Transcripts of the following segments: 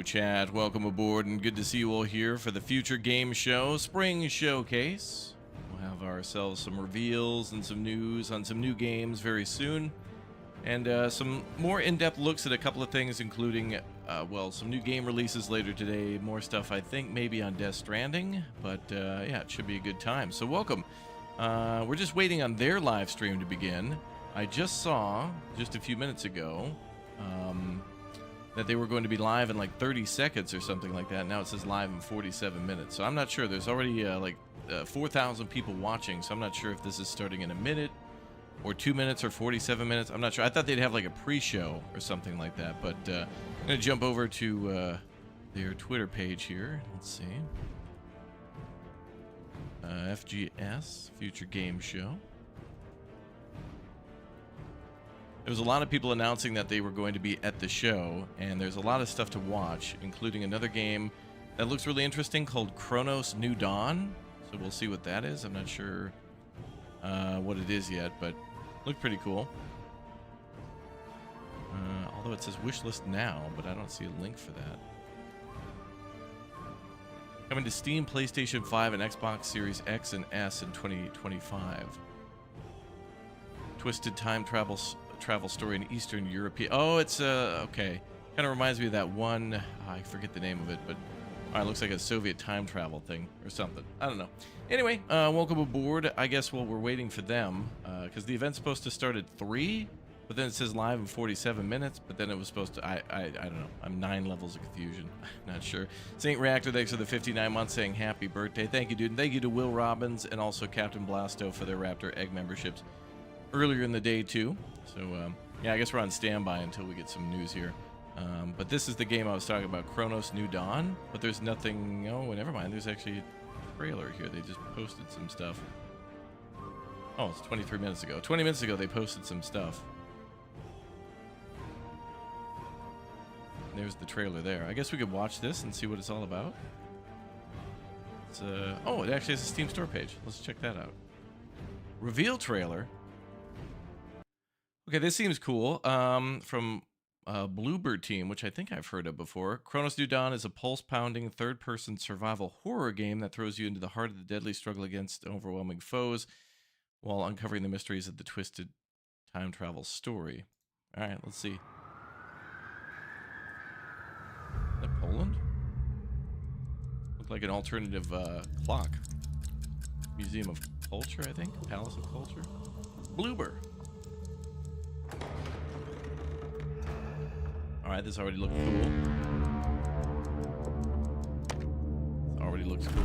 chat. Welcome aboard and good to see you all here for the Future Game Show Spring Showcase. We'll have ourselves some reveals and some news on some new games very soon. And some more in-depth looks at a couple of things, including, well, some new game releases later today. More stuff, I think, maybe on Death Stranding. But, yeah, it should be a good time. So welcome. We're just waiting on their live stream to begin. I just saw, just a few minutes ago, that they were going to be live in like 30 seconds or something like that. Now it says live in 47 minutes. So I'm not sure. There's already like 4,000 people watching. So I'm not sure if this is starting in a minute or 2 minutes or 47 minutes. I'm not sure. I thought they'd have like a pre-show or something like that. But I'm going to jump over to their Twitter page here. Let's see. FGS, Future Game Show. There was a lot of people announcing that they were going to be at the show, and there's a lot of stuff to watch, including another game that looks really interesting called Chronos New Dawn. So we'll see what that is. I'm not sure what it is yet, but looked pretty cool. Although it says wishlist now, but I don't see a link for that. Coming to Steam, PlayStation 5, and Xbox Series X and S in 2025. Twisted time travel story in Eastern Europe. Oh, it's okay. Kind of reminds me of that one. I forget the name of it, but it looks like a Soviet time travel thing or something. I don't know. Anyway, welcome aboard. I guess while we're waiting for them, because the event's supposed to start at 3, but then it says live in 47 minutes. But then it was supposed to. I don't know. I'm 9 levels of confusion. Not sure. Saint Reactor, thanks for the 59 months, saying happy birthday. Thank you, dude. And thank you to Will Robbins and also Captain Blasto for their Raptor Egg memberships earlier in the day too. So yeah, I guess we're on standby until we get some news here. But this is the game I was talking about, Chronos New Dawn. But there's nothing. Oh, never mind. There's actually a trailer here. They just posted some stuff. Oh, it's 23 minutes ago. 20 minutes ago they posted some stuff. There's the trailer there. I guess we could watch this and see what it's all about. It's oh, it actually has a Steam store page. Let's check that out. Reveal trailer. Okay, this seems cool. From Bluebird Team, which I think I've heard of before. Chronos New Dawn is a pulse-pounding third-person survival horror game that throws you into the heart of the deadly struggle against overwhelming foes while uncovering the mysteries of the twisted time travel story. All right, let's see. Is that Poland? Looked like an alternative clock. Museum of Culture, I think. Palace of Culture. Bluebird. Alright, this already looks cool. This already looks cool.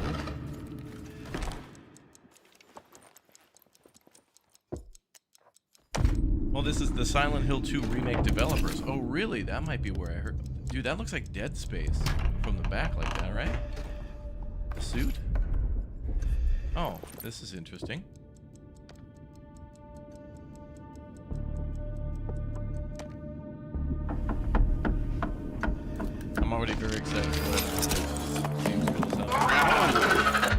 Well, this is the Silent Hill 2 remake developers. Oh, really? That might be where I heard. Dude, that looks like Dead Space from the back like that, right? The suit? Oh, this is interesting. I'm already very excited for what game's gonna sound like.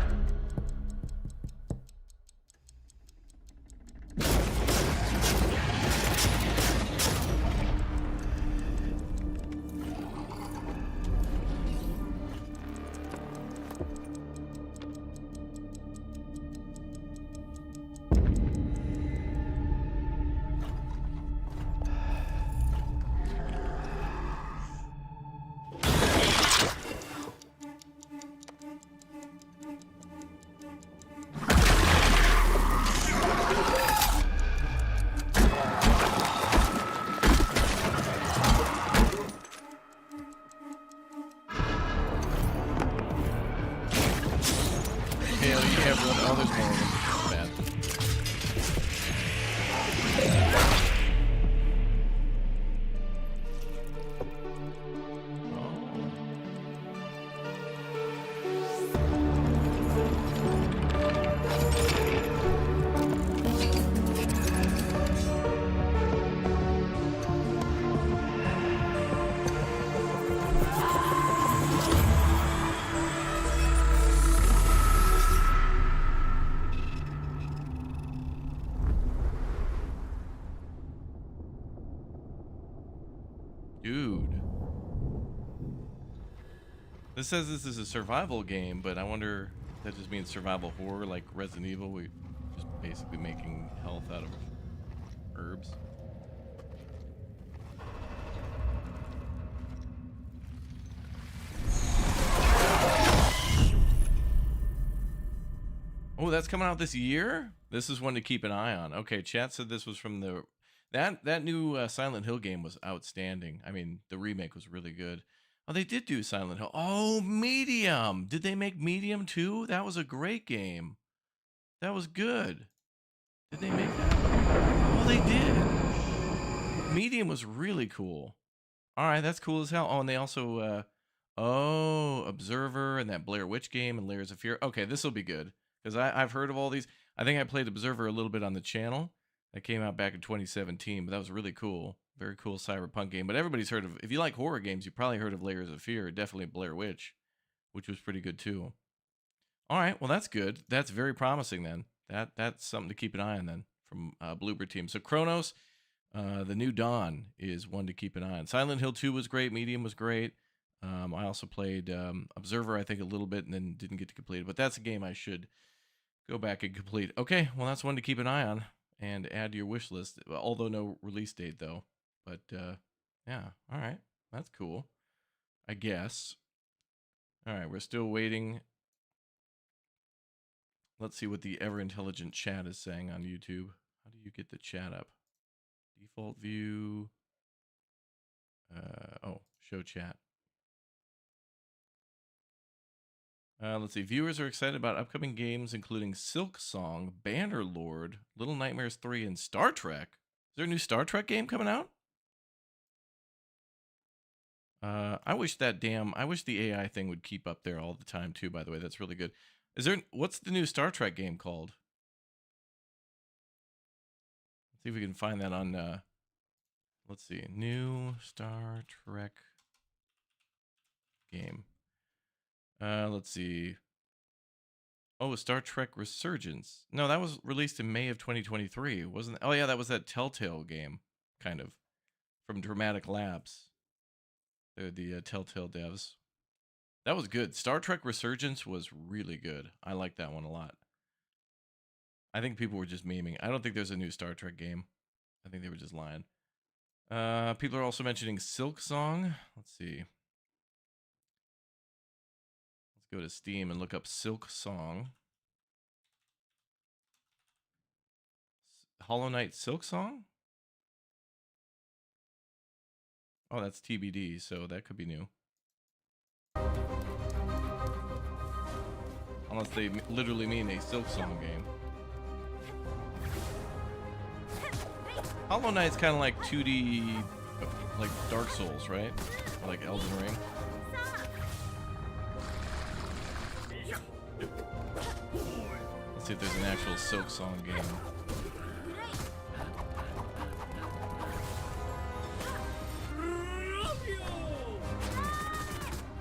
Dude. This says this is a survival game, but I wonder if that just means survival horror like Resident Evil. We just basically making health out of herbs. Oh, that's coming out this year? This is one to keep an eye on. Okay, chat said this was from the... That new Silent Hill game was outstanding. I mean, the remake was really good. Oh, they did do Silent Hill. Oh, Medium! Did they make Medium too? That was a great game. That was good. Did they make that? Oh, they did. Medium was really cool. All right, that's cool as hell. Oh, and they also... oh, Observer and that Blair Witch game and Layers of Fear. Okay, this will be good. Because I've heard of all these. I think I played Observer a little bit on the channel. That came out back in 2017, but that was really cool. Very cool cyberpunk game. But everybody's heard of, if you like horror games, you probably heard of Layers of Fear. Definitely Blair Witch, which was pretty good too. All right, well that's good. That's very promising then. That's something to keep an eye on then from Bloober Team. So Chronos, the New Dawn is one to keep an eye on. Silent Hill 2 was great. Medium was great. I also played Observer, I think, a little bit and then didn't get to complete it. But that's a game I should go back and complete. Okay, well, that's one to keep an eye on and add to your wish list, although no release date, though. But, yeah, all right. That's cool, I guess. All right, we're still waiting. Let's see what the ever-intelligent chat is saying on YouTube. How do you get the chat up? Default view. Oh, show chat. Let's see. Viewers are excited about upcoming games, including Silk Song, Bannerlord, Little Nightmares 3, and Star Trek. Is there a new Star Trek game coming out? I wish the AI thing would keep up there all the time too, by the way. That's really good. What's the new Star Trek game called? Let's see if we can find that on, let's see. New Star Trek game. Let's see. Oh, Star Trek Resurgence. No, that was released in May of 2023, wasn't it? Oh yeah, that was that Telltale game, kind of, from Dramatic Labs. They're the Telltale devs. That was good. Star Trek Resurgence was really good. I like that one a lot. I think people were just memeing. I don't think there's a new Star Trek game. I think they were just lying. People are also mentioning Silk Song. Let's see. Let's go to Steam and look up Silk Song. Hollow Knight Silk Song? Oh, that's TBD, so that could be new. Unless they literally mean a Silk Song game. Hollow Knight's kind of like 2D, like Dark Souls, right? Or like Elden Ring. Let's see if there's an actual Silk Song game.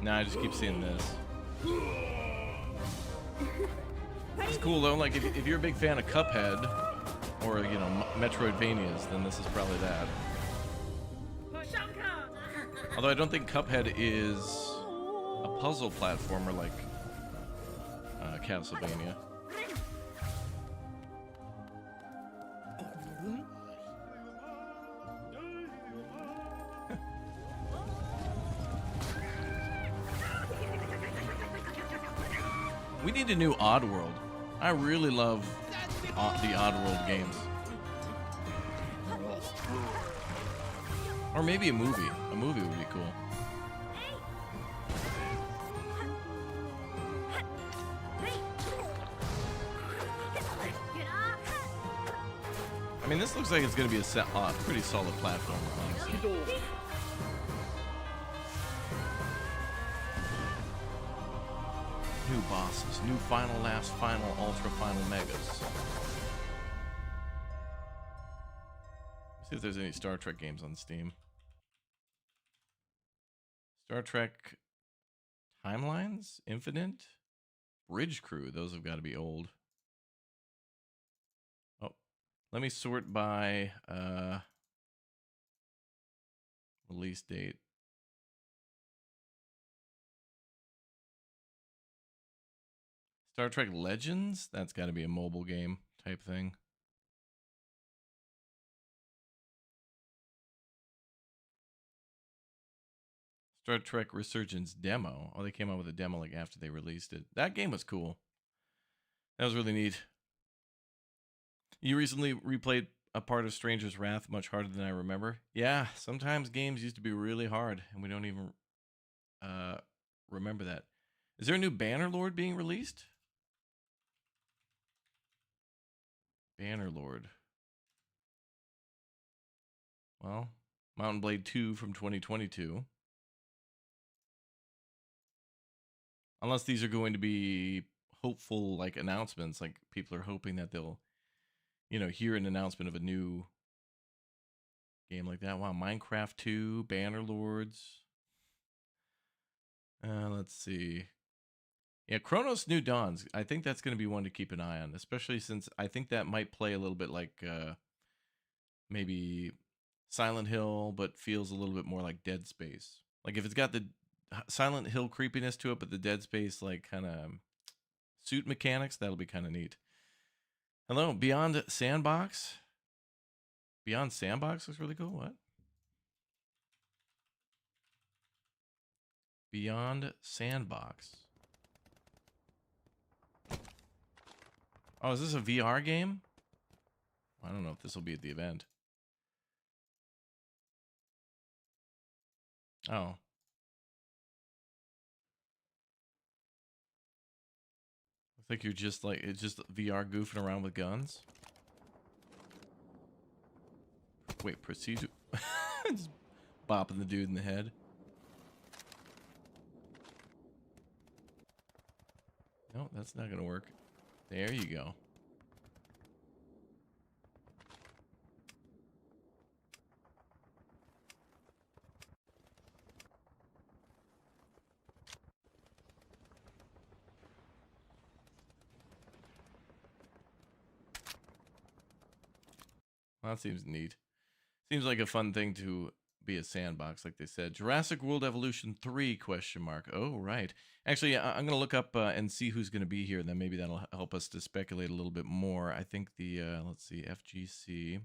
Nah, I just keep seeing this. It's cool though, like if you're a big fan of Cuphead, or, you know, Metroidvanias, then this is probably that. Although I don't think Cuphead is a puzzle platformer like Castlevania. We need a new Oddworld. I really love the Oddworld games. Or maybe a movie. A movie would be cool. I mean, this looks like it's going to be a pretty solid platform, honestly. New bosses, new final, last, final, ultra, final megas. Let's see if there's any Star Trek games on Steam. Star Trek Timelines, Infinite, Bridge Crew. Those have got to be old. Oh, let me sort by release date. Star Trek Legends? That's got to be a mobile game type thing. Star Trek Resurgence demo. Oh, they came out with a demo like after they released it. That game was cool. That was really neat. You recently replayed a part of Stranger's Wrath much harder than I remember. Yeah, sometimes games used to be really hard, and we don't even remember that. Is there a new Bannerlord being released? Bannerlord. Well, Mountain Blade 2 from 2022. Unless these are going to be hopeful like announcements, like people are hoping that they'll, hear an announcement of a new game like that. Wow, Minecraft 2, Bannerlords. Let's see. Yeah, Chronos New Dawns. I think that's going to be one to keep an eye on, especially since I think that might play a little bit like maybe Silent Hill, but feels a little bit more like Dead Space. Like if it's got the Silent Hill creepiness to it, but the Dead Space like kind of suit mechanics, that'll be kind of neat. Hello, Beyond Sandbox. Beyond Sandbox looks really cool. What? Beyond Sandbox. Oh, is this a VR game? I don't know if this will be at the event. Oh. I think you're just like, it's just VR goofing around with guns. Wait, proceed to... just bopping the dude in the head. No, that's not gonna work. There you go. Well, that seems neat. Seems like a fun thing to be a sandbox, like they said. Jurassic World Evolution 3, question mark. Oh, right. Actually, I'm going to look up and see who's going to be here, and then maybe that'll help us to speculate a little bit more. I think the, let's see, FGC.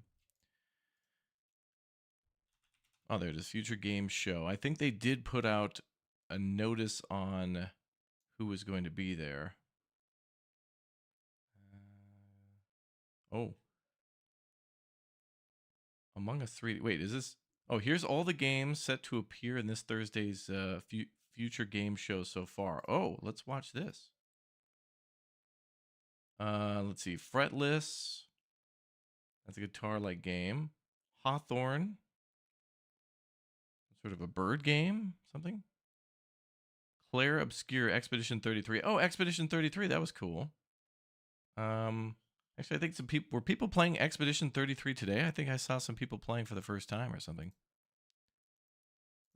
Oh, there it is, Future Games Show. I think they did put out a notice on who was going to be there. Oh. Among Us 3. Wait, is this... Oh, here's all the games set to appear in this Thursday's Future Game Show so far. Oh, let's watch this. Let's see. Fretless. That's a guitar-like game. Hawthorn. Sort of a bird game? Something? Claire Obscure. Expedition 33. Oh, Expedition 33. That was cool. Actually, I think some people... Were people playing Expedition 33 today? I think I saw some people playing for the first time or something.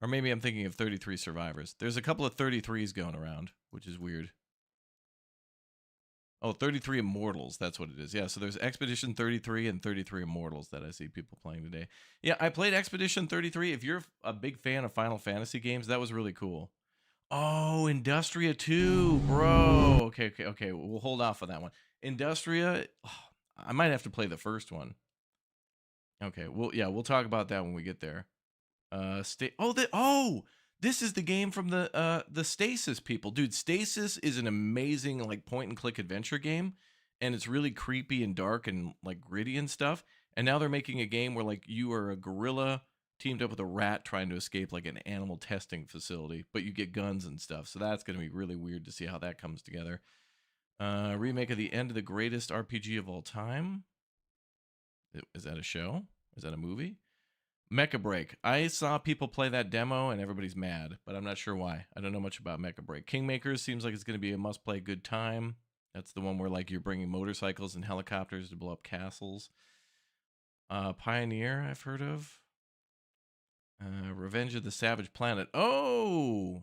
Or maybe I'm thinking of 33 Survivors. There's a couple of 33s going around, which is weird. Oh, 33 Immortals, that's what it is. Yeah, so there's Expedition 33 and 33 Immortals that I see people playing today. Yeah, I played Expedition 33. If you're a big fan of Final Fantasy games, that was really cool. Oh, Industria 2, bro. Okay. We'll hold off on that one. Industria, I might have to play the first one. Okay, we'll talk about that when we get there. This is the game from the Stasis people. Dude, Stasis is an amazing like point and click adventure game, and it's really creepy and dark and like gritty and stuff. And now they're making a game where like you are a gorilla teamed up with a rat trying to escape like an animal testing facility, but you get guns and stuff. So that's going to be really weird to see how that comes together. Remake of The End of the Greatest RPG of All Time. Is that a show? Is that a movie? Mecha Break. I saw people play that demo and everybody's mad, but I'm not sure why. I don't know much about Mecha Break. Kingmakers seems like it's going to be a must-play good time. That's the one where like you're bringing motorcycles and helicopters to blow up castles. Pioneer, I've heard of. Revenge of the Savage Planet. Oh!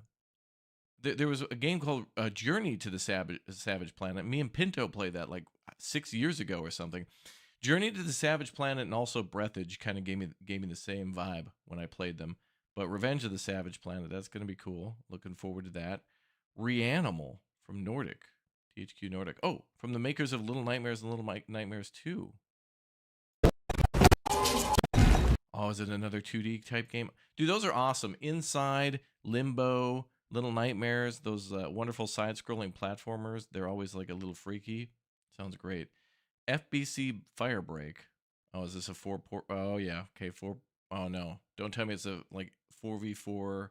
There was a game called Journey to the Savage Planet. Me and Pinto played that like 6 years ago or something. Journey to the Savage Planet and also Breathage kind of gave me the same vibe when I played them. But Revenge of the Savage Planet, that's going to be cool. Looking forward to that. Reanimal from Nordic THQ Nordic. Oh, from the makers of Little Nightmares and Little Nightmares 2. Oh, is it another 2D type game? Dude, those are awesome. Inside, Limbo, Little Nightmares, those wonderful side-scrolling platformers. They're always like a little freaky. Sounds great. FBC Firebreak. Oh, is this a 4 port? Oh, yeah. Okay, 4. Oh, no. Don't tell me it's a like 4v4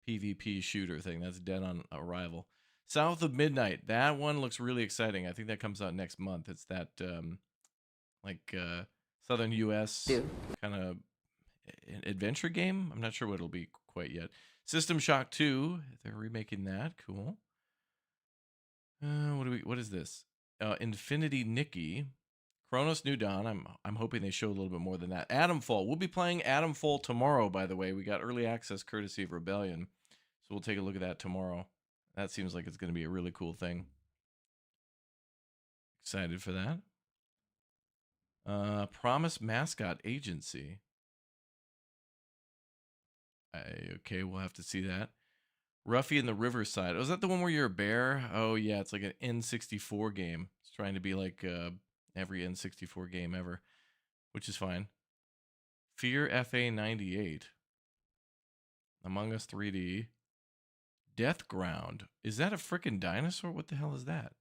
PvP shooter thing. That's dead on arrival. South of Midnight. That one looks really exciting. I think that comes out next month. It's that southern US kind of adventure game. I'm not sure what it'll be quite yet. System Shock 2. They're remaking that. Cool. What is this? Infinity Nikki. Chronos New Dawn. I'm hoping they show a little bit more than that. Atomfall. We'll be playing Atomfall tomorrow, by the way. We got early access courtesy of Rebellion. So we'll take a look at that tomorrow. That seems like it's going to be a really cool thing. Excited for that. Promise Mascot Agency. Okay, we'll have to see that. Ruffy in the Riverside. Oh, is that the one where you're a bear? Oh, yeah, it's like an N64 game. It's trying to be like every N64 game ever, which is fine. Fear FA98. Among Us 3D. Deathground. Is that a frickin' dinosaur? What the hell is that?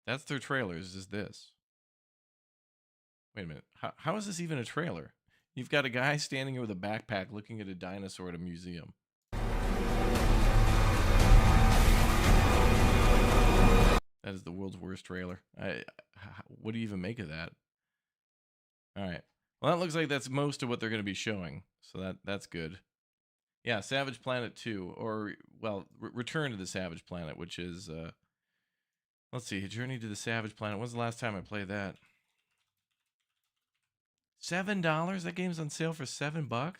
That's their trailers, is this. Wait a minute. How is this even a trailer? You've got a guy standing here with a backpack looking at a dinosaur at a museum. That is the world's worst trailer. What do you even make of that? All right. Well, that looks like that's most of what they're going to be showing. So that's good. Yeah, Savage Planet 2. Or, well, Return to the Savage Planet, which is... let's see. Journey to the Savage Planet. When's the last time I played that? $7? That game's on sale for $7?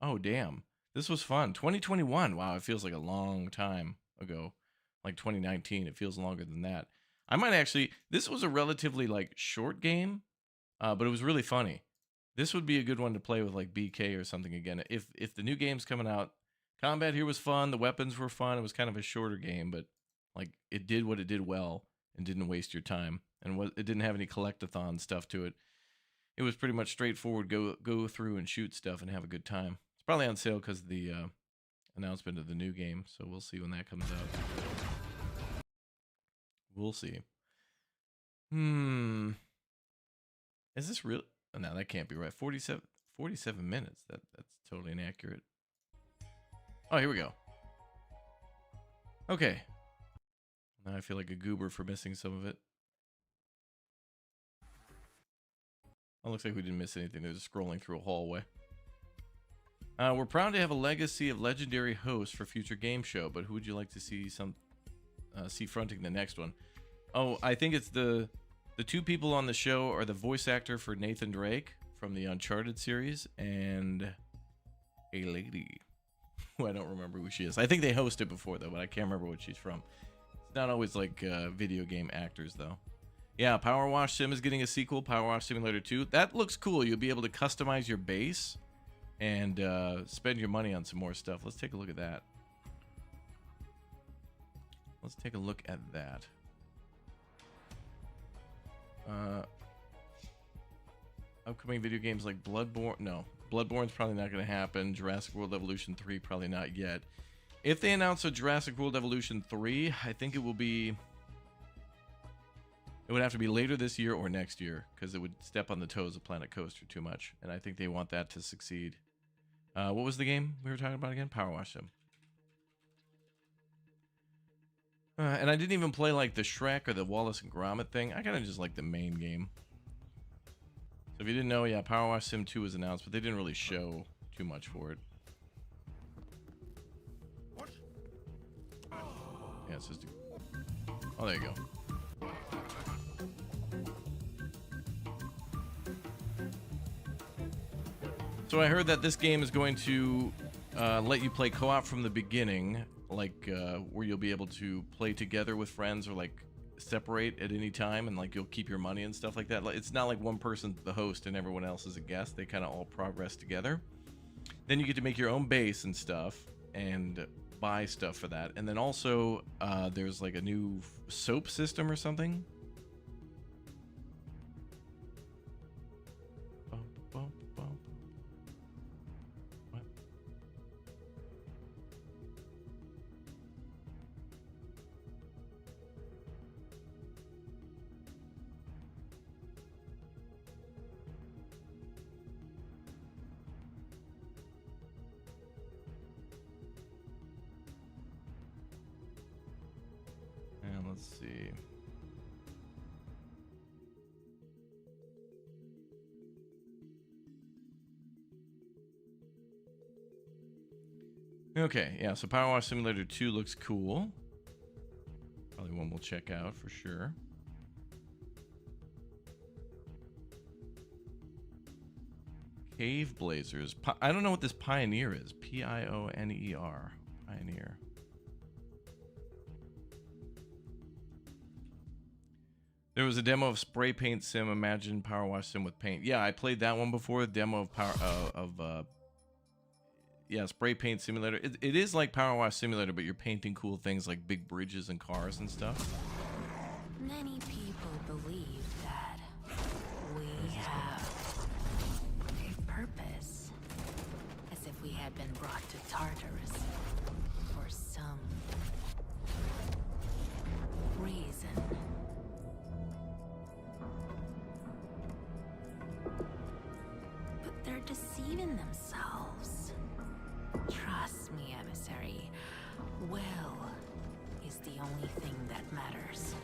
Oh, damn. This was fun. 2021. Wow, it feels like a long time ago. Like 2019. It feels longer than that. I might actually... This was a relatively, like, short game, but it was really funny. This would be a good one to play with, like, BK or something again. If the new game's coming out, combat here was fun. The weapons were fun. It was kind of a shorter game, but, like, it did what it did well and didn't waste your time. And it didn't have any collectathon stuff to it. It was pretty much straightforward. Go through and shoot stuff and have a good time. It's probably on sale because of the announcement of the new game. So we'll see when that comes out. We'll see. Is this real? Oh, no, that can't be right. 47 minutes. That's totally inaccurate. Oh, here we go. Okay. Now I feel like a goober for missing some of it. Oh, looks like we didn't miss anything. They're just scrolling through a hallway. We're proud to have a legacy of legendary hosts for future game show, but who would you like to see see fronting the next one? Oh, I think it's the two people on the show are the voice actor for Nathan Drake from the Uncharted series and a lady who I don't remember who she is. I think they hosted before though, but I can't remember what she's from. It's not always like video game actors though. Yeah, Power Wash Sim is getting a sequel, Power Wash Simulator 2. That looks cool. You'll be able to customize your base and spend your money on some more stuff. Let's take a look at that. Let's take a look at that. Upcoming video games like Bloodborne. No, Bloodborne's probably not going to happen. Jurassic World Evolution 3, probably not yet. If they announce a Jurassic World Evolution 3, I think it will be... It would have to be later this year or next year, because it would step on the toes of Planet Coaster too much, and I think they want that to succeed. What was the game we were talking about again? Power Wash Sim. And I didn't even play like the Shrek or the Wallace and Gromit thing. I kind of just like the main game. So if you didn't know, yeah, Power Wash Sim 2 was announced, but they didn't really show too much for it. Yeah, it's just... Oh, there you go. So I heard that this game is going to let you play co-op from the beginning, like where you'll be able to play together with friends or like separate at any time, and like you'll keep your money and stuff like that. It's not like one person's the host and everyone else is a guest. They kind of all progress together. Then you get to make your own base and stuff, and buy stuff for that. And then also there's like a new soap system or something. What? And let's see. Okay, yeah, so Power Wash Simulator 2 looks cool. Probably one we'll check out for sure. Cave Blazers. I don't know what this Pioneer is. Pioneer. Pioneer. There was a demo of Spray Paint Sim. Imagine Power Wash Sim with paint. Yeah, I played that one before. The demo of yeah, Spray Paint Simulator. It is like Power Wash Simulator, but you're painting cool things like big bridges and cars and stuff. Many people believe that we have a purpose, as if we had been brought to Tartarus for some reason. But they're deceiving themselves. Trust me, emissary. Will is the only thing that matters.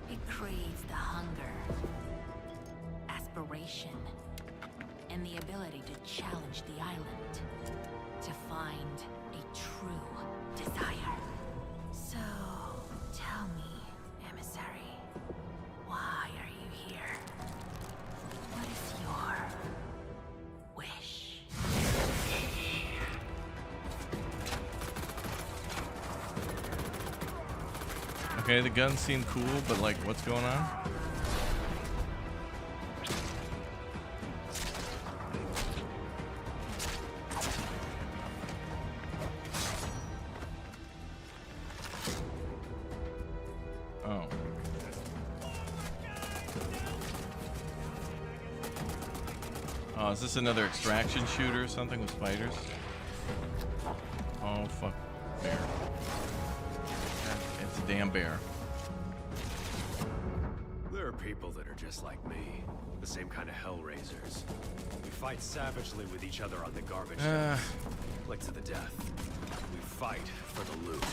It creates the hunger, aspiration, and the ability to challenge the island, to find a true desire. So, tell me, emissary, why are you here? What is your wish? Okay, the guns seem cool, but like, what's going on? Oh. Oh, is this another extraction shooter or something with spiders? Oh, fuck. Bear. It's a damn bear. There are people that are just like me. The same kind of hellraisers. We fight savagely with each other on the garbage dump. Like to the death. We fight for the loot.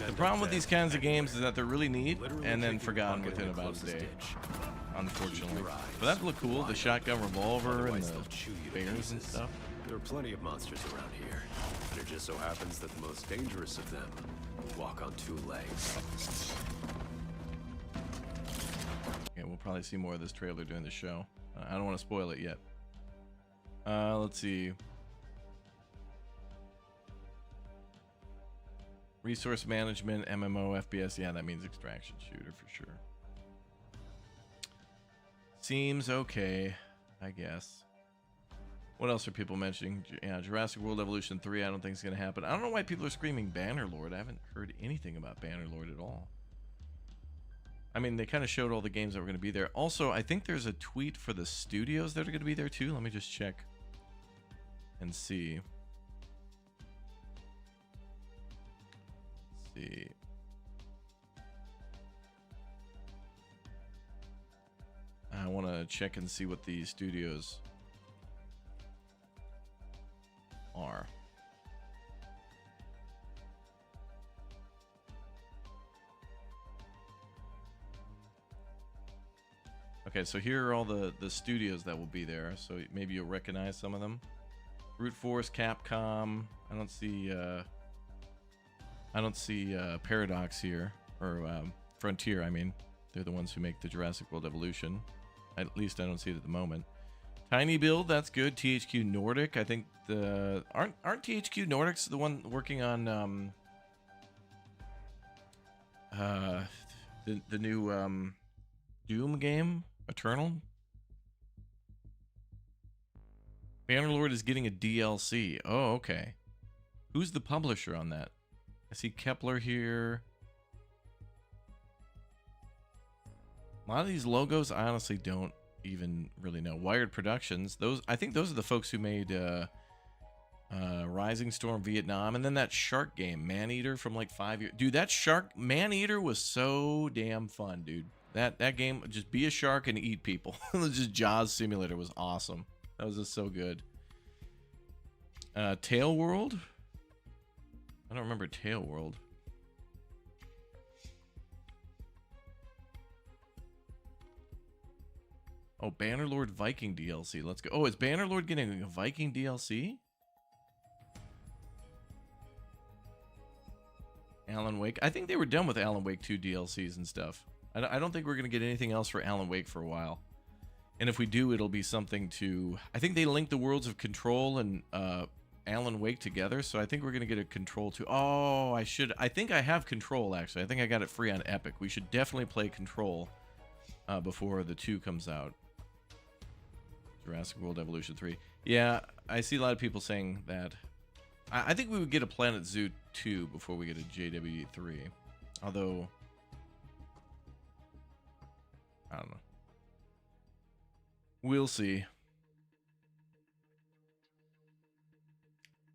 The problem with these kinds of games is that they're really neat and then forgotten within about a day. Unfortunately. But that looked cool, the shotgun revolver and the bears and stuff. There are plenty of monsters around here. And it just so happens that the most dangerous of them walk on two legs. Okay, we'll probably see more of this trailer during the show. I don't want to spoil it yet. Let's see. Resource management, MMO, FPS. Yeah, that means extraction shooter for sure. Seems okay, I guess. What else are people mentioning? Yeah, Jurassic World Evolution 3, I don't think it's going to happen. I don't know why people are screaming Bannerlord. I haven't heard anything about Bannerlord at all. I mean, they kind of showed all the games that were going to be there. Also, I think there's a tweet for the studios that are going to be there too. Let me just check and see. Let's see. I want to check and see what the studios are. Okay, so here are all the studios that will be there. So maybe you'll recognize some of them. Brute Force, Capcom. I don't see Paradox here, or Frontier. I mean, they're the ones who make the Jurassic World Evolution. At least I don't see it at the moment. Tiny Build, that's good. THQ Nordic, I think aren't THQ Nordics the one working on the new Doom game, Eternal? Bannerlord is getting a DLC. Oh, okay. Who's the publisher on that? I see Kepler here. A lot of these logos, I honestly don't even really know. Wired Productions. I think those are the folks who made Rising Storm Vietnam, and then that shark game, Maneater, from like 5 years. Dude, that shark Maneater was so damn fun, dude. That game, just be a shark and eat people. Just Jaws Simulator was awesome. That was just so good. Tail World? I don't remember Tail World. Oh, Bannerlord Viking DLC. Let's go. Oh, is Bannerlord getting a Viking DLC? Alan Wake. I think they were done with Alan Wake 2 DLCs and stuff. I don't think we're going to get anything else for Alan Wake for a while. And if we do, it'll be something to... I think they linked the worlds of Control and Alan Wake together, so I think we're going to get a Control 2. Oh, I think I have Control, actually. I think I got it free on Epic. We should definitely play Control before the 2 comes out. Jurassic World Evolution 3. Yeah, I see a lot of people saying that. I think we would get a Planet Zoo 2 before we get a JW 3. Although, I don't know. We'll see.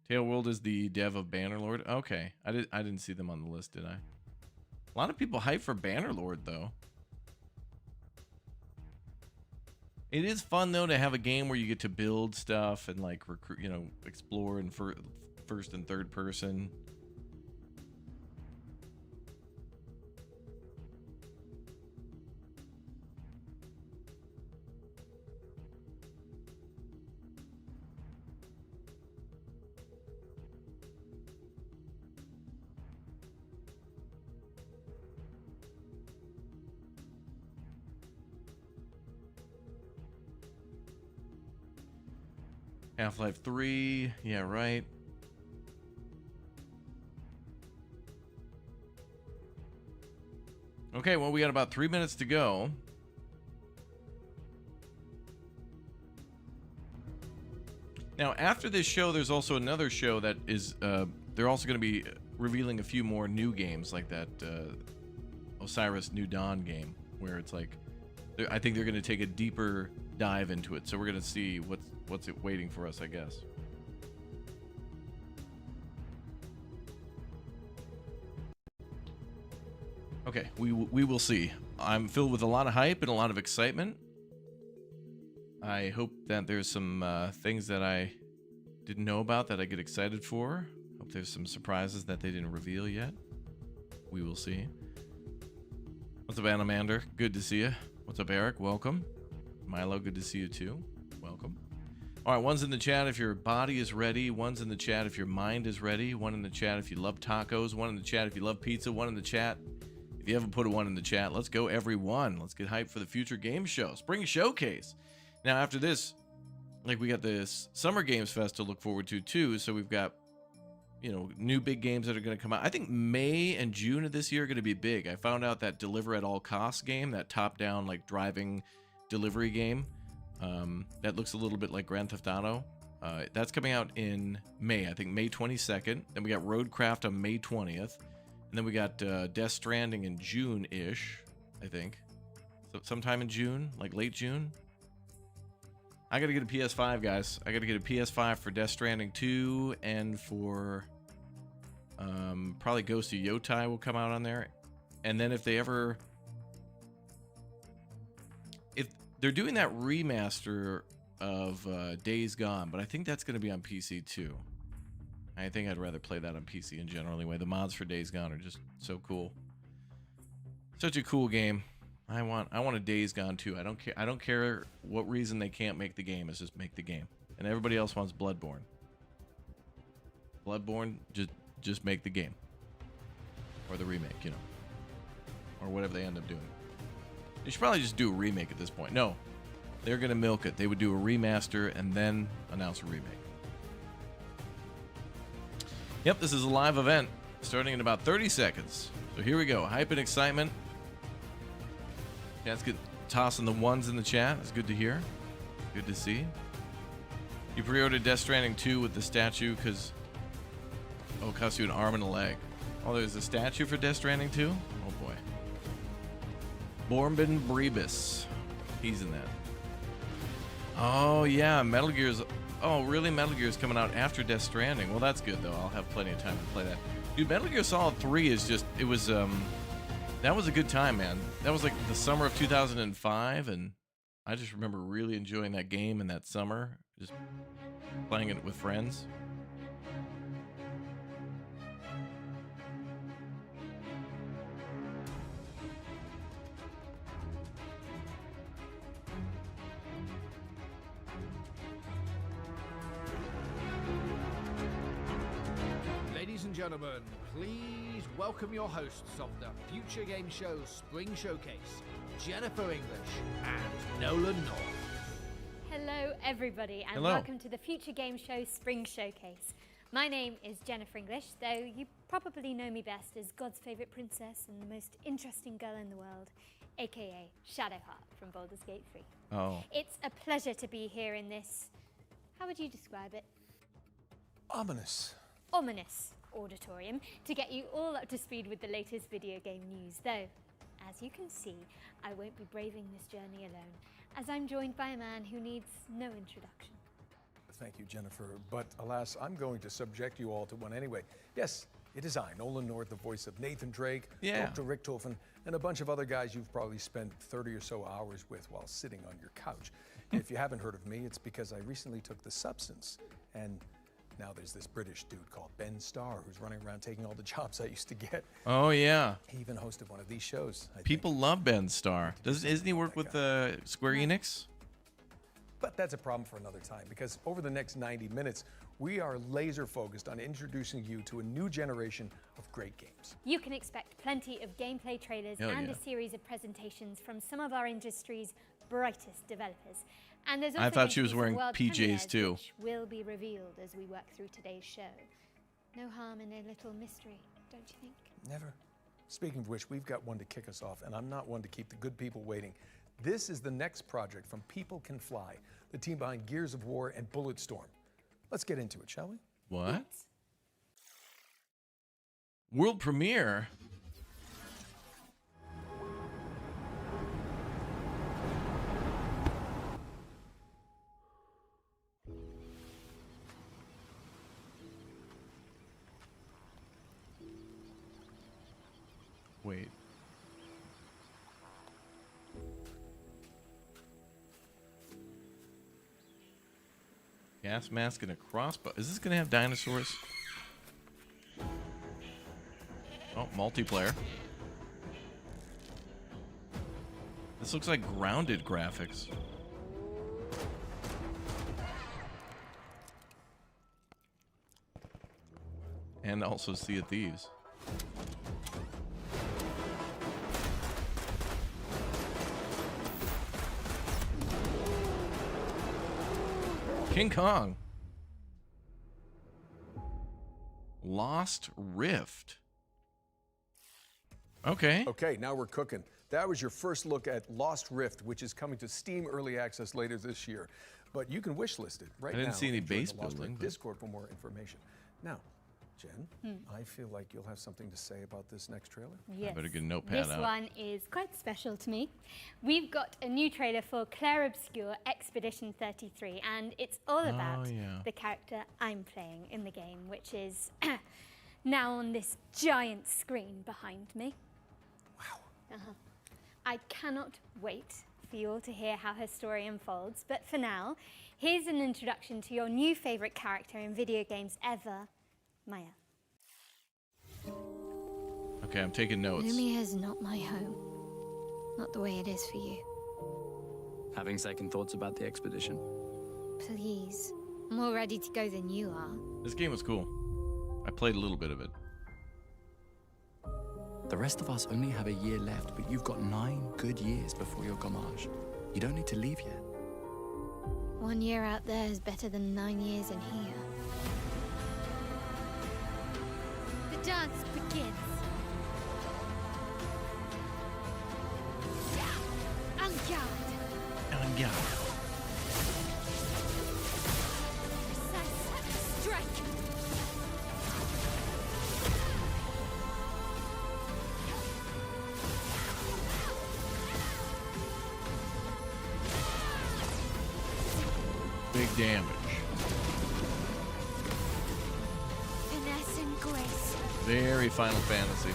Tail World is the dev of Bannerlord. Okay, I didn't see them on the list, did I? A lot of people hype for Bannerlord, though. It is fun though to have a game where you get to build stuff and like recruit, you know, explore in first and third person. Half-Life 3, yeah, right. Okay, well, we got about 3 minutes to go. Now, after this show, there's also another show that is, they're also going to be revealing a few more new games, like that Osiris New Dawn game, where it's like, I think they're going to take a deeper dive into it. So we're going to see what's it waiting for us, I guess. Okay, we will see. I'm filled with a lot of hype and a lot of excitement. I hope that there's some things that I didn't know about that I get excited for. Hope there's some surprises that they didn't reveal yet. We will see. What's up, Animander? Good to see you. What's up, Eric? Welcome. Milo, good to see you too. Welcome. All right, one's in the chat if your body is ready. One's in the chat if your mind is ready. One in the chat if you love tacos. One in the chat if you love pizza. One in the chat if you haven't put a one in the chat. Let's go, everyone. Let's get hyped for the future game show. Spring Showcase. Now, after this, like, we got this Summer Games Fest to look forward to too. So we've got, you know, new big games that are going to come out. I think May and June of this year are going to be big. I found out that Deliver at All Costs game, that top-down, like, driving delivery game, that looks a little bit like Grand Theft Auto. That's coming out in May, I think May 22nd. Then we got Roadcraft on May 20th. And then we got Death Stranding in June-ish, I think. So sometime in June, like late June. I gotta get a PS5, guys. I gotta get a PS5 for Death Stranding 2 and for probably Ghost of Yotai will come out on there. And then if they're doing that remaster of Days Gone, but I think that's gonna be on PC too. I think I'd rather play that on PC in general anyway. The mods for Days Gone are just so cool. Such a cool game. I want a Days Gone too. I don't care what reason they can't make the game. It's just make the game. And everybody else wants Bloodborne. Bloodborne, just make the game. Or the remake, you know. Or whatever they end up doing. They should probably just do a remake at this point. No. They're going to milk it. They would do a remaster and then announce a remake. Yep, this is a live event starting in about 30 seconds. So here we go. Hype and excitement. Yeah, it's good. Tossing the ones in the chat. It's good to hear. Good to see. You pre-ordered Death Stranding 2 with the statue because... Oh, it costs you an arm and a leg. Oh, there's a statue for Death Stranding 2? Oh, boy. Borbin Brebis. He's in that. Oh, yeah. Metal Gear's... Oh, really? Metal Gear's coming out after Death Stranding. Well, that's good, though. I'll have plenty of time to play that. Dude, Metal Gear Solid 3 is just... It was, That was a good time, man. That was like the summer of 2005, and I just remember really enjoying that game in that summer. Just playing it with friends. Ladies and gentlemen, please welcome your hosts of the Future Game Show Spring Showcase, Jennifer English and Nolan North. Hello everybody and Hello. Welcome to the Future Game Show Spring Showcase. My name is Jennifer English, though you probably know me best as God's favourite princess and the most interesting girl in the world, aka Shadowheart from Baldur's Gate 3. Oh. It's a pleasure to be here in this, how would you describe it? Ominous. Ominous auditorium to get you all up to speed with the latest video game news, though, as you can see, I won't be braving this journey alone, as I'm joined by a man who needs no introduction. Thank you, Jennifer. But alas, I'm going to subject you all to one anyway. Yes, it is I, Nolan North, the voice of Nathan Drake, Yeah. Dr. Richtofen, and a bunch of other guys you've probably spent 30 or so hours with while sitting on your couch. If you haven't heard of me, it's because I recently took the substance, and now there's this British dude called Ben Starr who's running around taking all the jobs I used to get. Oh, yeah. He even hosted one of these shows. I think. People love Ben Starr. Isn't he work with Square Enix? But that's a problem for another time, because over the next 90 minutes, we are laser focused on introducing you to a new generation of great games. You can expect plenty of gameplay trailers Hell and yeah. a series of presentations from some of our industry's brightest developers. And there's also I thought going she to was be some wearing world PJs premieres too. Which will be revealed as we work through today's show. No harm in a little mystery, don't you think? Never. Speaking of which, we've got one to kick us off, and I'm not one to keep the good people waiting. This is the next project from People Can Fly, the team behind Gears of War and Bulletstorm. Let's get into it, shall we? What? World premiere? Wait. Gas mask and a crossbow. Is this gonna have dinosaurs? Oh, multiplayer. This looks like grounded graphics. And also Sea of Thieves. King Kong. Lost Rift. Okay. Okay, now we're cooking. That was your first look at Lost Rift, which is coming to Steam Early Access later this year. But you can wishlist it right now. I didn't see any and join base the Lost building, Rift but- Discord for more information. Now, Jen, I feel like you'll have something to say about this next trailer. Yes. better get a notepad this out. one is quite special to me. We've got a new trailer for Claire Obscure Expedition 33, and it's all about yeah. the character I'm playing in the game, which is now on this giant screen behind me. Wow. I cannot wait for you all to hear how her story unfolds, but for now, here's an introduction to your new favorite character in video games ever, Maya. Okay, I'm taking notes. Lumia's not my home. Not the way it is for you. Having second thoughts about the expedition? Please. I'm more ready to go than you are. This game was cool. I played a little bit of it. The rest of us only have a year left, but you've got 9 good years before your gommage. You don't need to leave yet. 1 year out there is better than 9 years in here. The dance begins. En garde. En garde. damage. Finesse and grace. Very Final Fantasy.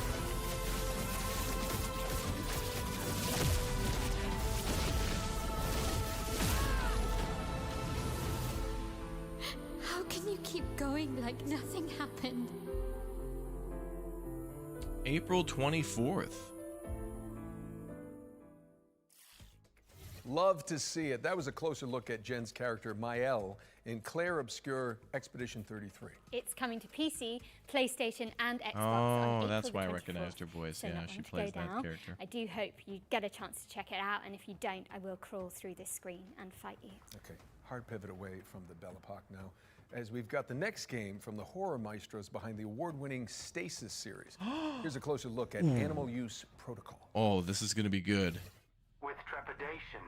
How can you keep going like nothing happened? April 24th. Love to see it. That was a closer look at Jen's character, Mael, in Claire Obscure Expedition 33. It's coming to PC, PlayStation, and Xbox. Oh, on April that's the why I 24th. recognized her voice. So Yeah, not she long to plays go that down. character. I do hope you get a chance to check it out, and if you don't, I will crawl through this screen and fight you. Okay, hard pivot away from the Belle Epoque now, as we've got the next game from the horror maestros behind the award-winning Stasis series. Here's a closer look at Animal Use Protocol. Oh, this is going to be good. With trepidation,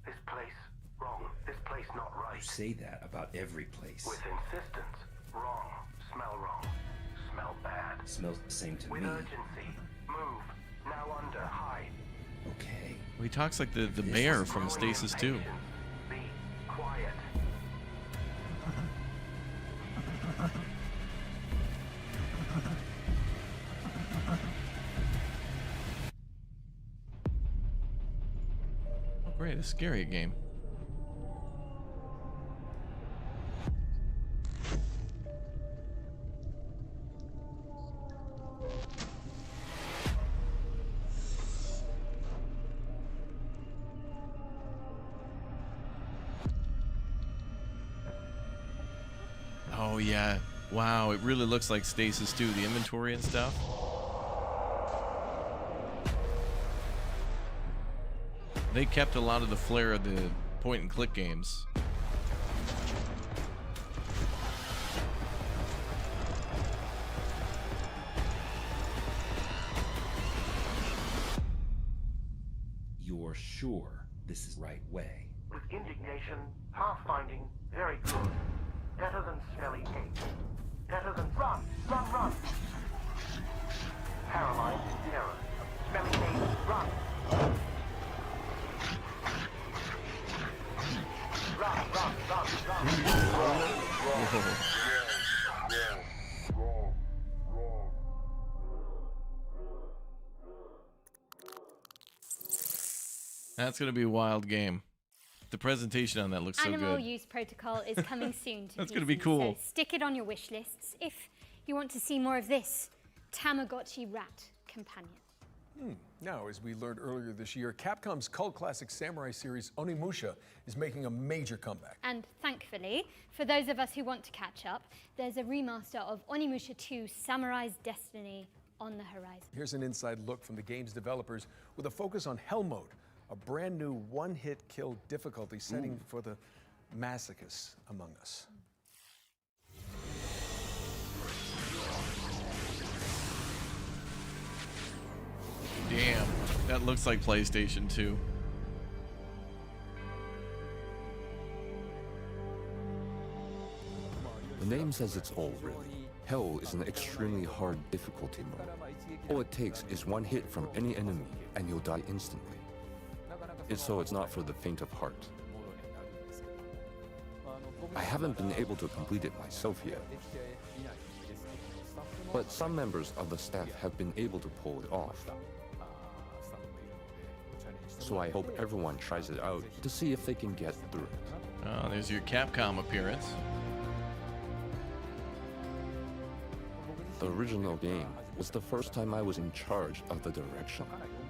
this place wrong, this place not right. You say that about every place. With insistence, wrong, smell bad. Smells the same to With me. urgency, move, now under, hide. Okay. Well, he talks like the bear from Stasis 2. Impatience, be quiet. Oh, great, a scary game. Oh yeah, wow, it really looks like Stasis 2, the inventory and stuff. They kept a lot of the flair of the point and click games. You're sure this is right way? With indignation, pathfinding, very good. Better than smelly hate. Better than run. Paralyzed in terror. Smelly hate, run. That's gonna be a wild game. The presentation on that looks so Animal good. Use Protocol is coming soon to That's PC, gonna be cool. So stick it on your wish lists if you want to see more of this Tamagotchi rat companion. Now, as we learned earlier this year, Capcom's cult classic samurai series Onimusha is making a major comeback. And thankfully, for those of us who want to catch up, there's a remaster of Onimusha 2 Samurai's Destiny on the horizon. Here's an inside look from the game's developers with a focus on Hell Mode, a brand new one-hit kill difficulty setting for the masochists among us. Damn, that looks like PlayStation 2. The name says it's all, really. Hell is an extremely hard difficulty mode. All it takes is one hit from any enemy, and you'll die instantly. It's not for the faint of heart. I haven't been able to complete it myself yet. But some members of the staff have been able to pull it off. So I hope everyone tries it out to see if they can get through it. Oh, there's your Capcom appearance. The original game was the first time I was in charge of the direction,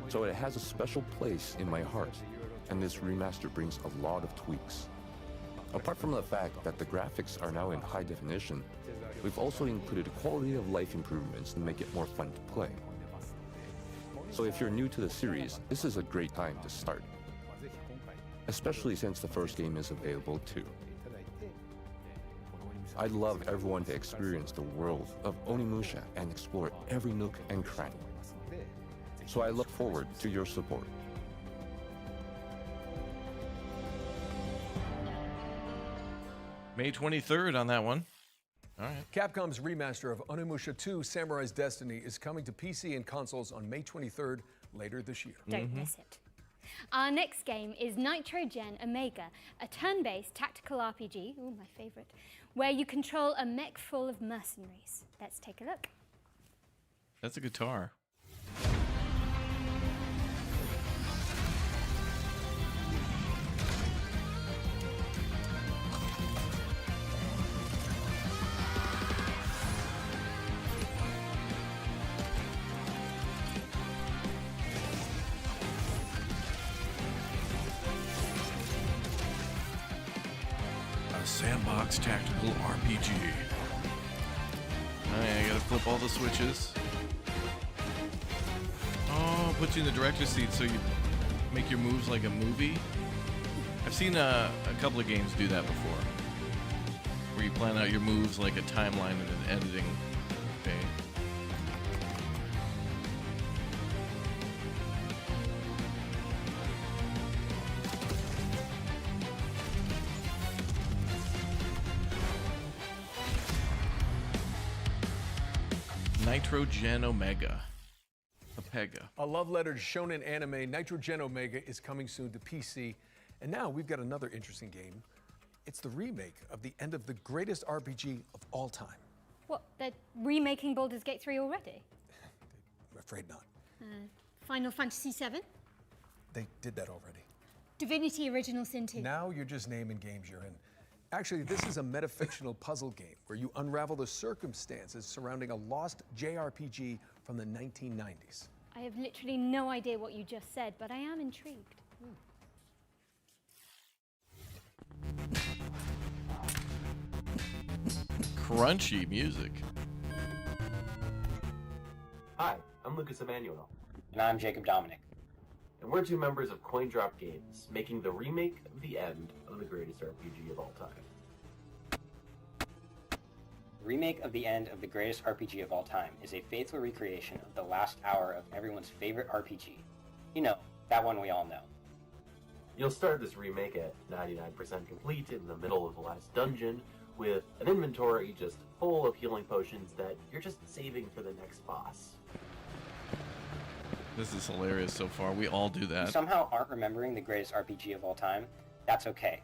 so it has a special place in my heart, and this remaster brings a lot of tweaks. Apart from the fact that the graphics are now in high definition, we've also included quality of life improvements to make it more fun to play. So if you're new to the series, this is a great time to start, especially since the first game is available too. I'd love everyone to experience the world of Onimusha and explore every nook and cranny. So I look forward to your support. May 23rd on that one. All right. Capcom's remaster of Onimusha 2 Samurai's Destiny is coming to PC and consoles on May 23rd later this year. Don't miss it. Our next game is Nitrogen Omega, a turn-based tactical RPG, ooh, my favorite, where you control a mech full of mercenaries. Let's take a look. That's a guitar. Sandbox tactical RPG. Oh yeah, I gotta flip all the switches. Oh, put you in the director's seat so you make your moves like a movie. I've seen a couple of games do that before, where you plan out your moves like a timeline in an editing bay. Nitrogen Omega. A love letter to shonen anime, Nitrogen Omega is coming soon to PC. And now we've got another interesting game. It's the remake of the end of the greatest RPG of all time. What, they're remaking Baldur's Gate 3 already? I'm afraid not. Final Fantasy VII? They did that already. Divinity Original Sin 2? Now you're just naming games you're in. Actually, this is a metafictional puzzle game where you unravel the circumstances surrounding a lost JRPG from the 1990s. I have literally no idea what you just said, but I am intrigued. Crunchy music. Hi, I'm Lucas Emmanuel. And I'm Jacob Dominic. And we're two members of Coin Drop Games, making the remake of the end of the greatest RPG of all time. The remake of the end of the greatest RPG of all time is a faithful recreation of the last hour of everyone's favorite RPG. You know, that one we all know. You'll start this remake at 99% complete in the middle of the last dungeon, with an inventory just full of healing potions that you're just saving for the next boss. This is hilarious so far. We all do that. If you somehow aren't remembering the greatest RPG of all time, that's okay.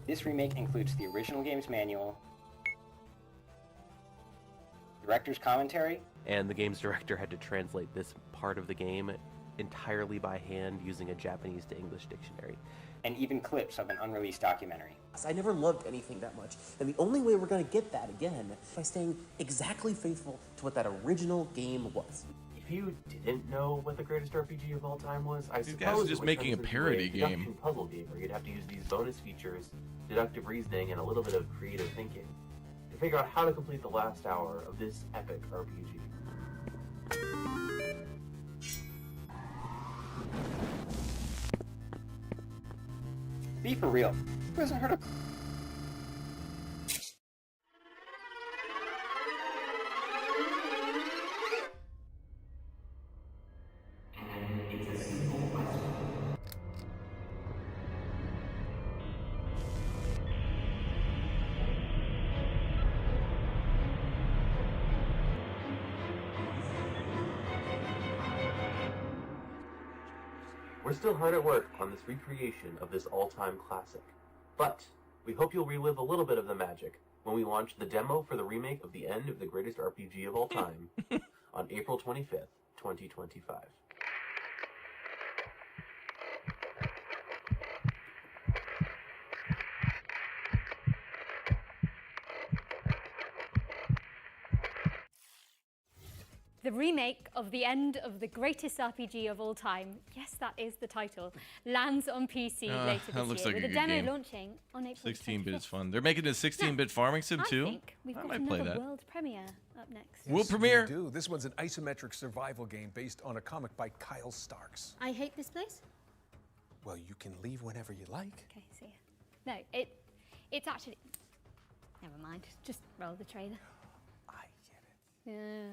This remake includes the original game's manual, director's commentary, and the game's director had to translate this part of the game entirely by hand using a Japanese to English dictionary. And even clips of an unreleased documentary. I never loved anything that much, and the only way we're going to get that again is by staying exactly faithful to what that original game was. If you didn't know what the greatest RPG of all time was, I These suppose guys are just it making a turns into parody game. deduction puzzle game where you'd have to use these bonus features, deductive reasoning, and a little bit of creative thinking to figure out how to complete the last hour of this epic RPG. Be for real. Who hasn't heard of... We're still hard at work on this recreation of this all-time classic, but we hope you'll relive a little bit of the magic when we launch the demo for the remake of the end of the greatest RPG of all time on April 25th, 2025. The remake of the end of the greatest RPG of all time, yes, that is the title, lands on PC later this year, with a demo launching on April 16-bit is fun. They're making a 16-bit farming sim too? I think we've got might play another that. world premiere up next. World premiere? We do. This one's an isometric survival game based on a comic by Kyle Starks. I hate this place. Well, you can leave whenever you like. Okay, see ya. No, it's actually... Never mind, just roll the trailer. I get it. Yeah.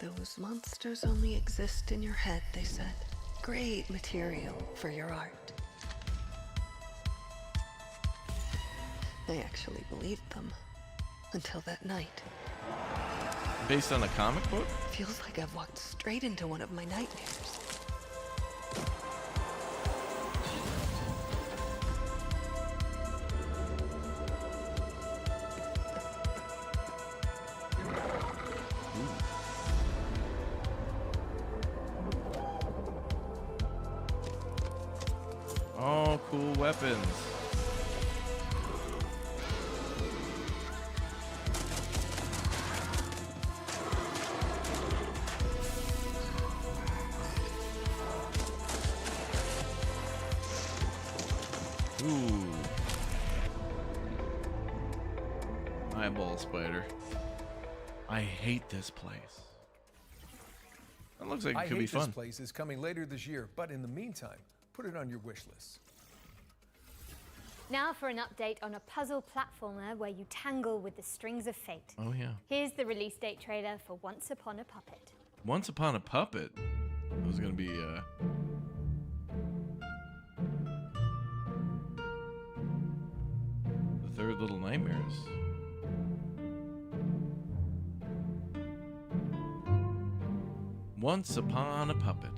Those monsters only exist in your head, they said. Great material for your art. I actually believed them. Until that night. Based on a comic book? Feels like I've walked straight into one of my nightmares. Oh, cool weapons. Ooh. Eyeball spider. I hate this place. That looks like it could be fun. This place is coming later this year, but in the meantime, put it on your wish list. Now for an update on a puzzle platformer where you tangle with the strings of fate. Oh yeah. Here's the release date trailer for Once Upon a Puppet. Once Upon a Puppet? It was gonna be the Third Little Nightmares. Once Upon a Puppet.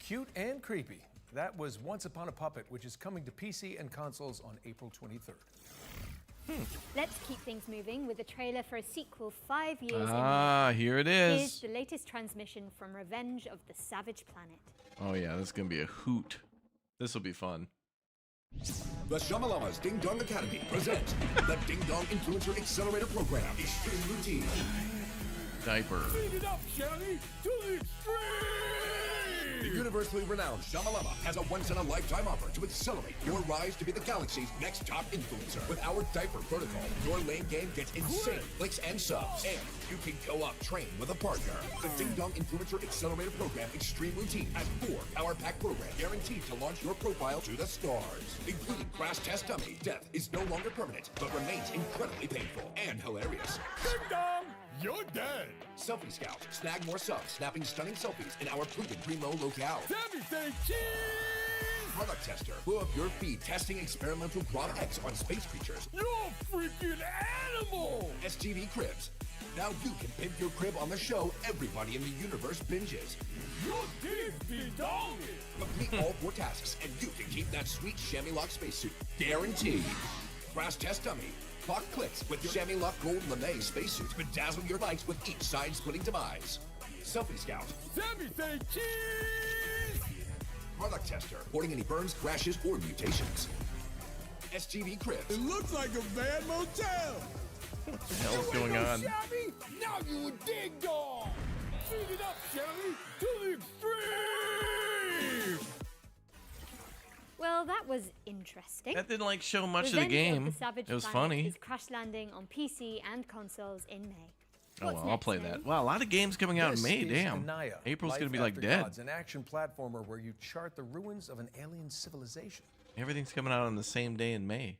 Cute and creepy. That was Once Upon a Puppet, which is coming to PC and consoles on April 23rd. Let's keep things moving with a trailer for a sequel 5 years in. Ah, here it is. Here's the latest transmission from Revenge of the Savage Planet. Oh yeah, this is gonna be a hoot. This will be fun. The Shamalama's Ding Dong Academy presents the Ding Dong Influencer Accelerator Program, Extreme Routine. Diaper. Speed it up, Shelly, to the extreme! The universally renowned Shamalama has a once-in-a-lifetime offer to accelerate your rise to be the galaxy's next top influencer. With our diaper protocol, your lane game gets insane clicks and subs, and you can co-op train with a partner. The Ding Dong Influencer Accelerator Program Extreme Routine has 4 power-packed programs guaranteed to launch your profile to the stars, including Crash Test Dummy. Death is no longer permanent, but remains incredibly painful and hilarious. Ding Dong! You're dead! Selfie Scout. Snag more subs, snapping stunning selfies in our proven primo locale. Sammy say cheese! Product Tester. Blow up your feed testing experimental Quad X on space creatures. You're a freaking animal! STV Cribs. Now you can pimp your crib on the show everybody in the universe binges. Your dick be dogged! Complete all 4 tasks and you can keep that sweet chamois lock spacesuit. Guaranteed. Crash Test Dummy. Clock clicks with your chamois lock gold lame spacesuit. Bedazzle your likes with each side-splitting demise. Selfie Scout. Sammy say cheese! Product Tester. Reporting any burns, crashes, or mutations. STV Cribs. It looks like a bad motel! What the hell is going on? Shabby? Now you a Ding Dong! Speed it up, Shelly, to the extreme! Well, that was interesting. That didn't like show much Revenge of the game. the Savage It was Planet funny. is crash landing on PC and consoles in May. Oh What's well, I'll next, play May? that. Wow, a lot of games coming out in May. This is Damn. Anaya, April's Life gonna be like After dead. Gods, an action platformer where you chart the ruins of an alien civilization. Everything's coming out on the same day in May.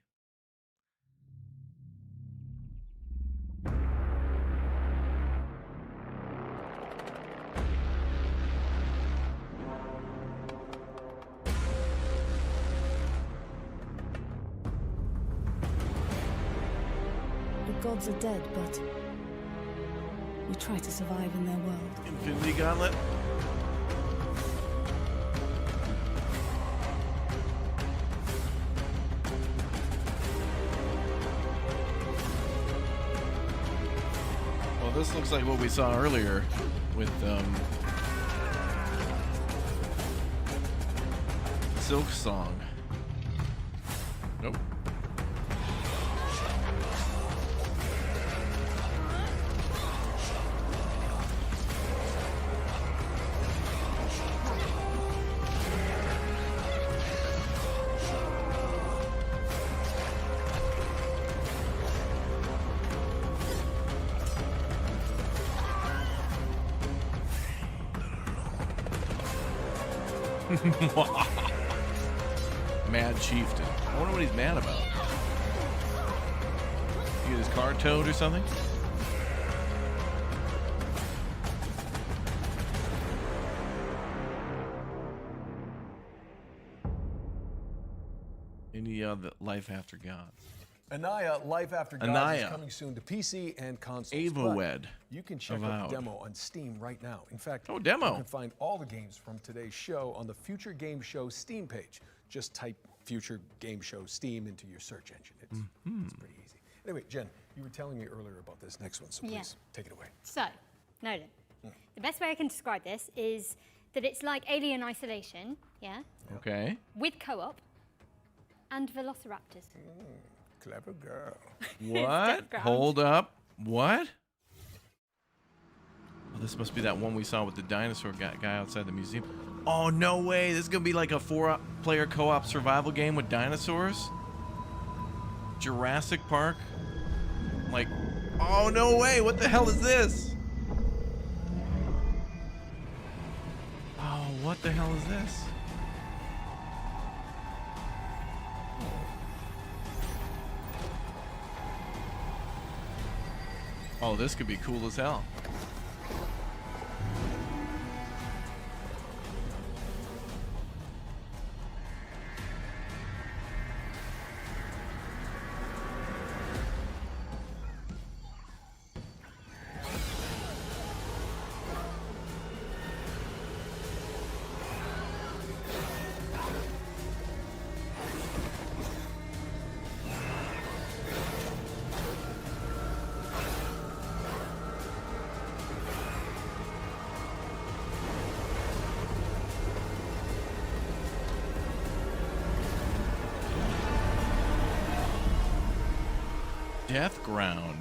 The gods are dead, but we try to survive in their world. Infinity Gauntlet. Well, this looks like what we saw earlier with Silk Song. Nope. Mad Chieftain. I wonder what he's mad about. He get his car towed or something? Any other Life After Gods? Anaya Life After Gods Anaya. is coming soon to PC and consoles. Avowed. But you can check out the demo on Steam right now. In fact, demo. you can find all the games from today's show on the Future Game Show Steam page. Just type Future Game Show Steam into your search engine. It's pretty easy. Anyway, Jen, you were telling me earlier about this next one, so please take it away. So, Nolan, the best way I can describe this is that it's like Alien Isolation, yeah? Okay. With co-op and velociraptors. Clever girl. What? Hold up. What? Oh, this must be that one we saw with the dinosaur guy outside the museum. Oh, no way. This is going to be like a 4-player co-op survival game with dinosaurs? Jurassic Park? Like, oh, no way. What the hell is this? Oh, what the hell is this? Oh, this could be cool as hell. Deathground.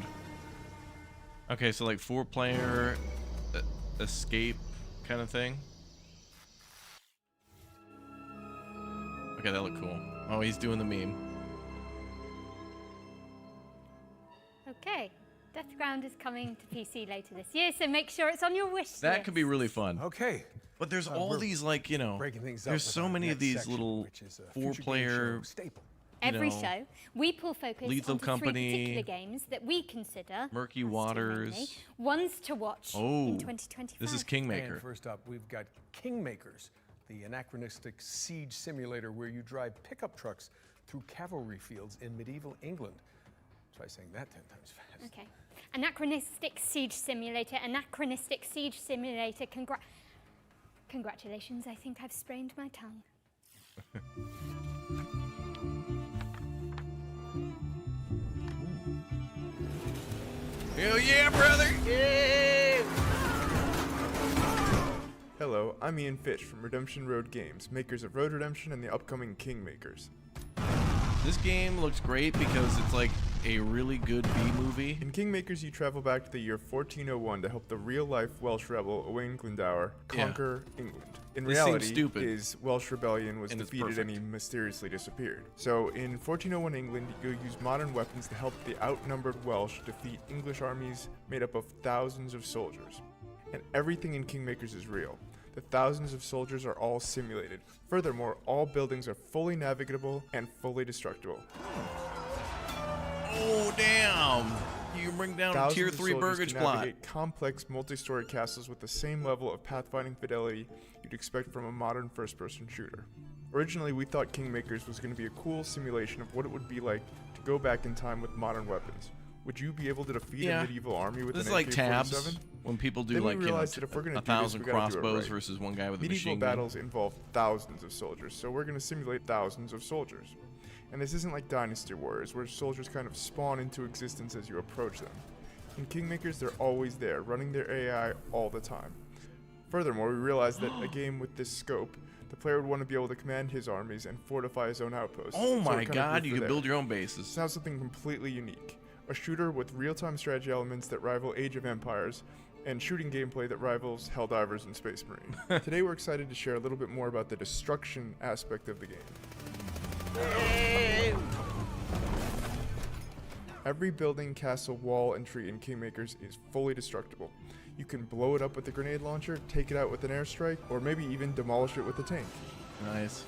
Okay, so like 4-player escape kind of thing. Okay, that looked cool. Oh, he's doing the meme. Okay, Deathground is coming to PC later this year, so make sure it's on your wish list. That could be really fun. Okay. But there's all these, like, you know, breaking things up there's with so our many of next these section, little which is a Future Game 4-player Show staple. Every show, we pull focus Lethal on 3 Company, particular games that we consider Murky Waters. ones to watch in 2025. This is Kingmaker. And first up, we've got Kingmakers, the anachronistic siege simulator where you drive pickup trucks through cavalry fields in medieval England. Try saying that 10 times fast. Okay. Anachronistic siege simulator, anachronistic siege simulator. Congratulations, I think I've sprained my tongue. Hell yeah, brother! Yeah! Hello, I'm Ian Fish from Redemption Road Games, makers of Road Redemption and the upcoming Kingmakers. This game looks great because it's like a really good B-movie. In Kingmakers, you travel back to the year 1401 to help the real-life Welsh rebel Owain Glendower conquer England. In reality, his Welsh rebellion was defeated and he mysteriously disappeared. So, in 1401 England, you use modern weapons to help the outnumbered Welsh defeat English armies made up of thousands of soldiers. And everything in Kingmakers is real. The thousands of soldiers are all simulated. Furthermore, all buildings are fully navigable and fully destructible. Oh, damn! You can bring down a Tier 3 burgage plot. Navigate complex multi-story castles with the same level of pathfinding fidelity you'd expect from a modern first-person shooter. Originally, we thought Kingmakers was going to be a cool simulation of what it would be like to go back in time with modern weapons. Would you be able to defeat a medieval army with this an is like AK-47? tabs when people do like, you know, 1,000 crossbows versus one guy with a medieval machine gun. battles involve thousands of soldiers, so we're going to simulate thousands of soldiers. And this isn't like Dynasty Warriors, where soldiers kind of spawn into existence as you approach them. In Kingmakers, they're always there, running their AI all the time. Furthermore, we realized that a game with this scope, the player would want to be able to command his armies and fortify his own outposts. Oh my god, you can build your own bases. It's now something completely unique. A shooter with real-time strategy elements that rival Age of Empires, and shooting gameplay that rivals Helldivers and Space Marine. Today we're excited to share a little bit more about the destruction aspect of the game. Every building, castle, wall, and tree in Kingmakers is fully destructible. You can blow it up with a grenade launcher, take it out with an airstrike, or maybe even demolish it with a tank. Nice.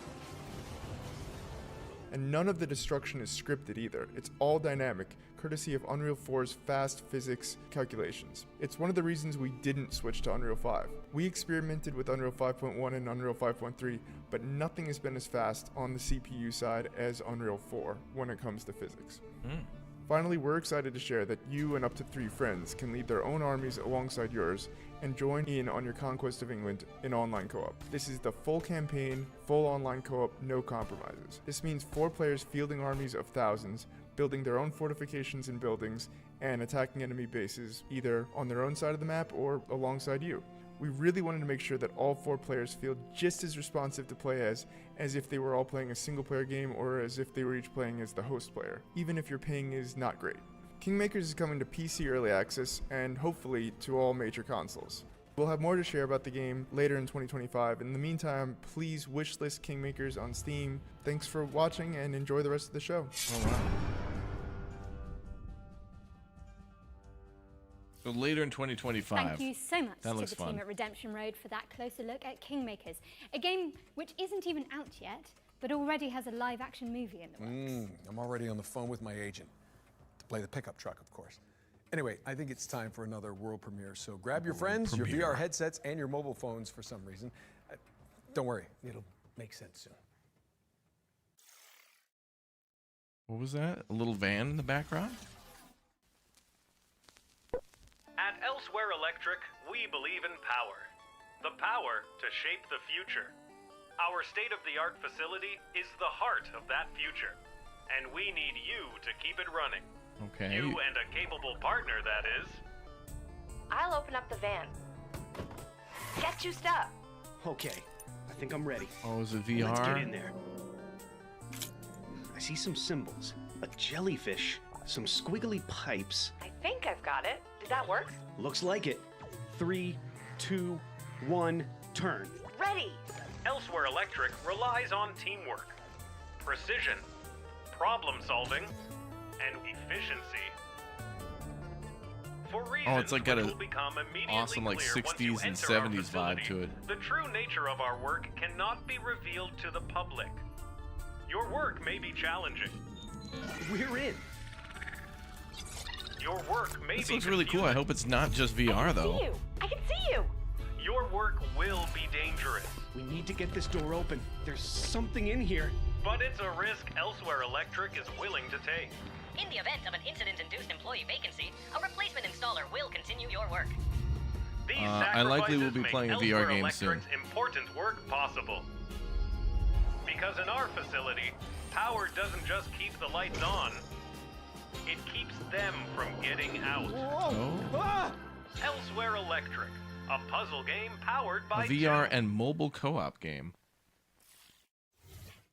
And none of the destruction is scripted either. It's all dynamic, courtesy of Unreal 4's fast physics calculations. It's one of the reasons we didn't switch to Unreal 5. We experimented with Unreal 5.1 and Unreal 5.3, but nothing has been as fast on the CPU side as Unreal 4 when it comes to physics. Finally, we're excited to share that you and up to 3 friends can lead their own armies alongside yours and join in on your conquest of England in online co-op. This is the full campaign, full online co-op, no compromises. This means 4 players fielding armies of thousands, building their own fortifications and buildings, and attacking enemy bases either on their own side of the map or alongside you. We really wanted to make sure that all 4 players feel just as responsive to play as if they were all playing a single player game or as if they were each playing as the host player, even if your ping is not great. Kingmakers is coming to PC Early Access and hopefully to all major consoles. We'll have more to share about the game later in 2025. In the meantime, please wishlist Kingmakers on Steam. Thanks for watching and enjoy the rest of the show. Oh, wow. So later in 2025. Thank you so much to the team at Redemption Road for that closer look at Kingmakers, a game which isn't even out yet, but already has a live-action movie in the works. I'm already on the phone with my agent to play the pickup truck, of course. Anyway, I think it's time for another world premiere, so grab your friends, your VR headsets, and your mobile phones for some reason. Don't worry, it'll make sense soon. What was that? A little van in the background? At Elsewhere Electric, we believe in power. The power to shape the future. Our state-of-the-art facility is the heart of that future, and we need you to keep it running. Okay. You and a capable partner, that is. I'll open up the van. Get juiced up. Okay, I think I'm ready. Oh, is it VR? Let's get in there. I see some symbols, a jellyfish, some squiggly pipes. I think I've got it. Did that work? Looks like it. 3, 2, 1, turn. Ready! Elsewhere Electric relies on teamwork, precision, problem-solving, and efficiency. For reasons it's like got which a will become immediately awesome like clear once you 60s and enter our 70s facility, vibe to it. The true nature of our work cannot be revealed to the public. Your work may be challenging. We're in. Your work may This be looks really cool. I hope it's not just VR though. I can see you! Your work will be dangerous. We need to get this door open. There's something in here. But it's a risk Elsewhere Electric is willing to take. In the event of an incident-induced employee vacancy, a replacement installer will continue your work. These I likely will be make playing a Elsewhere VR game soon. Electric's important work possible. Because in our facility, power doesn't just keep the lights on, it keeps them from getting out. Elsewhere Electric, a puzzle game powered by A VR and mobile co-op game.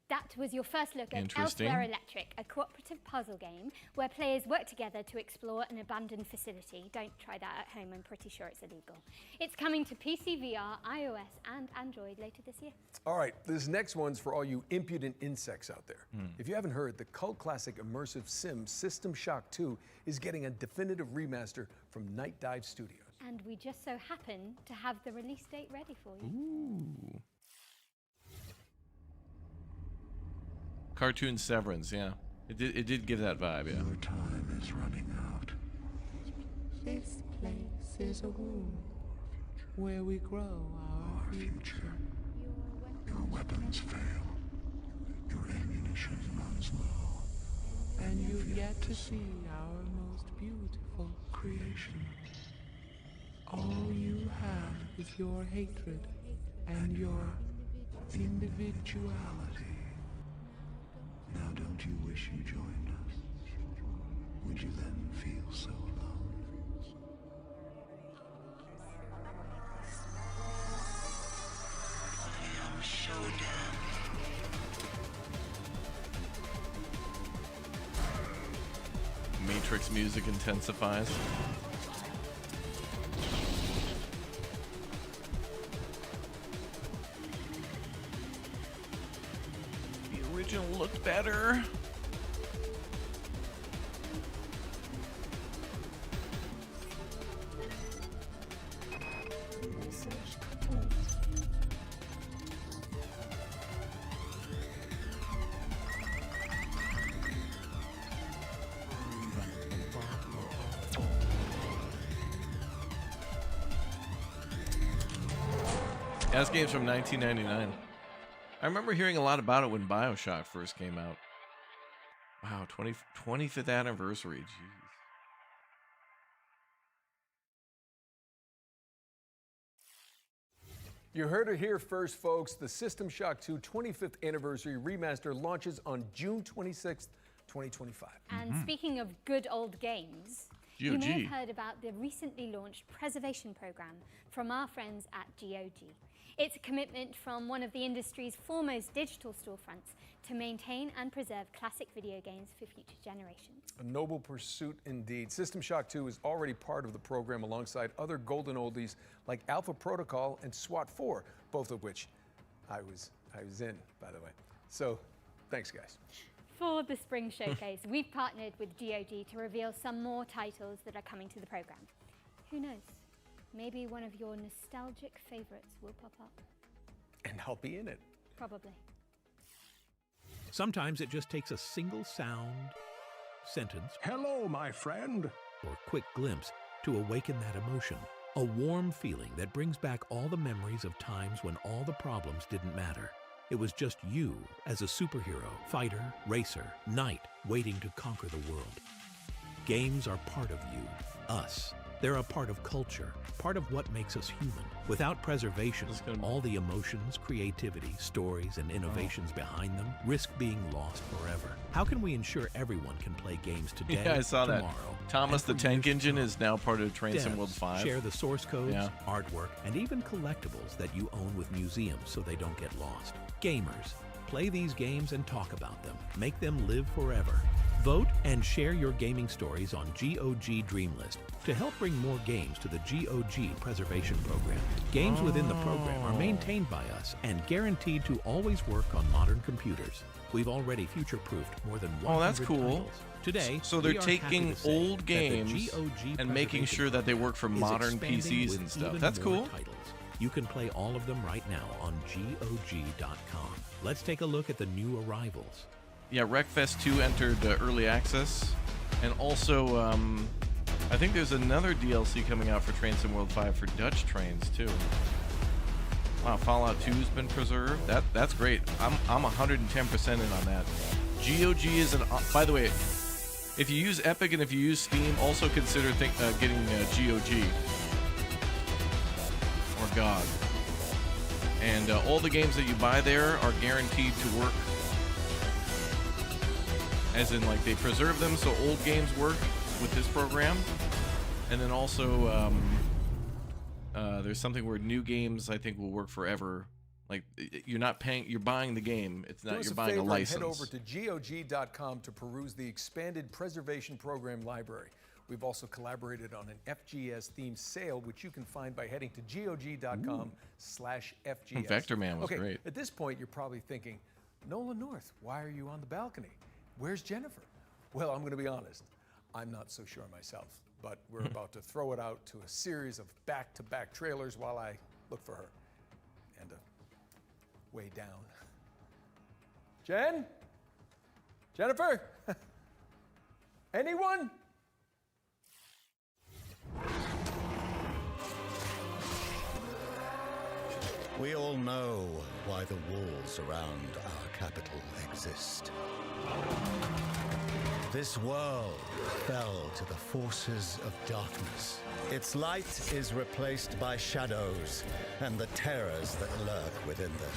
That was your first look at Interesting. Elsewhere Electric, a cooperative puzzle game where players work together to explore an abandoned facility. Don't try that at home, I'm pretty sure it's illegal. It's coming to PC, VR, iOS, and Android later this year. All right, this next one's for all you impudent insects out there. If you haven't heard, the cult classic immersive sim System Shock 2 is getting a definitive remaster from Night Dive Studios. And we just so happen to have the release date ready for you. Ooh. Cartoon Severance, yeah. It did give that vibe, yeah. Your time is running out. This place is a womb where we grow our future. Your weapons fail. Your ammunition runs low. And you've yet to see our most beautiful creation. All you have is your hatred and your individuality. Now don't you wish you joined us? Would you then feel so alone? I am Shodan. Matrix music intensifies. The original looked better. Yeah, this game's from 1999. I remember hearing a lot about it when BioShock first came out. Wow, 25th anniversary. Jeez. You heard it here first, folks. The System Shock 2 25th Anniversary Remaster launches on June 26th, 2025. And speaking of good old games, you may have heard about the recently launched preservation program from our friends at GOG. It's a commitment from one of the industry's foremost digital storefronts to maintain and preserve classic video games for future generations. A noble pursuit indeed. System Shock 2 is already part of the program alongside other golden oldies like Alpha Protocol and SWAT 4, both of which I was in, by the way. So, thanks, guys. For the Spring Showcase, we've partnered with GOG to reveal some more titles that are coming to the program. Who knows? Maybe one of your nostalgic favorites will pop up. And I'll be in it. Probably. Sometimes it just takes a single sound, sentence, "Hello, my friend," or quick glimpse to awaken that emotion. A warm feeling that brings back all the memories of times when all the problems didn't matter. It was just you as a superhero, fighter, racer, knight, waiting to conquer the world. Games are part of you, us. They're a part of culture, part of what makes us human. Without preservation, all the emotions, creativity, stories, and innovations behind them risk being lost forever. How can we ensure everyone can play games today, Yeah, I saw tomorrow, that. Thomas the Tank Engine is now part of Train Sim World 5. Share the source codes, Yeah. artwork, and even collectibles that you own with museums so they don't get lost. Gamers, play these games and talk about them. Make them live forever. Vote and share your gaming stories on GOG Dreamlist to help bring more games to the GOG Preservation Program. Games within the program are maintained by us and guaranteed to always work on modern computers. We've already future-proofed more than 100 Oh, that's cool. titles. Today, So they're we are happy taking to say old that the games GOG and making Preservation sure that they work for Program is modern expanding PCs with and stuff. even That's more cool. titles. You can play all of them right now on GOG.com. Let's take a look at the new arrivals. Yeah, Wreckfest 2 entered early access. And also, I think there's another DLC coming out for Train Sim World 5 for Dutch trains, too. Wow, Fallout 2's been preserved. That's great. I'm 110% in on that. GOG is an... by the way, if you use Epic and if you use Steam, also consider getting GOG. Or GOG. And all the games that you buy there are guaranteed to work. As in, like, they preserve them so old games work with this program. And then also, there's something where new games, I think, will work forever. Like, you're not paying, you're buying the game. It's not, you're buying a license. Head over to GOG.com to peruse the expanded preservation program library. We've also collaborated on an FGS-themed sale, which you can find by heading to GOG.com/FGS. Vector Man was great. At this point, you're probably thinking, Nolan North, why are you on the balcony? Where's Jennifer? Well, I'm going to be honest. I'm not so sure myself, but we're about to throw it out to a series of back-to-back trailers while I look for her. And way down. Jen? Jennifer? Anyone? We all know why the walls around our capital exist. This world fell to the forces of darkness. Its light is replaced by shadows and the terrors that lurk within them.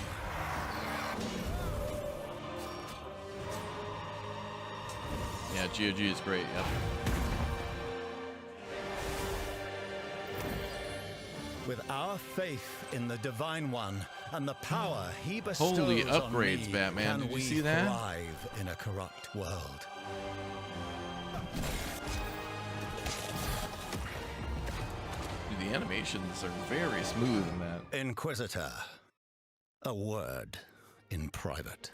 Yeah, GOG is great, yep. With our faith in the Divine One and the power he bestows Holy on upgrades, me, Batman. can Did you we see that? thrive in a corrupt world. Dude, the animations are very smooth in that. Inquisitor, a word in private.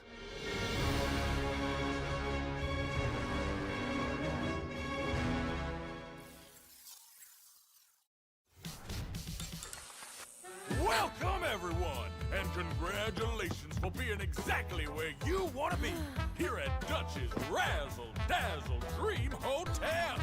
Welcome, everyone, and congratulations for being exactly where you want to be, here at Dutch's Razzle Dazzle Dream Hotel.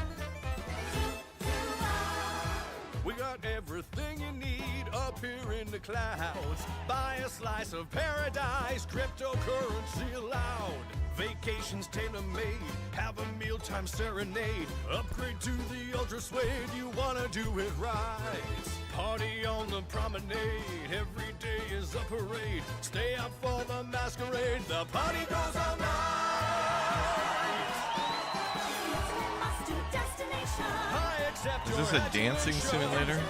We got everything you need up here in the clouds. Buy a slice of paradise, cryptocurrency allowed. Vacations tailor-made, have a mealtime serenade. Upgrade to the ultra suede, you wanna do it right. Party on the promenade, every day is a parade. Stay out for the masquerade, the party goes all night. Is this a dancing simulator?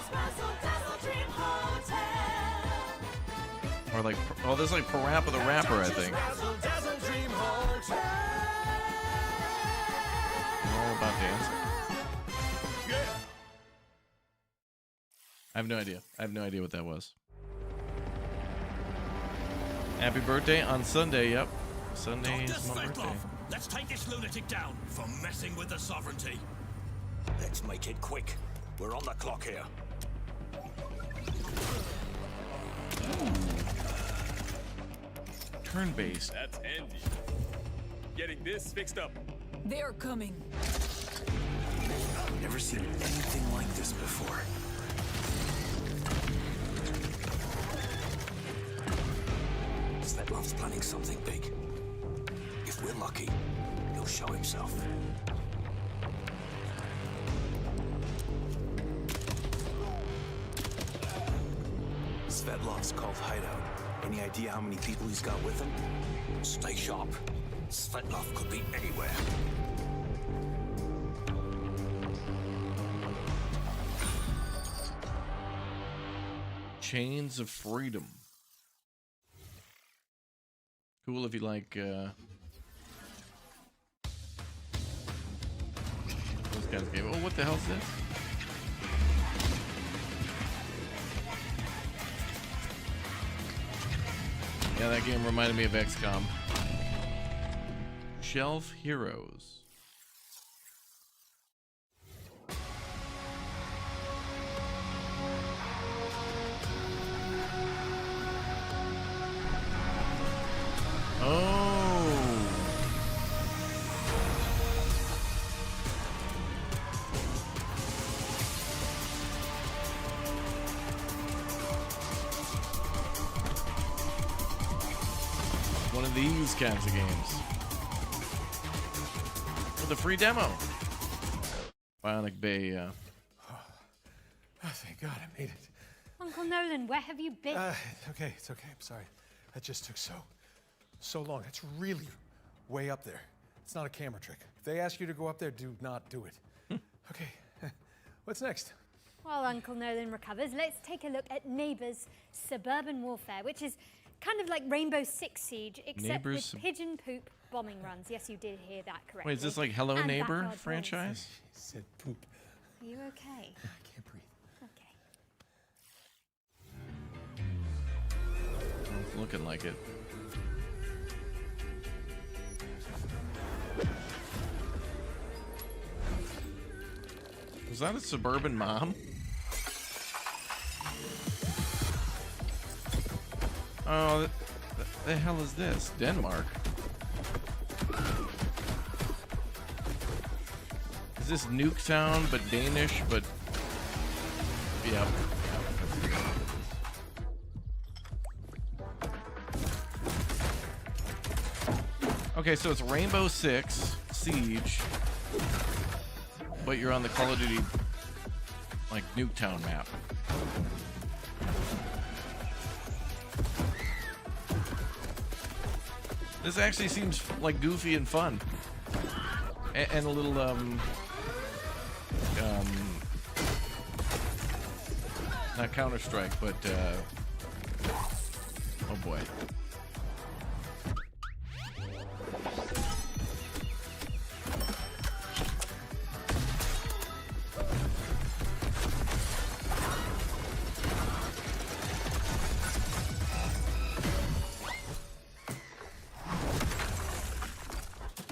Or like, oh, this is like Parappa the Rapper, I think. All about dancing. I have no idea. I have no idea what that was. Happy birthday on Sunday. Yep, Sunday is my birthday. Let's take this lunatic down for messing with the sovereignty. Let's make it quick. We're on the clock here. Turn-based. That's handy. Getting this fixed up. They're coming. Never seen anything like this before. Svetlov's planning something big. If we're lucky, he'll show himself. Svetlov's called hideout. Any idea how many people he's got with him? Stay sharp. Svetlov could be anywhere. Chains of Freedom. Cool if you like those kinds of games. Oh, what the hell is this? Yeah, that game reminded me of XCOM. Shelf Heroes. One of these kinds of games. With a free demo. Bionic Bay, Oh, thank God I made it. Uncle Nolan, where have you been? Okay, it's okay. I'm sorry. That just took so long. It's really way up there. It's not a camera trick. If they ask you to go up there, do not do it. Okay, what's next? While Uncle Nolan recovers, let's take a look at Neighbors Suburban Warfare, which is kind of like Rainbow Six Siege, except with pigeon poop bombing runs. Yes, you did hear that correctly. Wait, is this like Hello And Neighbor backyard franchise? She said poop. Are you okay? I can't breathe. Okay. It's looking like it. Was that a suburban mom? Oh, the hell is this? Denmark. Is this Nuketown, but Danish, but... Yep. Okay, so it's Rainbow Six Siege, but you're on the Call of Duty, like, Nuketown map. This actually seems like goofy and fun, and a little not Counter-Strike, but oh boy.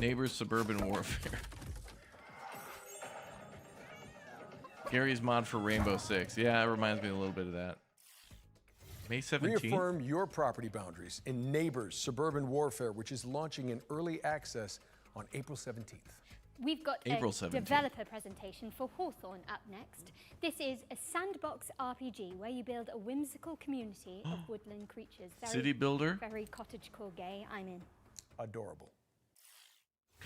Neighbors Suburban Warfare. Gary's mod for Rainbow Six. Yeah, it reminds me a little bit of that. May 17th. Reaffirm your property boundaries in Neighbors Suburban Warfare, which is launching in early access on April 17th. We've got April a 17th. developer presentation for Hawthorn up next. This is a sandbox RPG where you build a whimsical community of woodland creatures. City builder? Very cottagecore gay. I'm in. Adorable.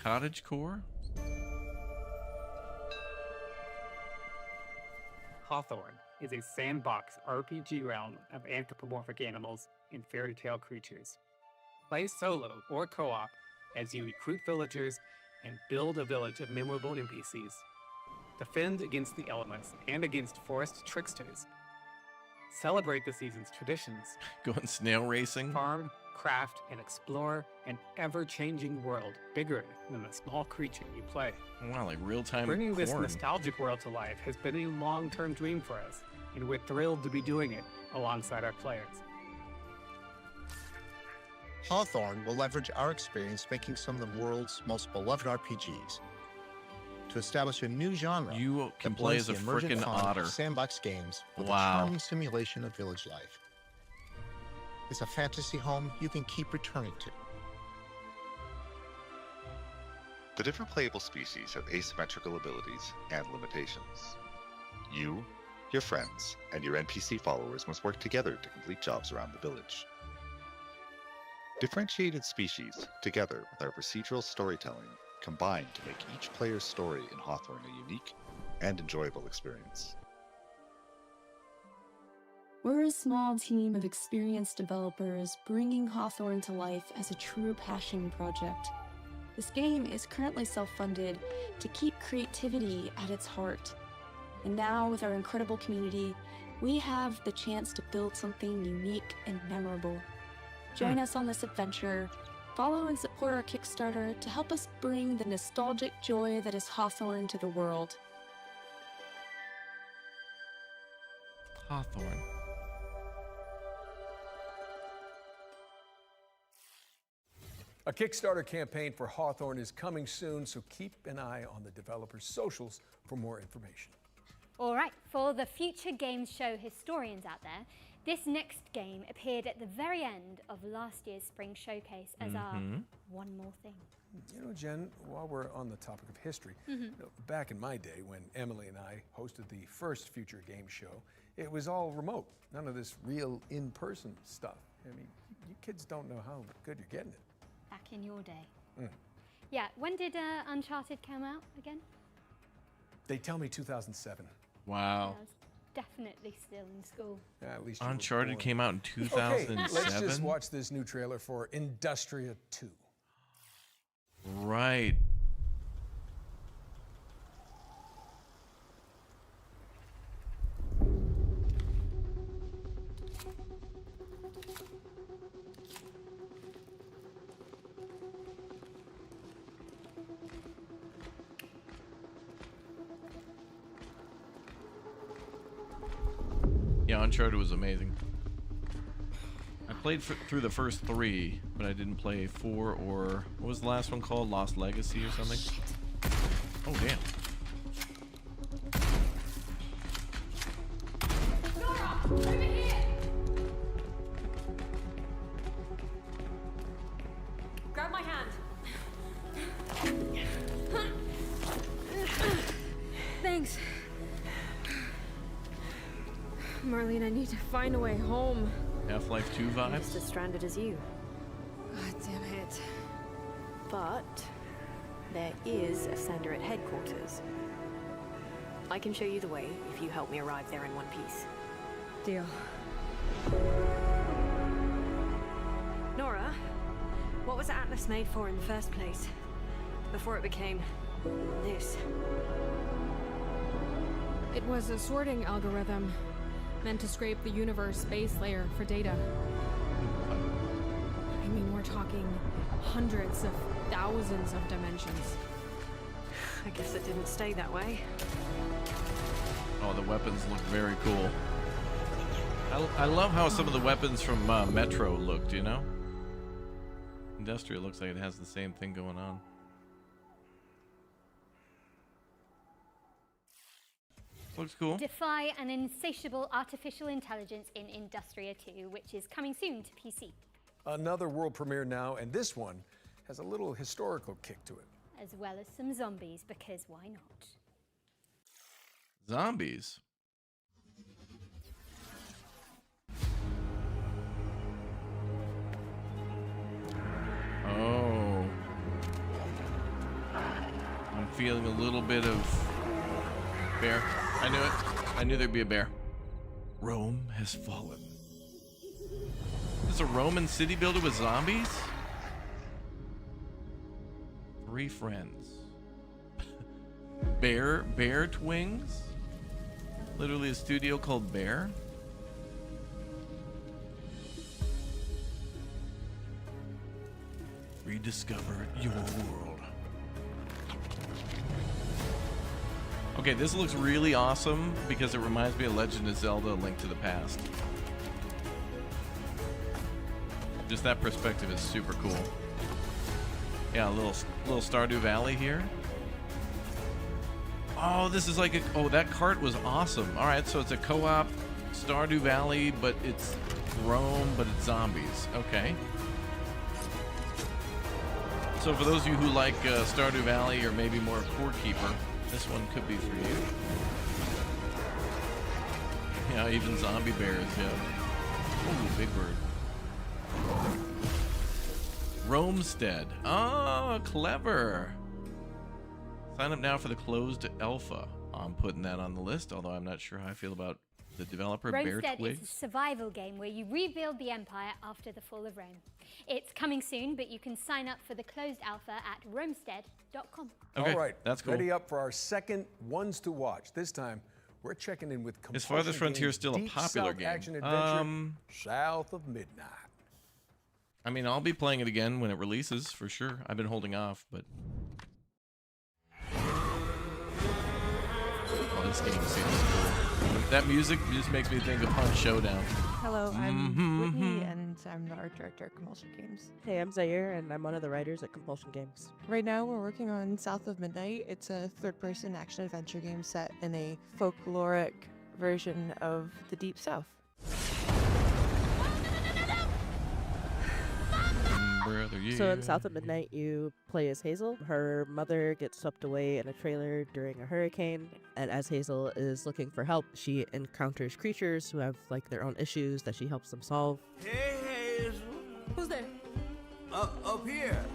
Cottagecore? Hawthorn is a sandbox RPG realm of anthropomorphic animals and fairy tale creatures. Play solo or co-op as you recruit villagers and build a village of memorable NPCs. Defend against the elements and against forest tricksters. Celebrate the season's traditions. Going snail racing? Farm, craft, and explore an ever-changing world bigger than the small creature you play. Wow, like real-time Bringing this porn. nostalgic world to life has been a long-term dream for us, and we're thrilled to be doing it alongside our players. Hawthorn will leverage our experience making some of the world's most beloved RPGs to establish a new genre. You can that play blends as a the emergent frickin' fun of otter. Sandbox games with Wow. a charming simulation of village life. It's a fantasy home you can keep returning to. The different playable species have asymmetrical abilities and limitations. You, your friends, and your NPC followers must work together to complete jobs around the village. Differentiated species, together with our procedural storytelling, combine to make each player's story in Hawthorn a unique and enjoyable experience. We're a small team of experienced developers bringing Hawthorn to life as a true passion project. This game is currently self-funded to keep creativity at its heart. And now, with our incredible community, we have the chance to build something unique and memorable. Join us on this adventure. Follow and support our Kickstarter to help us bring the nostalgic joy that is Hawthorn to the world. Hawthorn. A Kickstarter campaign for Hawthorn is coming soon, so keep an eye on the developers' socials for more information. All right, for the future games show historians out there, this next game appeared at the very end of last year's spring showcase as our one more thing. You know, Jen, while we're on the topic of history, you know, back in my day when Emily and I hosted the first future game show, it was all remote. None of this real in-person stuff. I mean, you kids don't know how good you're getting it. Back in your day. Yeah, when did Uncharted come out again? They tell me 2007. Wow. I was definitely still in school. Yeah, at least you were Uncharted born. came out in 2007? Okay, let's just watch this new trailer for Industria 2. Right. Yeah, Uncharted was amazing. I played through the first 3, but I didn't play 4 or... What was the last one called? Lost Legacy or something? Oh, damn. Nora, over here! Grab my hand. Thanks. Marlene, I need to find a way home. Half-Life 2 vibes? Just as stranded as you. God damn it. But there is a considerate headquarters. I can show you the way if you help me arrive there in one piece. Deal. Nora, what was Atlas made for in the first place? Before it became this? It was a sorting algorithm meant to scrape the universe base layer for data. I mean, we're talking hundreds of thousands of dimensions. I guess it didn't stay that way. Oh, the weapons look very cool. I love how some of the weapons from Metro looked, you know? Industria looks like it has the same thing going on. Looks cool. Defy an insatiable artificial intelligence in Industria 2, which is coming soon to PC. Another world premiere now, and this one has a little historical kick to it. as well as some zombies, because why not? Zombies? Oh. I'm feeling a little bit of bear. I knew it. I knew there'd be a bear. Rome has fallen. There's a Roman city builder with zombies? 3 friends. Bear Twins? Literally a studio called Bear? Rediscover your world. Okay, this looks really awesome because it reminds me of Legend of Zelda: A Link to the Past. Just that perspective is super cool. Yeah, a little Stardew Valley here. Oh, this is like a... Oh, that cart was awesome. All right, so it's a co-op Stardew Valley, but it's Rome, but it's zombies. Okay. So for those of you who like Stardew Valley or maybe more Core Keeper, this one could be for you. Yeah, even zombie bears, yeah. Ooh, big bird. Romestead. Oh, clever. Sign up now for the closed alpha. I'm putting that on the list, although I'm not sure how I feel about the developer, Bear Romestead Twigs. is a survival game where you rebuild the empire after the fall of Rome. It's coming soon, but you can sign up for the closed alpha at romestead.com. Okay, All right, that's cool. Ready up for our second ones to watch. This time, we're checking in with Is Farthest Frontier Games' still a Deep popular South game? Action adventure south of midnight. I mean, I'll be playing it again when it releases, for sure. I've been holding off, but... Oh, this game seems cool. That music just makes me think of Punch Showdown. Hello, I'm Whitney, and I'm the art director at Compulsion Games. Hey, I'm Zaire, and I'm one of the writers at Compulsion Games. Right now, we're working on South of Midnight. It's a third-person action-adventure game set in a folkloric version of the Deep South. Brother, yeah. So in South of Midnight, you play as Hazel. Her mother gets swept away in a trailer during a hurricane, and as Hazel is looking for help, she encounters creatures who have like their own issues that she helps them solve. Hey, Hazel. Who's there? Up here.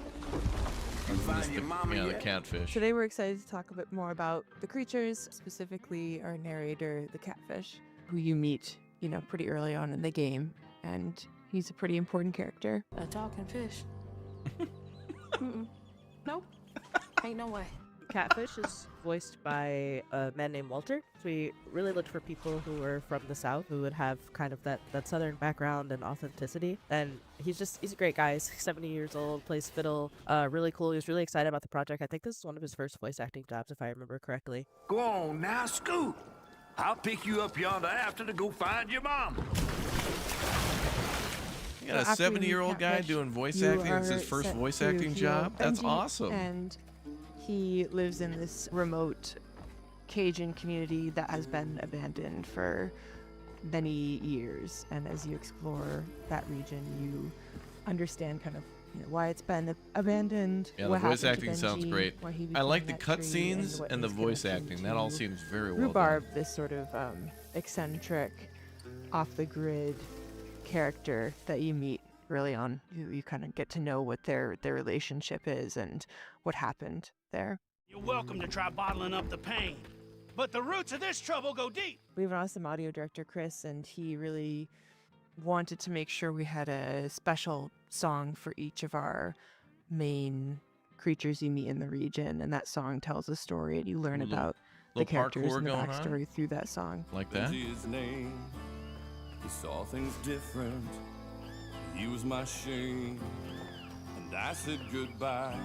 You find your mama Yeah, the yet? catfish. Today we're excited to talk a bit more about the creatures, specifically our narrator, the catfish, who you meet, pretty early on in the game, and he's a pretty important character. A talking fish. Nope. Ain't no way. Catfish is voiced by a man named Walter. So we really looked for people who were from the South, who would have kind of that southern background and authenticity. And he's a great guy. He's 70 years old, plays fiddle, really cool. He was really excited about the project. I think this is one of his first voice acting jobs, if I remember correctly. Go on now, scoot. I'll pick you up yonder after to go find your mom. You got a 70-year-old guy doing voice acting. It's his first voice acting job. That's awesome. And he lives in this remote Cajun community that has been abandoned for many years. And as you explore that region, you understand kind of why it's been abandoned. Yeah, the voice acting sounds great. I like the cutscenes and the voice acting. That all seems very well Rhubarb, done. this sort of eccentric, off-the-grid character that you meet early on. You kind of get to know what their relationship is and what happened there. You're welcome to try bottling up the pain, but the roots of this trouble go deep. We have an awesome audio director, Chris, and he really wanted to make sure we had a special song for each of our main creatures you meet in the region, and that song tells a story, and you learn about the characters and the backstory through that song. Like that? His name, he saw things different. He was my shame, and I said goodbye.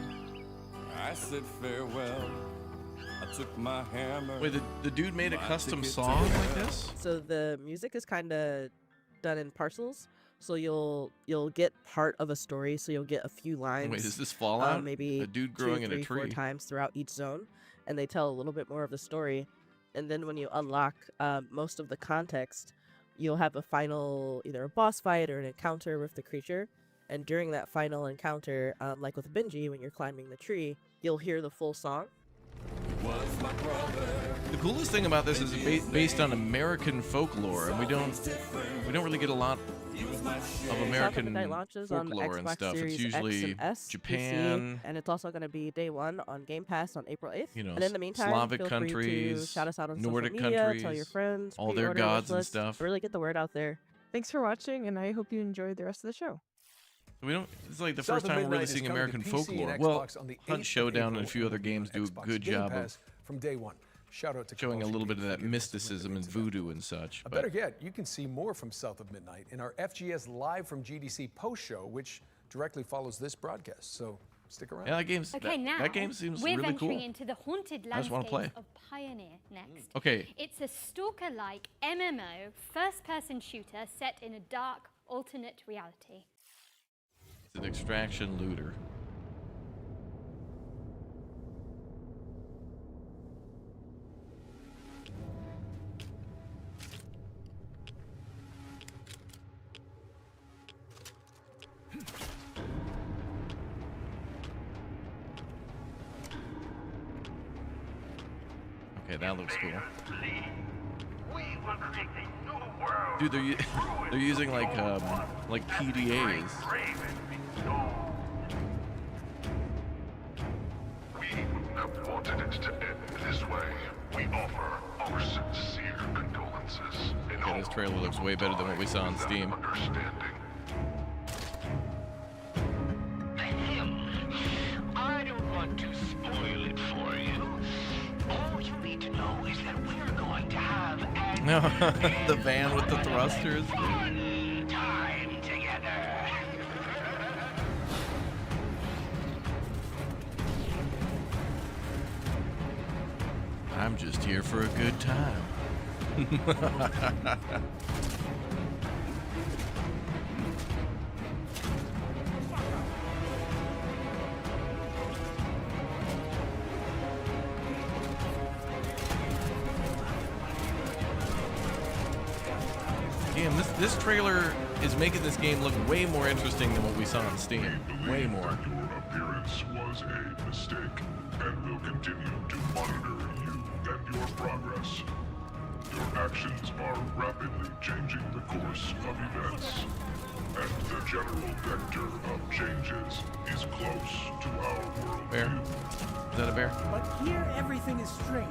I said farewell. I took my hammer. Wait, the dude made a custom song like this? So the music is kind of done in parcels. So you'll get part of a story. So you'll get a few lines. Wait, is this Fallout? Maybe a dude growing 2, 3, in a tree 4 times throughout each zone, and they tell a little bit more of the story. And then when you unlock most of the context, you'll have a final, either a boss fight or an encounter with the creature. And during that final encounter, like with Benji, when you're climbing the tree, you'll hear the full song. The coolest thing about this is it's based on American folklore, and we don't really get a lot of American folklore and stuff. It's usually Japan, PC, and it's also going to be day one on Game Pass on April 8th. You know, and in the meantime, Slavic feel countries, free to shout us out on Nordic social media, countries, tell your friends, all their pre-order gods and lists, stuff. Really get the word out there. Thanks for watching, and I hope you enjoyed the rest of the show. We don't. It's like the South first of time we're really Midnight is seeing coming to American PC folklore. and Well, Xbox on the 8th Hunt of Showdown and a April few other and will be games on do a Xbox good Game job of Pass from day one. Shout out to showing a Commotion little bit of Games that for giving us some mysticism and information about voodoo and such. it. Better yet, you can see more from South of Midnight in our FGS Live from GDC post show, which directly follows this broadcast. So stick around. Yeah, that game's Okay, now that game seems we're really venturing cool. into the haunted I just wanna landscapes play. of Pioneer next. Okay. It's a stalker-like MMO first-person shooter set in a dark alternate reality. It's an extraction looter. Okay, that looks cool. Dude, they're using like PDAs. We have wanted it to end this way. We offer our sincere condolences. Yeah, this trailer looks way better than what we saw on Steam. I don't want to spoil it for you. All you need to know is that we're going to have No, the van with the thrusters. fun time together. I'm just here for a good time. Damn, this trailer is making this game look way more interesting than what we saw on Steam. Way more. Your appearance was a mistake, and will continue to monitor you and your progress. Your actions are rapidly changing the course of events, and the general vector of changes is close to our world. Bear? Is that a bear? But here everything is strange.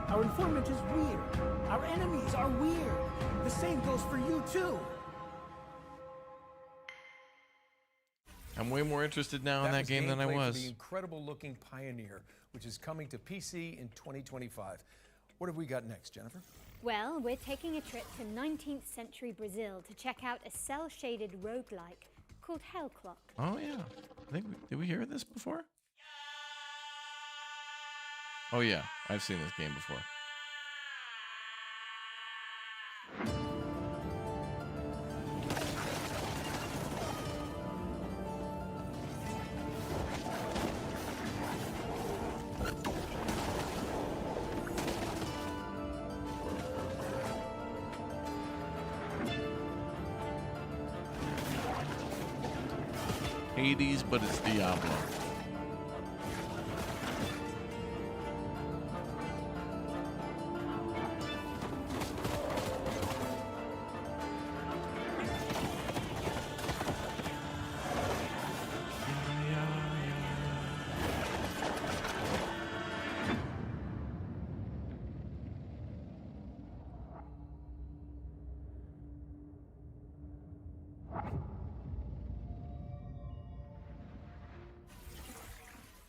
Our informant is weird. Our enemies are weird. The same goes for you too. I'm way more interested now in that game than I gameplay for was. the incredible-looking Pioneer, which is coming to PC in 2025. What have we got next, Jennifer? Well, we're taking a trip to 19th century Brazil to check out a cell-shaded roguelike called Hell Clock. Oh yeah, I think did we hear this before? Oh yeah, I've seen this game before. Hades, but it's Diablo.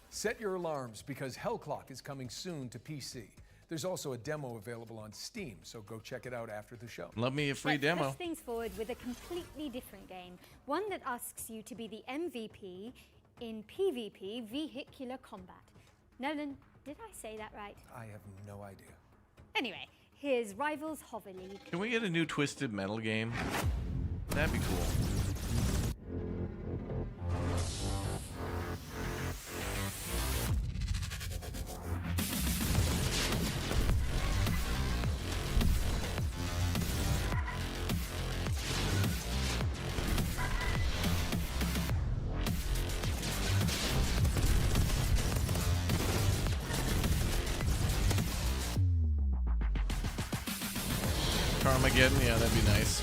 Set your alarms because Hell Clock is coming soon to PC. There's also a demo available on Steam, so go check it out after the show. Love me a free Let's demo. push things forward with a completely different game, one that asks you to be the MVP in PvP vehicular combat. Nolan, did I say that right? I have no idea. Anyway, here's Rivals Hover League. Can we get a new Twisted Metal game? That'd be cool. Carmageddon, yeah, that'd be nice.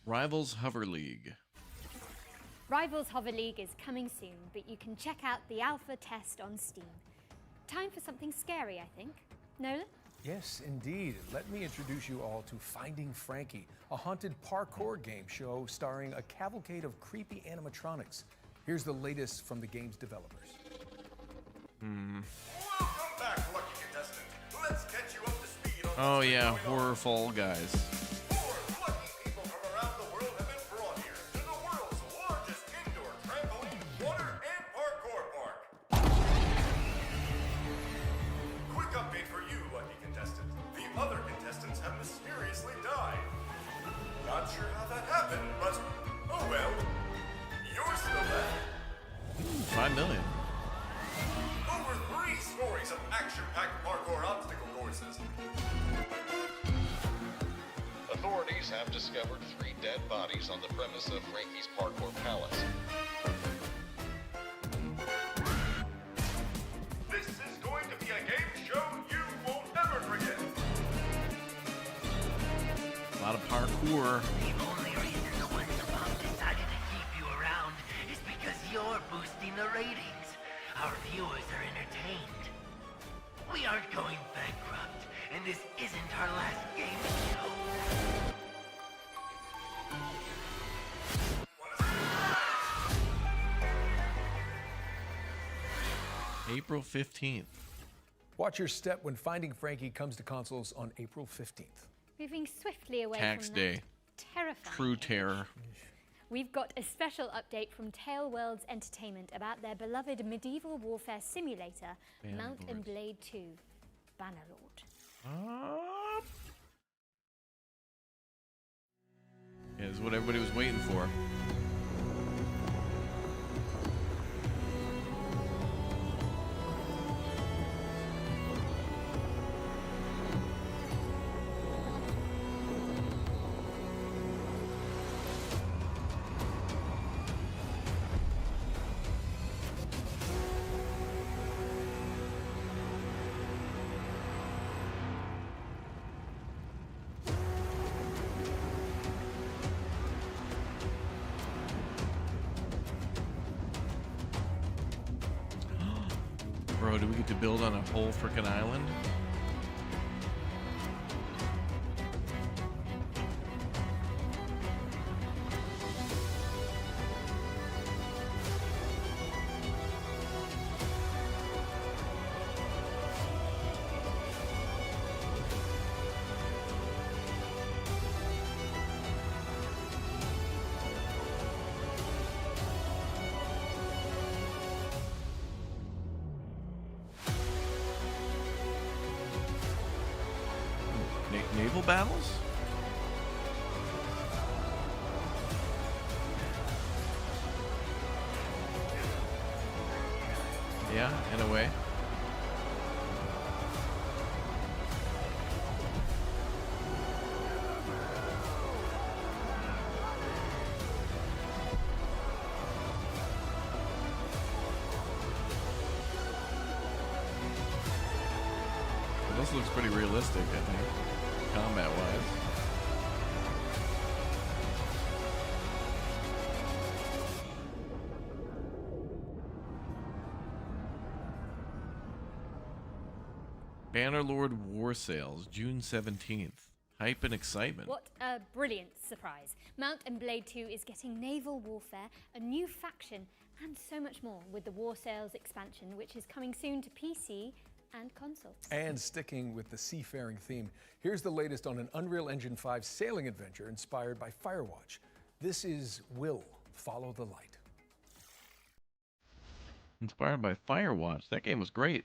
Rivals Hover League. Rivals Hover League is coming soon, but you can check out the alpha test on Steam. Time for something scary, I think. Nolan? Yes, indeed. Let me introduce you all to Finding Frankie, a haunted parkour game show starring a cavalcade of creepy animatronics. Here's the latest from the game's developers. Welcome back, lucky contestant. Let's catch you up to speed on Oh yeah, Horror Fall Guys. Not sure how that happened, but oh well. You're still there. 5 million. Over 3 stories of action-packed parkour obstacle courses. Authorities have discovered 3 dead bodies on the premise of Frankie's Parkour Palace. This is going to be a game show you won't ever forget. A lot of parkour. The only reason the ones above decided to keep you around is because you're boosting the ratings. Our viewers are entertained. We aren't going bankrupt, and this isn't our last game show. April 15th. Watch your step when Finding Frankie comes to consoles on April 15th. Moving swiftly away Tax from day. that terrifying True image, terror. we've got a special update from Tale Worlds Entertainment about their beloved medieval warfare simulator, Mount and Blade 2, Bannerlord. Yeah, this is what everybody was waiting for. Bro, do we get to build on a whole frickin' island? Naval battles? Yeah, in a way. This looks pretty realistic, I think, combat-wise. Bannerlord War Sales, June 17th. Hype and excitement. What a brilliant surprise. Mount and Blade 2 is getting naval warfare, a new faction, and so much more with the War Sales expansion, which is coming soon to PC and console. And sticking with the seafaring theme, here's the latest on an Unreal Engine 5 sailing adventure inspired by Firewatch. This is Will Follow the Light. Inspired by Firewatch. That game was great.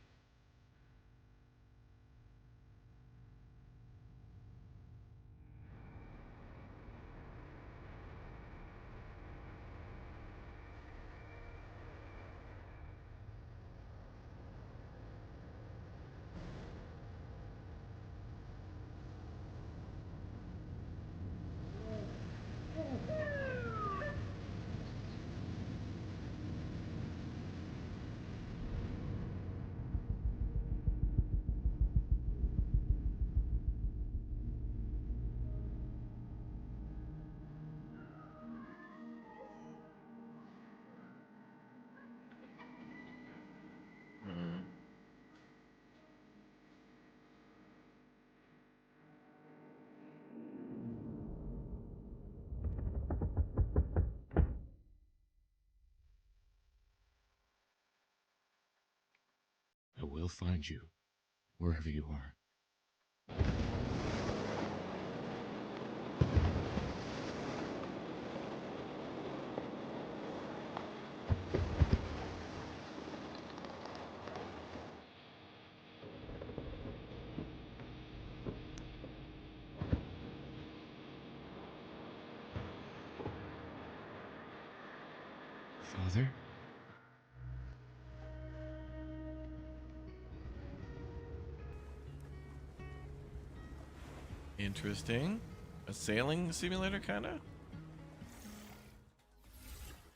find you, wherever you are. Father? Interesting. A sailing simulator, kind of?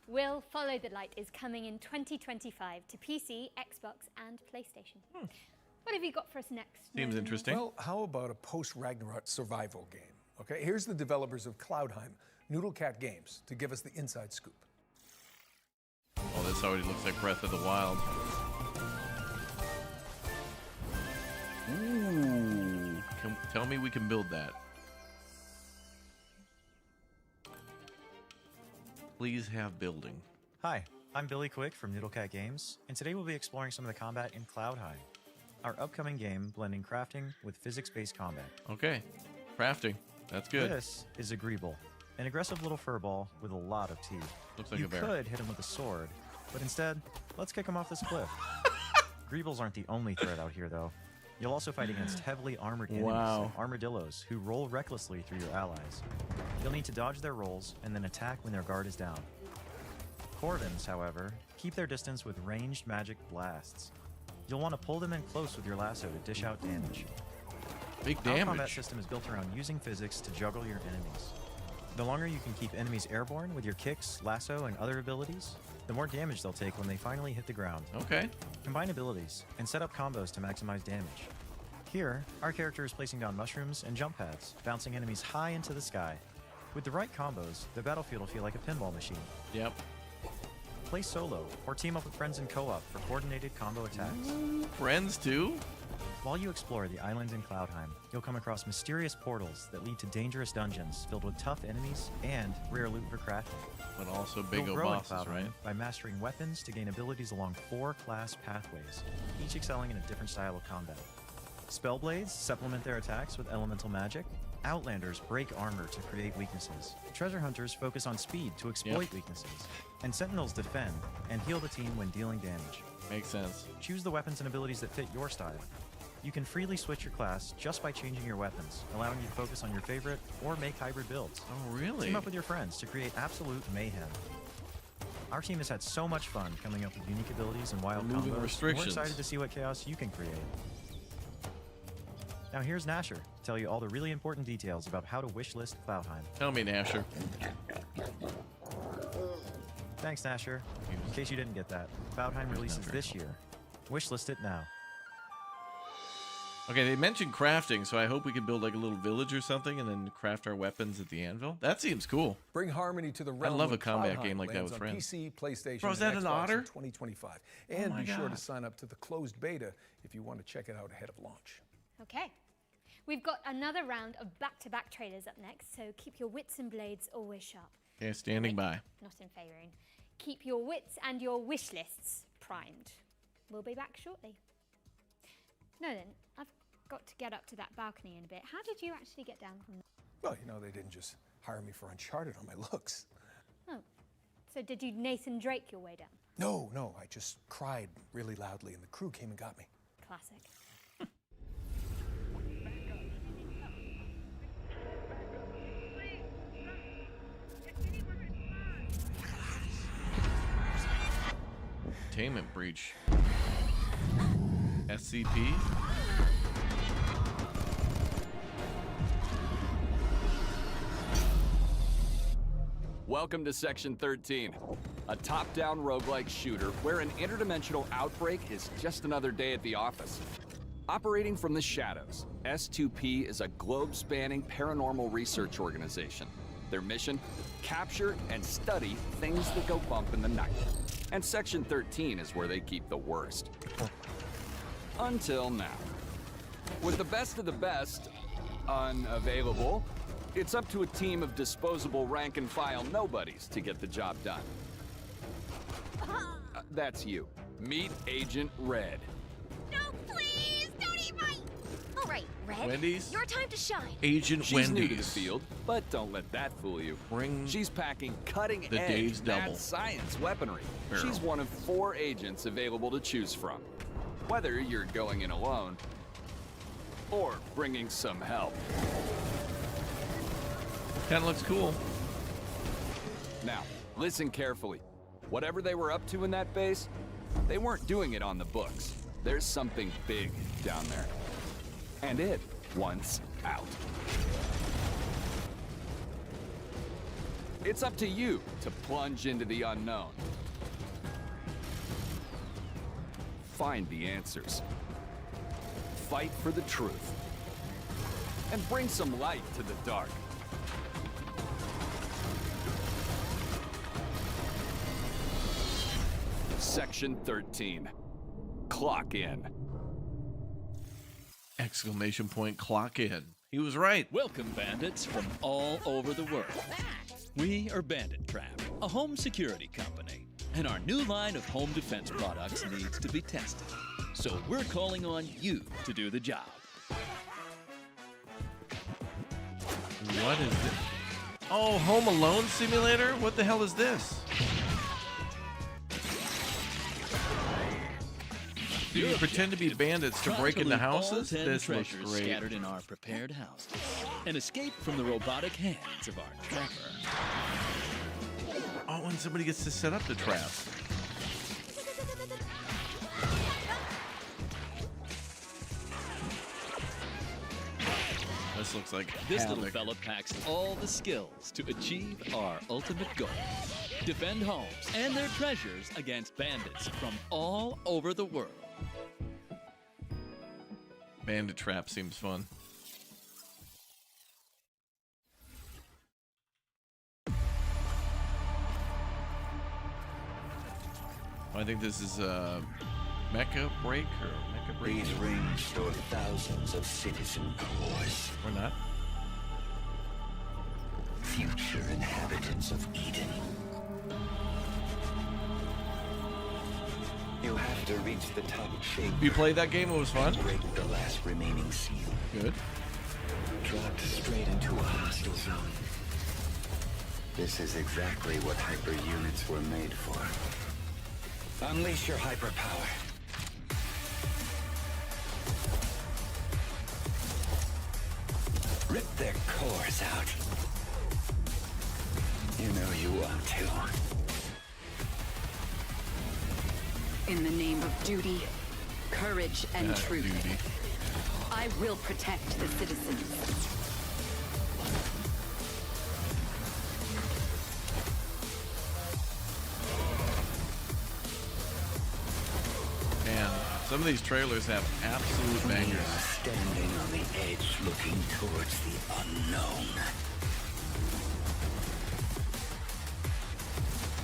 Will Follow the Light is coming in 2025 to PC, Xbox, and PlayStation. What have you got for us next? Seems Nolan? interesting. Well, how about a post-Ragnarok survival game? Okay, here's the developers of Cloudheim, Noodlecat Games, to give us the inside scoop. Oh, this already looks like Breath of the Wild. Ooh. Tell me we can build that. Please have building. Hi, I'm Billy Quick from Noodlecat Games, and today we'll be exploring some of the combat in Cloudheim, our upcoming game blending crafting with physics-based combat. Okay, crafting. That's good. This is a Greeble, an aggressive little furball with a lot of teeth. Looks like you a bear. could hit him with a sword, but instead, let's kick him off this cliff. Greebles aren't the only threat out here, though. You'll also fight against heavily armored enemies like armadillos who roll recklessly through your allies. You'll need to dodge their rolls and then attack when their guard is down. Corvins, however, keep their distance with ranged magic blasts. You'll want to pull them in close with your lasso to dish out damage. Big Our damage. combat system is built around using physics to juggle your enemies. The longer you can keep enemies airborne with your kicks, lasso, and other abilities, the more damage they'll take when they finally hit the ground. Okay. Combine abilities and set up combos to maximize damage. Here, our character is placing down mushrooms and jump pads, bouncing enemies high into the sky. With the right combos, the battlefield will feel like a pinball machine. Yep. Play solo or team up with friends in co-op for coordinated combo attacks. Friends too? While you explore the islands in Cloudheim, you'll come across mysterious portals that lead to dangerous dungeons filled with tough enemies and rare loot for crafting. But also big You'll old grow in bosses, Cloudheim right? by mastering weapons to gain abilities along 4 class pathways, each excelling in a different style of combat. Spellblades supplement their attacks with elemental magic. Outlanders break armor to create weaknesses. Treasure hunters focus on speed to exploit weaknesses. And sentinels defend and heal the team when dealing damage. Makes sense. Choose the weapons and abilities that fit your style. You can freely switch your class just by changing your weapons, allowing you to focus on your favorite or make hybrid builds. Oh, really? Team up with your friends to create absolute mayhem. Our team has had so much fun coming up with unique abilities and wild Removing combos. restrictions. We're excited to see what chaos you can create. Now here's Nasher to tell you all the really important details about how to wishlist Cloudheim. Tell me, Nasher. Thanks, Nasher. In case you didn't get that, Cloudheim releases this year. Wishlist it now. Okay, they mentioned crafting, so I hope we can build like a little village or something and then craft our weapons at the anvil. That seems cool. Bring harmony to the realm. I love a when combat Cloudheim game like that lands with on friends. PC, PlayStation, Bro, is and that an Xbox otter? in 2025. And my be sure to God. sign up to the closed beta if you want to check it out ahead of launch. Okay. We've got another round of back-to-back trailers up next, so keep your wits and blades always sharp. Okay, standing by. Not in favouring. Keep your wits and your wish lists primed. We'll be back shortly. Nolan, I've got to get up to that balcony in a bit. How did you actually get down from there? Well, you know, they didn't just hire me for Uncharted on my looks. Oh, so did you Nathan Drake your way down? No, I just cried really loudly and the crew came and got me. Classic. Containment breach. SCP? Welcome to Section 13, a top-down roguelike shooter where an interdimensional outbreak is just another day at the office. Operating from the shadows, S2P is a globe-spanning paranormal research organization. Their mission? Capture and study things that go bump in the night. And Section 13 is where they keep the worst. Until now. With the best of the best unavailable, it's up to a team of disposable rank-and-file nobodies to get the job done. That's you. Meet Agent Red. No, please! Please, don't eat my... All right, Red. Wendy's? Your time to shine. Agent She's new to the Wendy's. field, but don't let that fool you. She's packing cutting-edge day's double. mad science weaponry. Barrel. She's one of 4 agents available to choose from. Whether you're going in alone or bringing some help. Kind of looks cool. Now, listen carefully. Whatever they were up to in that base, they weren't doing it on the books. There's something big down there. And it wants out. It's up to you to plunge into the unknown. Find the answers. Fight for the truth. And bring some light to the dark. Section 13. Clock in. Exclamation point, clock in. He was right. Welcome, bandits from all over the world. We are Bandit Trap, a home security company, and our new line of home defense products needs to be tested. So we're calling on you to do the job. What is this? Oh, Home Alone Simulator? What the hell is this? Do you pretend to be bandits to break into houses? This looks treasures great. scattered in our prepared houses, and escape from the robotic hands of our trapper. Oh, and somebody gets to set up the traps. This looks like This havoc. little fella packs all the skills to achieve our ultimate goal. Defend homes and their treasures against bandits from all over the world. Bandit Trap seems fun. I think this is Mecha Break or Mecha Break. These rings store thousands of citizen cores. Or not. Future inhabitants of Eden. You have to reach the top shape. You played that game? It was fun? Break the last remaining seal. Good. Dropped straight into a hostile zone. This is exactly what hyper units were made for. Unleash your hyper power. Rip their cores out. You know you want to. In the name of duty, courage, and truth, I will protect the citizens. Man, some of these trailers have absolute bangers. Standing on the edge, looking towards the unknown.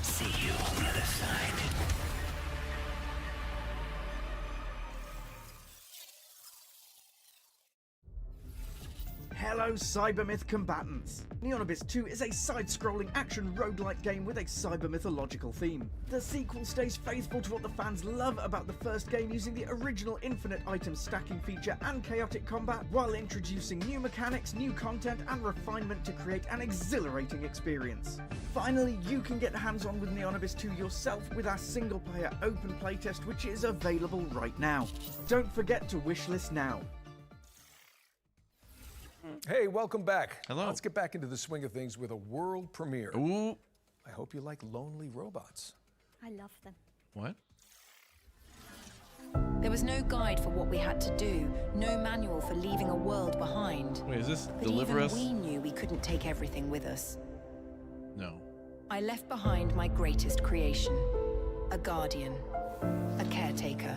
See you on the other side. Hello, Cybermyth combatants! Neonibus 2 is a side-scrolling action roguelike game with a cyber-mythological theme. The sequel stays faithful to what the fans love about the first game, using the original infinite item stacking feature and chaotic combat, while introducing new mechanics, new content, and refinement to create an exhilarating experience. Finally, you can get hands-on with Neonibus 2 yourself with our single-player open playtest, which is available right now. Don't forget to wishlist now. Hey, welcome back. Hello. Let's get back into the swing of things with a world premiere. Ooh. I hope you like lonely robots. I love them. What? There was no guide for what we had to do, no manual for leaving a world behind. Wait, is this But Deliver even Us? we knew we couldn't take everything with us. No. I left behind my greatest creation, a guardian, a caretaker.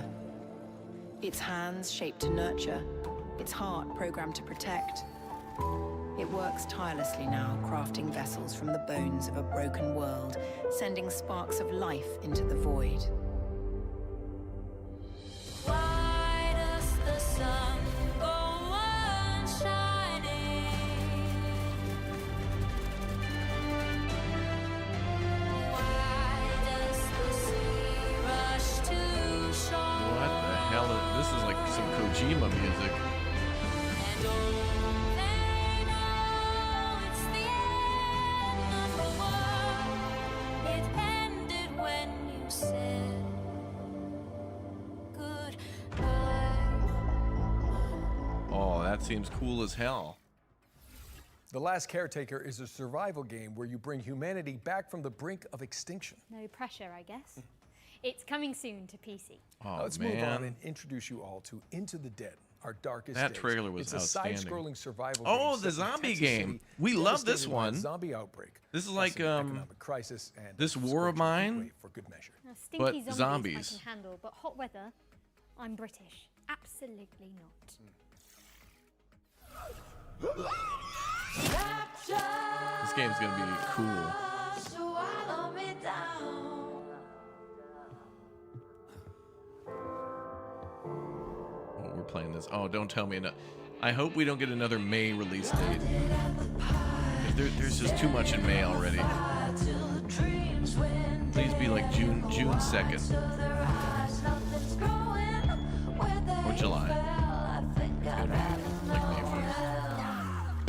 Its hands shaped to nurture, its heart programmed to protect. It works tirelessly now, crafting vessels from the bones of a broken world, sending sparks of life into the void. Why does the sun go on shining? Why does the sea rush to shore? What the hell? This is like some Kojima music. Oh, that seems cool as hell. The Last Caretaker is a survival game where you bring humanity back from the brink of extinction. No pressure, I guess. It's coming soon to PC. Oh, Let's move on and introduce you all to Into the Dead, our darkest That days. trailer was it's outstanding. a side-scrolling survival Oh, game the set in zombie Texas game. City, We love this devastated by a one. Zombie outbreak. This is plus like an economic crisis and this War of Mine, for good measure. Now, stinky but zombies zombies. I can handle, but hot weather, I'm British. Absolutely not. This game's gonna be cool. Oh, we're playing this. Oh, don't tell me. I hope we don't get another May release date. There's just too much in May already. Please be like June 2nd. Or July. It's gonna be like May 1st.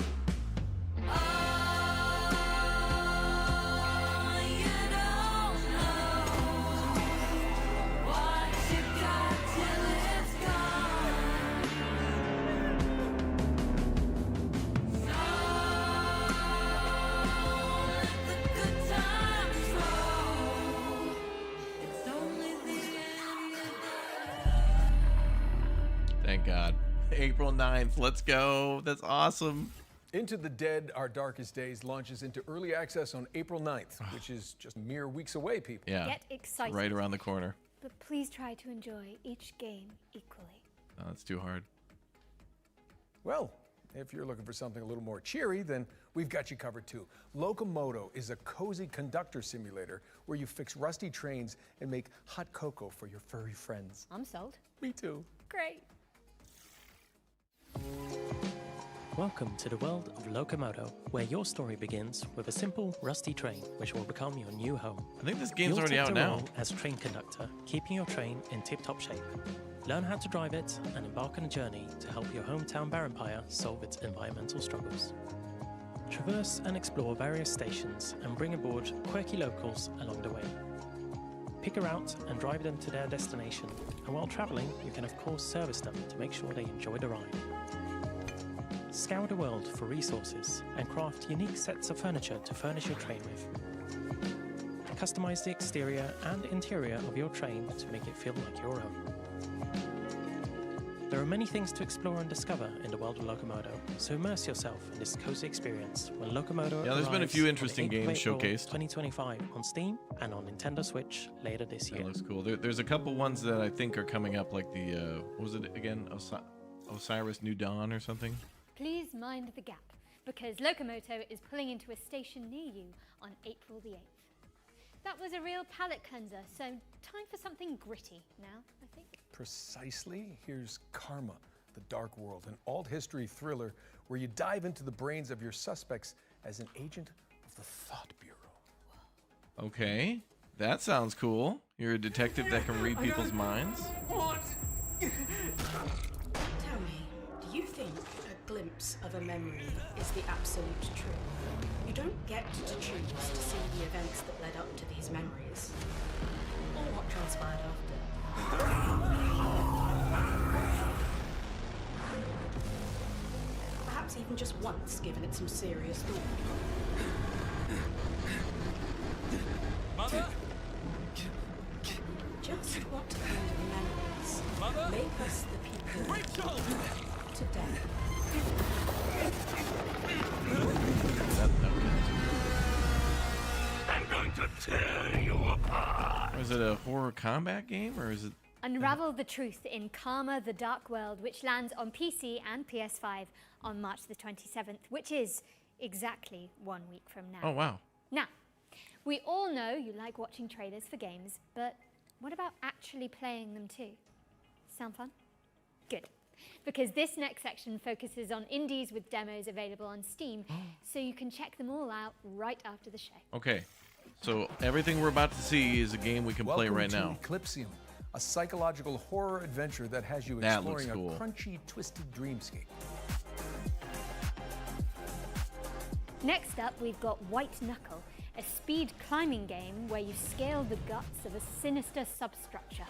Thank God. April 9th. Let's go. That's awesome. Into the Dead, Our Darkest Days launches into early access on April 9th, which is just mere weeks away, people. Yeah. Get excited. Right around the corner. But please try to enjoy each game equally. No, that's too hard. Well, if you're looking for something a little more cheery, then we've got you covered too. Locomoto is a cozy conductor simulator where you fix rusty trains and make hot cocoa for your furry friends. I'm sold. Me too. Great. Welcome to the world of Locomoto, where your story begins with a simple, rusty train, which will become your new home. I think this game's You'll already take out the now. role as train conductor, keeping your train in tip-top shape. Learn how to drive it and embark on a journey to help your hometown Barenpire solve its environmental struggles. Traverse and explore various stations and bring aboard quirky locals along the way. Pick a route and drive them to their destination, and while traveling, you can of course service them to make sure they enjoy the ride. Scour the world for resources and craft unique sets of furniture to furnish your train with. Customize the exterior and interior of your train to make it feel like your own. There are many things to explore and discover in the world of Locomoto, so immerse yourself in this cozy experience when Locomoto Yeah, there's been a arrives few on interesting April games showcased. 2025 on Steam and on Nintendo Switch later this year. That looks cool. There's a couple ones that I think are coming up, like the, what was it again? Osiris New Dawn or something? Please mind the gap, because Locomoto is pulling into a station near you on April the 8th. That was a real palate cleanser, so time for something gritty now, I think. Precisely. Here's Karma, The Dark World, an alt history thriller where you dive into the brains of your suspects as an agent of the Thought Bureau. Okay, that sounds cool. You're a detective that can read people's minds. What? Tell me, do you think a glimpse of a memory is the absolute truth? You don't get to choose to see the events that led up to these memories, or what transpired after. Perhaps even just once, given it some serious thought. Mother? Just what kind of memories make us the people today? I'm going to tear you apart. Or is it a horror combat game, or is it? Unravel the truth in Karma, The Dark World, which lands on PC and PS5 on March the 27th, which is exactly 1 week from now. Oh, wow. Now, we all know you like watching trailers for games, but what about actually playing them too? Sound fun? Good. Because this next section focuses on indies with demos available on Steam, so you can check them all out right after the show. Okay, so everything we're about to see is a game we can play right Welcome now. to Eclipsium, a psychological horror adventure that has you That looks exploring cool. a crunchy, twisted dreamscape. Next up, we've got White Knuckle, a speed climbing game where you scale the guts of a sinister substructure.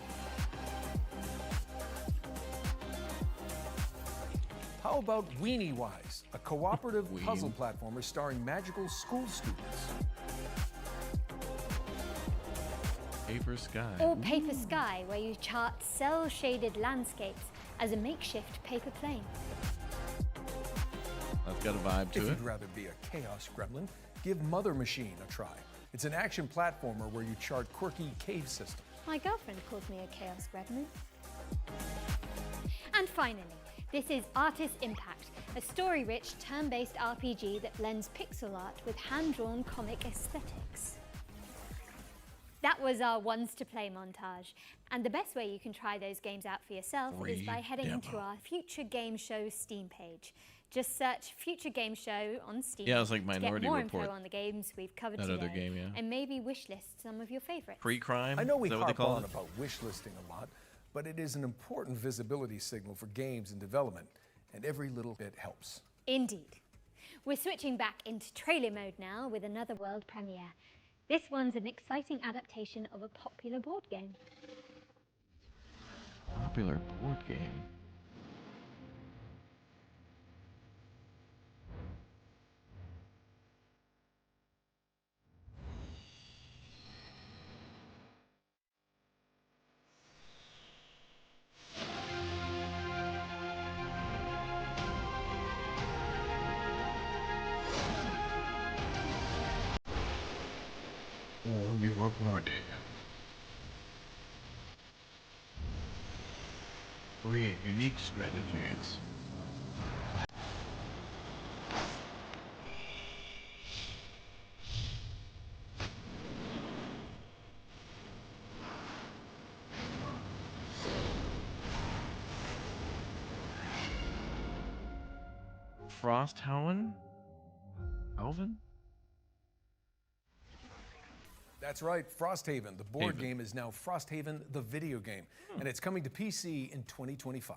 How about Weenie Wise, a cooperative puzzle platformer starring magical school students? Paper Sky. Or Paper Sky, where you chart cell-shaded landscapes as a makeshift paper plane. That's got a vibe to If it. you'd rather be a chaos gremlin, give Mother Machine a try. It's an action platformer where you chart quirky cave systems. My girlfriend calls me a chaos gremlin. And finally, this is Artist Impact, a story-rich, turn-based RPG that blends pixel art with hand-drawn comic aesthetics. That was our ones to play montage, and the best way you can try those games out for yourself is by heading to our Future Game Show Steam page. Just search Future Game Show on Steam Yeah, it's like to get Minority more Report. info on the games we've covered That today, other game, yeah. and maybe wishlist some of your favorites. Pre-crime? I know we Is that what they harp call on it? about wish listing a lot, but it is an important visibility signal for games in development, and every little bit helps. Indeed. We're switching back into trailer mode now with another world premiere. This one's an exciting adaptation of a popular board game. Popular board game. All you are ready. Create unique strategies. Frosthaven? Alvin? That's right, Frosthaven. The board Haven. game is now Frosthaven, the video game, and it's coming to PC in 2025.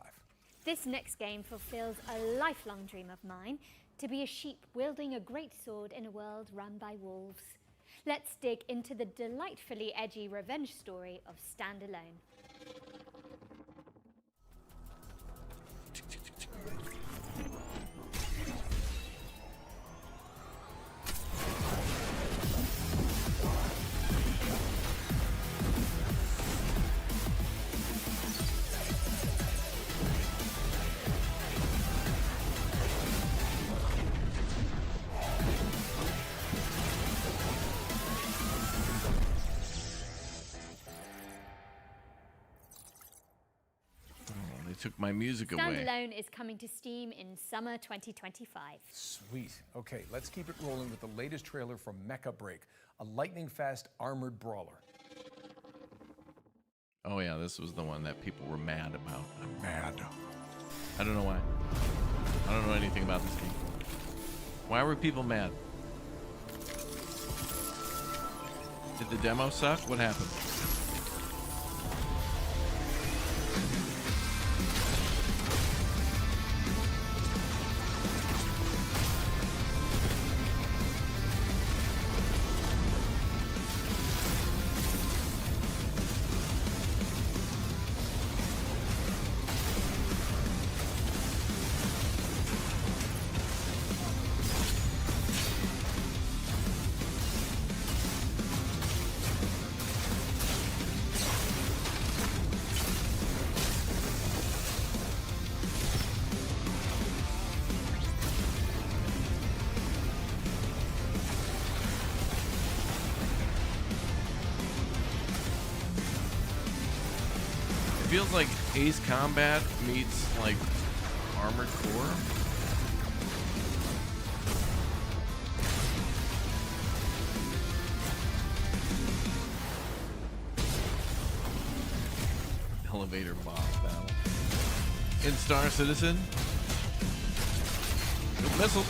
This next game fulfills a lifelong dream of mine, to be a sheep wielding a great sword in a world run by wolves. Let's dig into the delightfully edgy revenge story of Stand Alone. Took my music away. Standalone is coming to Steam in summer 2025. Sweet. Okay, let's keep it rolling with the latest trailer from Mecha Break, a lightning-fast armored brawler. Oh yeah, this was the one that people were mad about. I'm mad. I don't know why. I don't know anything about this game. Why were people mad? Did the demo suck? What happened? It feels like Ace Combat meets like Armored Core. Elevator boss battle. In Star Citizen. Good missile.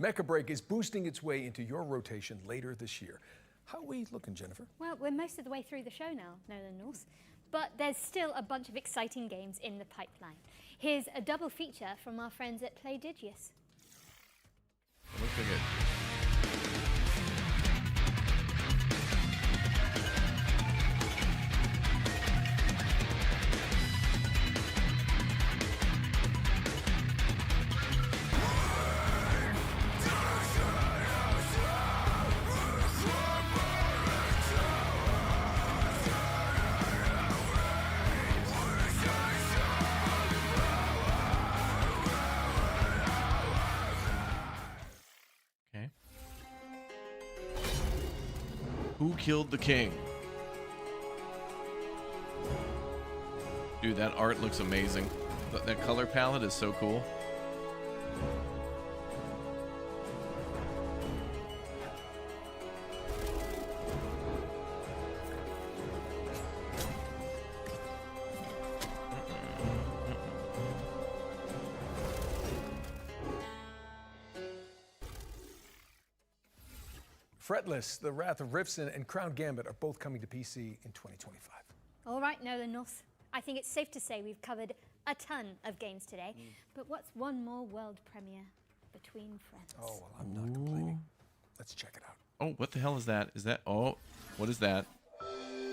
Mecha Break is boosting its way into your rotation later this year. How are we looking, Jennifer? Well, we're most of the way through the show now, Nolan North. But there's still a bunch of exciting games in the pipeline. Here's a double feature from our friends at Playdigious. Look at it. Who killed the king? Dude, that art looks amazing. That color palette is so cool. Fretless, The Wrath of Rifson, and Crown Gambit are both coming to PC in 2025. All right, Nolan North. I think it's safe to say we've covered a ton of games today. But what's one more world premiere between friends? Oh, well, I'm not complaining. Let's check it out. Oh, what the hell is that? Is that... Oh, what is that?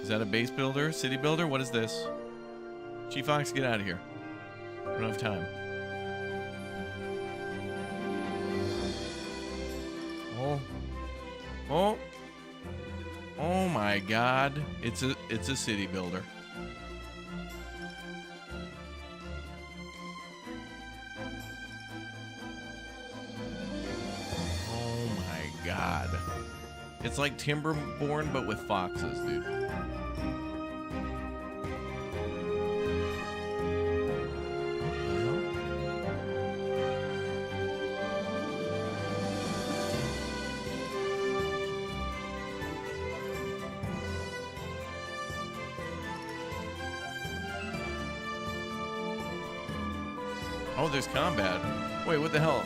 Is that a base builder? City builder? What is this? Chief Fox, get out of here. I don't have time. Oh. Oh my God. It's a city builder. Oh my God. It's like Timberborn but with foxes, dude. Oh, there's combat. Wait, what the hell?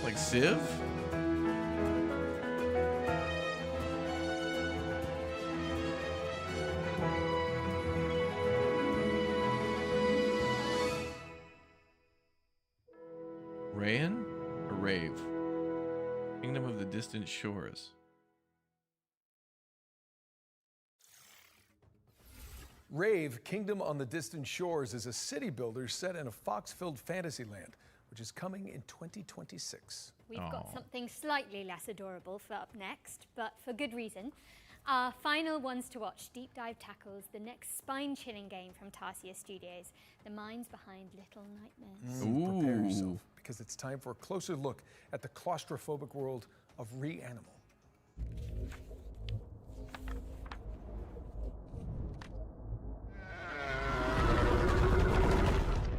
Like Civ? Rayan or Rave? Kingdom of the Distant Shores. Rave, Kingdom on the Distant Shores, is a city builder set in a fox-filled fantasy land, which is coming in 2026. We've got something slightly less adorable for up next, but for good reason. Our final ones to watch deep dive tackles the next spine-chilling game from Tarsier Studios, the minds behind Little Nightmares. Prepare yourself, because it's time for a closer look at the claustrophobic world of Reanimal.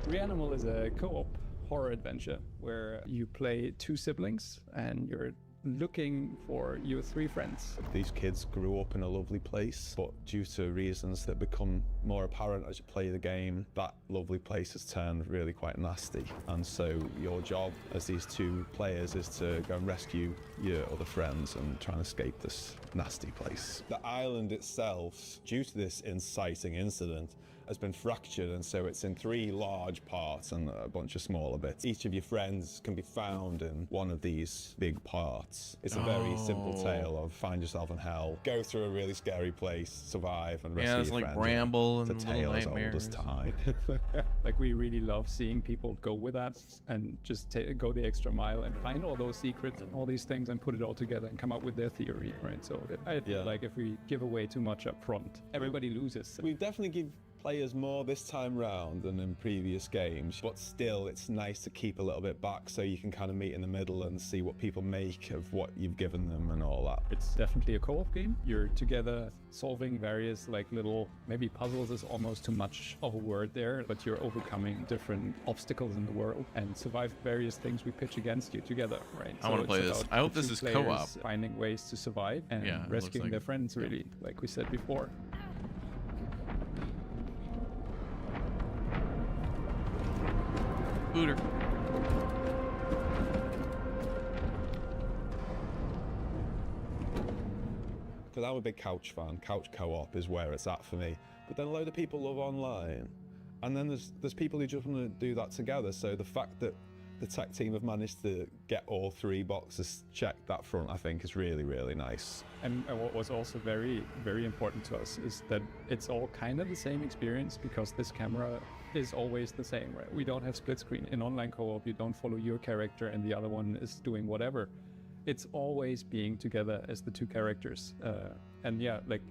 Reanimal is a co-op horror adventure where you play two siblings and you're looking for your three friends. These kids grew up in a lovely place, but due to reasons that become more apparent as you play the game, that lovely place has turned really quite nasty. And so your job as these two players is to go and rescue your other friends and try and escape this nasty place. The island itself, due to this inciting incident, has been fractured, and so it's in three large parts and a bunch of smaller bits. Each of your friends can be found in one of these big parts. It's a very simple tale of find yourself in hell, go through a really scary place, survive, and rescue your friends. Yeah, it's like Bramble and the tale Little as old Nightmares. as time. Like, we really love seeing people go with that and just go the extra mile and find all those secrets and all these things and put it all together and come up with their theory, right? So I feel like if we give away too much up front, everybody loses. We definitely give players more this time round than in previous games, but still it's nice to keep a little bit back so you can kind of meet in the middle and see what people make of what you've given them and all that. It's definitely a co-op game. You're together solving various like little, maybe puzzles is almost too much of a word there, but you're overcoming different obstacles in the world and survive various things we pitch against you together, right? I want to play it's this. about I hope the this two is players co-op. finding ways to survive and Yeah, it looks rescuing like their it. friends, really, like we said before. Booter. Because I'm a big couch fan. Couch co-op is where it's at for me. But then a load of people love online. And then there's people who just want to do that together. So the fact that the tech team have managed to get all 3 boxes checked that front, I think, is really, really nice. And what was also very, very important to us is that it's all kind of the same experience, because this camera is always the same, right? We don't have split screen. In online co-op, you don't follow your character and the other one is doing whatever. It's always being together as the 2 characters. And yeah, like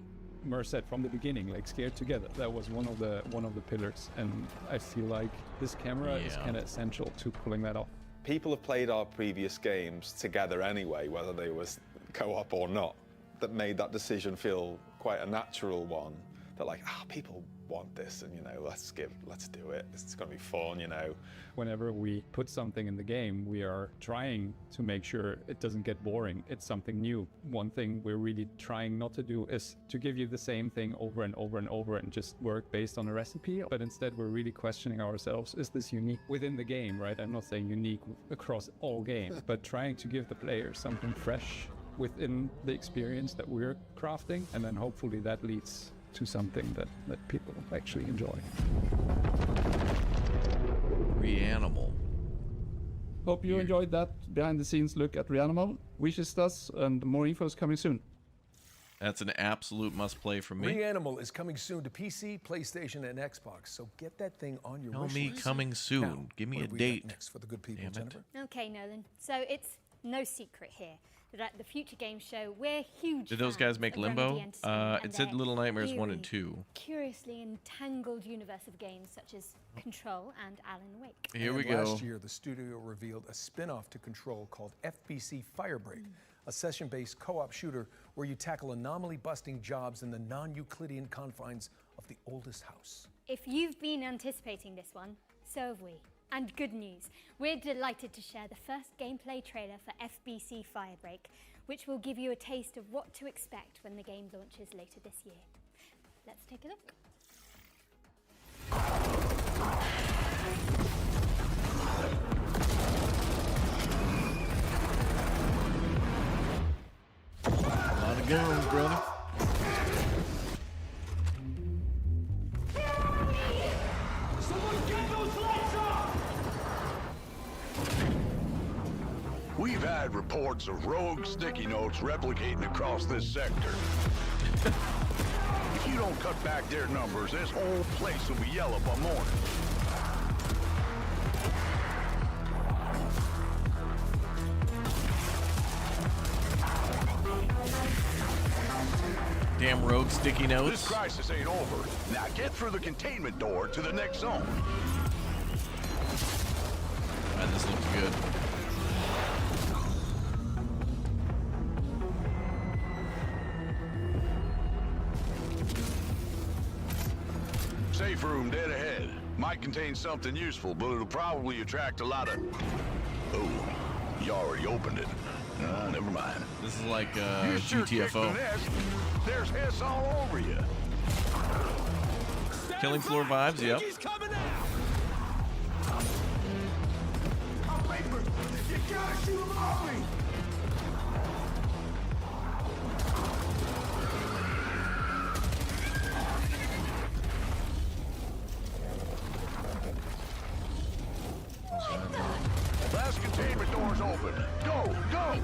Mer said from the beginning, like scared together. That was one of the pillars, and I feel like this camera is kind of essential to pulling that off. People have played our previous games together anyway, whether they was co-op or not. That made that decision feel quite a natural one. That like, people want this, and let's do it. It's gonna be fun, Whenever we put something in the game, we are trying to make sure it doesn't get boring. It's something new. One thing we're really trying not to do is to give you the same thing over and over and over and just work based on a recipe. But instead, we're really questioning ourselves, is this unique within the game, right? I'm not saying unique across all games, but trying to give the player something fresh within the experience that we're crafting, and then hopefully that leads to something that people actually enjoy. Reanimal. Hope you enjoyed that behind-the-scenes look at Reanimal. Wishes us, and more info is coming soon. That's an absolute must-play for me. Reanimal is coming soon to PC, PlayStation, and Xbox, so get that thing on your wish list. Coming soon. Now, Give me what a do we date. got next for the good people, Damn it. Jennifer? Okay, Nolan. So it's no secret here that at the Future Game Show, we're huge Did those fans guys make of Limbo? Remedy Entertainment and It said their Little Nightmares 1 and eerie, 2. curiously entangled universe of games such as Control and Alan Wake. Here And we go. Last year, the studio revealed a spin-off to Control called FBC Firebreak, a session-based co-op shooter where you tackle anomaly-busting jobs in the non-Euclidean confines of the oldest house. If you've been anticipating this one, so have we. And good news, we're delighted to share the first gameplay trailer for FBC Firebreak, which will give you a taste of what to expect when the game launches later this year. Let's take a look. A lot of guns, brother. Someone get those lights off! We've had reports of rogue sticky notes replicating across this sector. If you don't cut back their numbers, this whole place will be yellow by morning. Damn rogue sticky notes. This crisis ain't over. Now get through the containment door to the next zone. Man, this looks good. Safe room dead ahead. Might contain something useful, but it'll probably attract a lot of... Oh, you already opened it. Never mind. This is like You sure kicked the GTFO. nest. There's hiss all over you. Killing floor vibes, yep. He's coming out! I'm paper! You gotta shoot him off me! Last containment door's open. Go, go!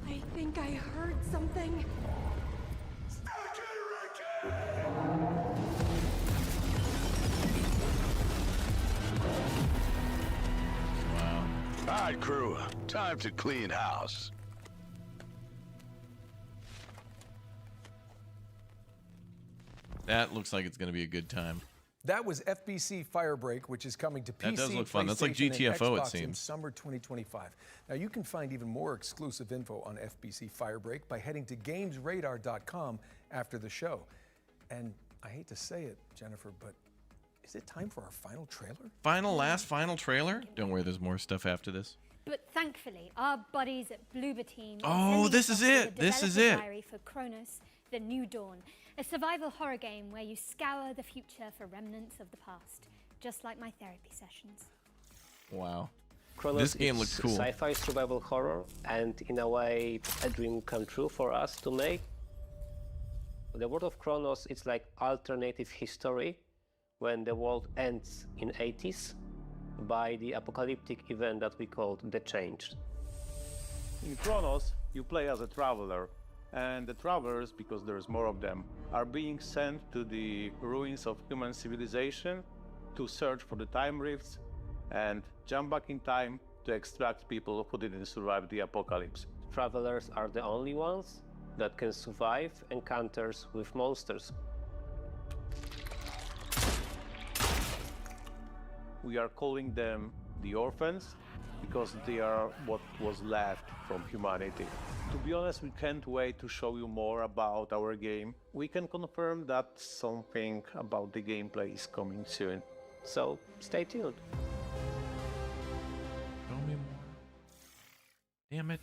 I think I heard something. All right, crew. Time to clean house. That looks like it's going to be a good time. That was FBC Firebreak, which is coming to PC, That does look fun. That's like PlayStation, and GTFO, it Xbox in seems. summer 2025. Now, you can find even more exclusive info on FBC Firebreak by heading to gamesradar.com after the show. And I hate to say it, Jennifer, but is it time for our final trailer? Final trailer? Don't worry, there's more stuff after this. But thankfully, our buddies at Bloober Team Oh, this is it. This is it. Diary for Kronos The New Dawn, a survival horror game where you scour the future for remnants of the past, just like my therapy sessions. Wow. Chronos This game is looks cool. Sci-fi survival horror, and in a way, a dream come true for us to make. The world of Chronos, it's like alternative history when the world ends in 80s by the apocalyptic event that we called The Change. In Chronos, you play as a traveler, and the travelers, because there's more of them, are being sent to the ruins of human civilization to search for the time rifts and jump back in time to extract people who didn't survive the apocalypse. Travelers are the only ones that can survive encounters with monsters. We are calling them the orphans because they are what was left from humanity. To be honest, we can't wait to show you more about our game. We can confirm that something about the gameplay is coming soon. So stay tuned. Show me more. Damn it.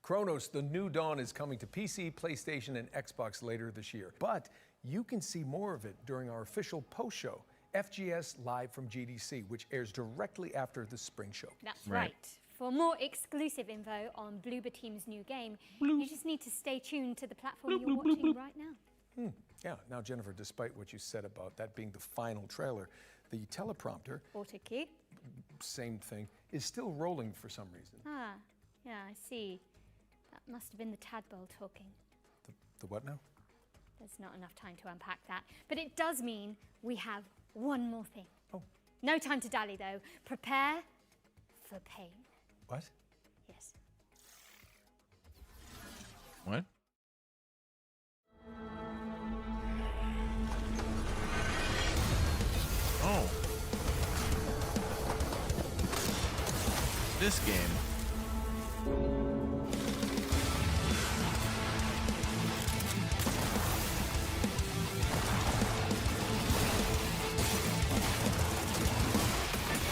Chronos: The New Dawn is coming to PC, PlayStation, and Xbox later this year. But you can see more of it during our official post-show, FGS Live from GDC, which airs directly after the Spring Show. That's right. For more exclusive info on Bloober Team's new game, you just need to stay tuned to the platform you're watching right now. Yeah, now Jennifer, despite what you said about that being the final trailer, the teleprompter, Auto key. same thing, is still rolling for some reason. Ah, yeah, I see. That must have been the tadpole talking. The what now? There's not enough time to unpack that. But it does mean we have one more thing. Oh. No time to dally, though. Prepare for pain. What? Yes. What? Oh. This game.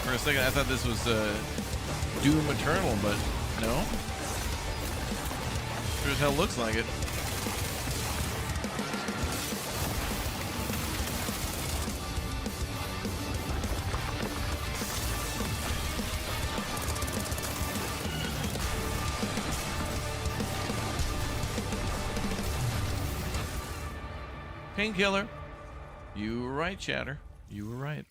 For a second, I thought this was Doom Eternal, but no. Sure as hell looks like it. Painkiller. You were right, Chatter. You were right.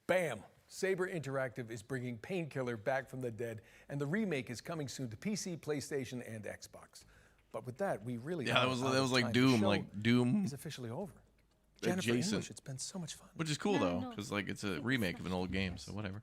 Bam! Saber Interactive is bringing Painkiller back from the dead, and the remake is coming soon to PC, PlayStation, and Xbox. But with that, we really Yeah, that was like Doom, like Doom. Is officially over. Jennifer Adjacent. English, it's been so much fun. Which is cool No, though, no. because like it's a remake of an old game, so whatever.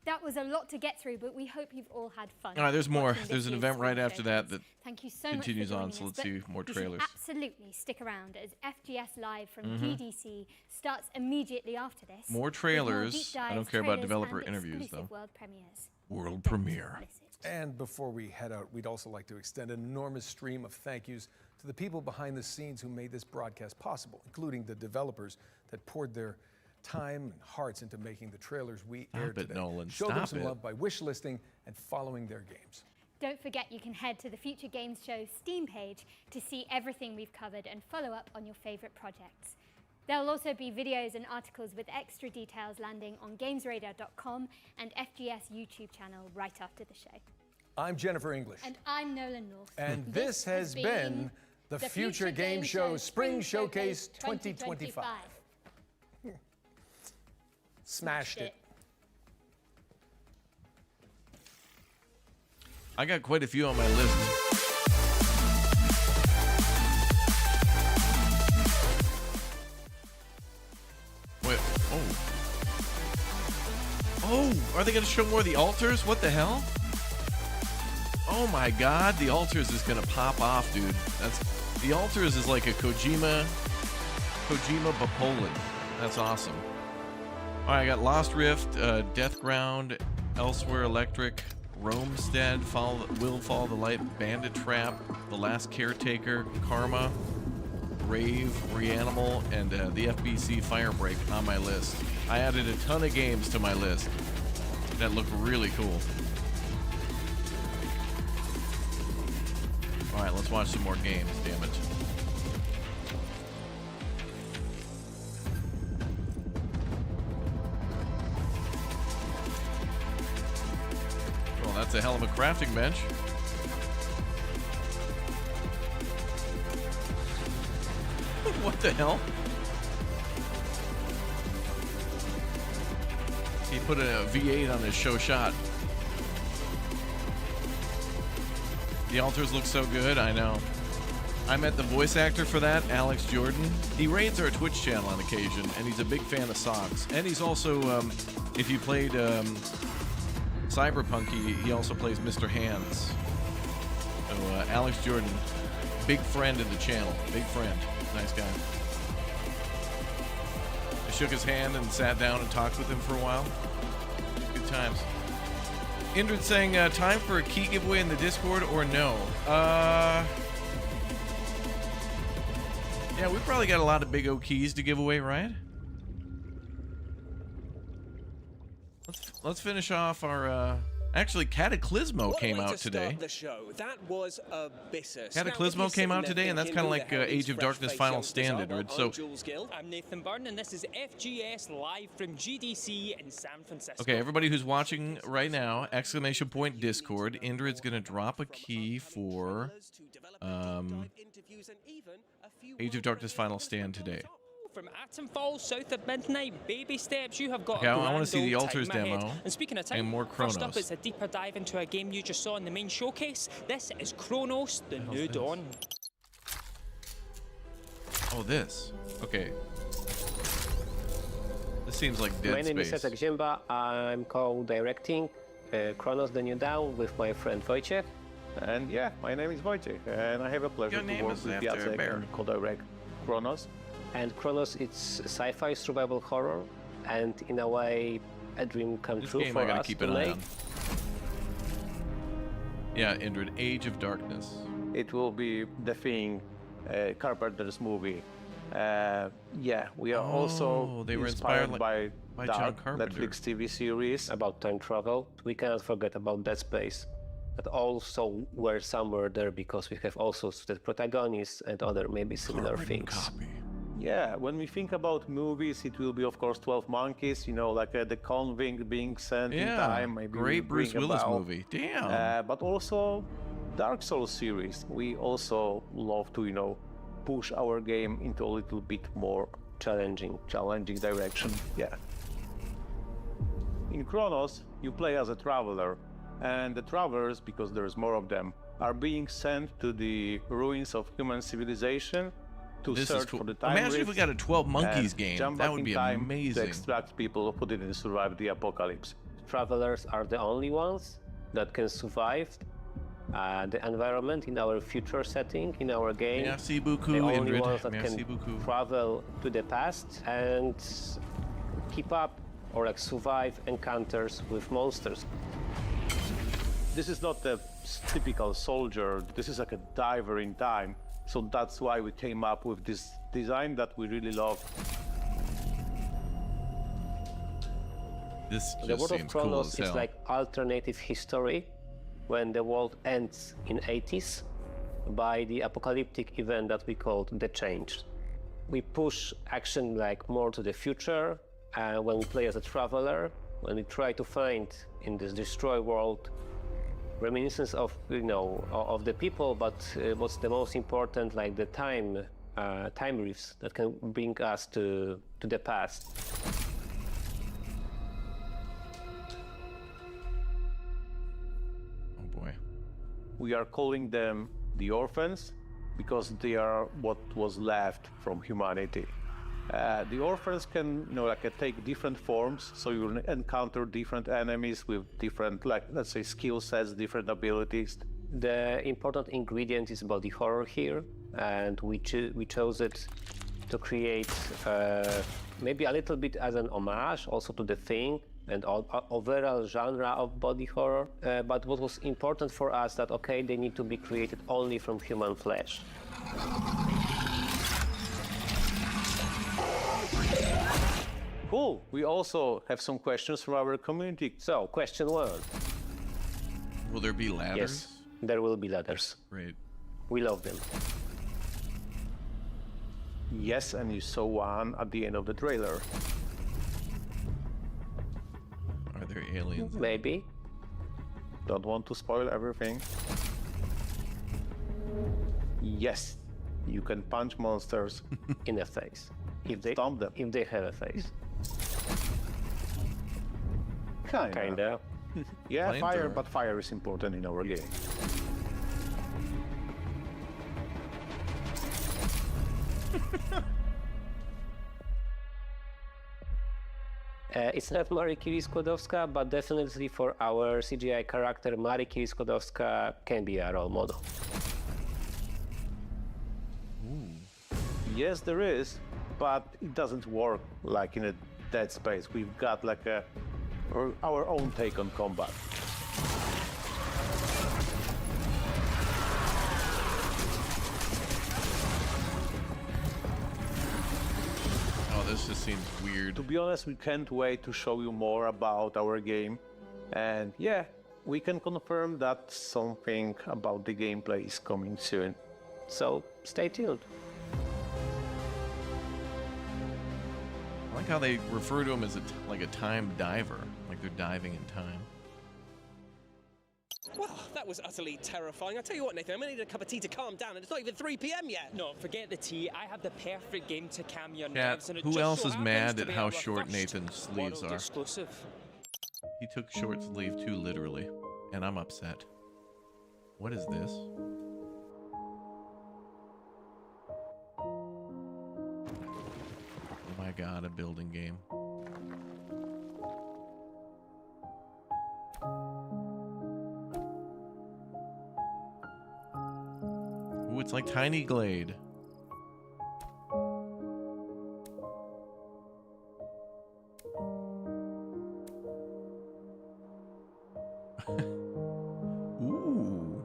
That was a lot to get through, but we hope you've all had fun. All right, there's more. watching this There's an year's event right Spring after that Showcase. that Thank you so continues much for on, joining so us, let's but see more you should trailers. absolutely stick around as FGS Live from Mhm. GDC starts immediately after this. More with trailers. deep I don't dives, care about trailers, developer and interviews, exclusive though. World premieres. World premiere. And before we head out, we'd also like to extend an enormous stream of thank yous to the people behind the scenes who made this broadcast possible, including the developers that poured their time and hearts into making the trailers we aired Stop it, today. Nolan. Show them Stop some it. love by wish listing and following their games. Don't forget you can head to the Future Games Show Steam page to see everything we've covered and follow up on your favorite projects. There'll also be videos and articles with extra details landing on gamesradar.com and FGS YouTube channel right after the show. I'm Jennifer English. And I'm Nolan North. And this has been the Future Game Show Spring Showcase 2025. Smashed it. I got quite a few on my list. Wait, oh, are they gonna show more of the altars? What the hell? Oh my god, the altars is gonna pop off, dude. The altars is like a Kojima Bapolan. That's awesome. All right, I got Lost Rift, Deathground, Elsewhere Electric, Roamstead, Will Fall the Light, Bandit Trap, The Last Caretaker, Karma, Rave, Reanimal, and the FBC Firebreak on my list. I added a ton of games to my list that look really cool. All right, let's watch some more games, damn it. a hell of a crafting bench. What the hell? He put a V8 on his show shot. The altars look so good, I know. I met the voice actor for that, Alex Jordan. He raids our Twitch channel on occasion, and he's a big fan of socks. And he's also, if you played Cyberpunk, he also plays Mr. Hands. So Alex Jordan, big friend of the channel, big friend, nice guy. I shook his hand and sat down and talked with him for a while. Good times. Indrid saying, time for a key giveaway in the Discord or no? Yeah, we probably got a lot of big O keys to give away, right? Let's finish off our. Actually, Cataclysmo came out today. The show. That was abyssus. Cataclysmo came out today, and that's kind of like Age of Darkness Final Stand, Indrid. So. I'm Nathan Byrne, and this is FGS live from GDC in San Francisco. Okay, everybody who's watching right now, ! Discord. Indrid's gonna drop a key for Age of Darkness Final Stand today. From Atom Falls, south of midnight, baby steps, you have got okay, a I want to see the grand altars time ahead. demo And speaking of time, and more first up Chronos. is a deeper dive into a game you just saw in the main showcase. This is Chronos, the New Dawn. Oh, this. Okay. This seems like Dead My name is Space. Jacek Ziemba. I'm co-directing Chronos the New Dawn with my friend Wojciech. And yeah, my name is Wojciech, and I have a pleasure to work with Jacek and co-direct Chronos. And Chronos, it's sci-fi survival horror, and in a way, a dream come This true game for I gotta us keep to an eye make. on. Yeah, Indrid, Age of Darkness. It will be the thing, Carpenter's movie. Yeah, we are also they were inspired inspired by John Dark, Carpenter. Netflix TV series. About time travel. We cannot forget about Dead Space. That also were somewhere there because we have also the protagonists and other maybe similar things. Yeah, when we think about movies, it will be, of course, 12 Monkeys, you know, like the convict being sent in Yeah, time. Maybe great we Bruce bring Willis about, movie. Damn. But also Dark Souls series. We also love to, you know, push our game into a little bit more challenging direction. Yeah. In Chronos, you play as a traveler, and the travelers, because there's more of them, are being sent to the ruins of human civilization to This is search cool. for the time Imagine if we rifts got a 12 Monkeys and game. jump That back would in be time amazing. To extract people who didn't survive the apocalypse. Travelers are the only ones that can survive the environment in our future setting, in our game. Merci beaucoup, the only Indrid. ones that Merci can beaucoup. travel to the past and keep up or like survive encounters with monsters. This is not a typical soldier, this is like a diver in time. So that's why we came up with this design that we really love. This The just world of seems cool Chronos as is hell. like alternative history when the world ends in 80s by the apocalyptic event that we called the Change. We push action like more to the future when we play as a traveler, when we try to find in this destroyed world reminiscence of, you know, of the people, but what's the most important, like the time rifts that can bring us to the past. Oh boy. We are calling them the orphans because they are what was left from humanity. The orphans can, you know, like take different forms, so you'll encounter different enemies with different, like, let's say, skill sets, different abilities. The important ingredient is body horror here, and we chose it to create maybe a little bit as an homage also to The Thing and overall genre of body horror. But what was important for us that, okay, they need to be created only from human flesh. Cool. We also have some questions from our community. So, question 1. Will there be ladders? Yes, there will be ladders. Great. We love them. Yes, and you saw one at the end of the trailer. Are there aliens? Maybe. Don't want to spoil everything. Yes, you can punch monsters in the face. If they stomp them. If they have a face. Kinda. Yeah, Flamethrower. fire, but fire is important in our game. It's not Mariki Skłodowska, but definitely for our CGI character, Mariki Skłodowska can be a role model. Yes, there is, but it doesn't work like in a Dead Space. We've got like our own take on combat. This just seems weird. To be honest, we can't wait to show you more about our game. And yeah, we can confirm that something about the gameplay is coming soon. So stay tuned. I like how they refer to him as like a time diver, like they're diving in time. Well, that was utterly terrifying. I tell you what, Nathan, I'm gonna need a cup of tea to calm down, and it's not even 3 p.m. yet. No, forget the tea. I have the perfect game to calm your Chat, nerves. And it who just else so is happens mad to at be how our short first Nathan's sleeves world are? Exclusive. He took short sleeve too literally, and I'm upset. What is this? Oh my god, a building game. Ooh, it's like Tiny Glade. Ooh.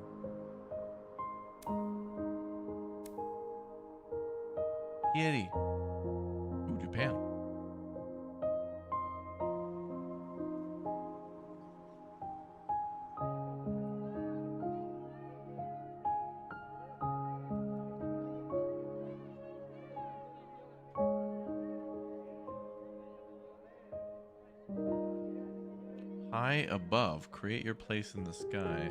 Kitty. Ooh, Japan. High above. Create your place in the sky.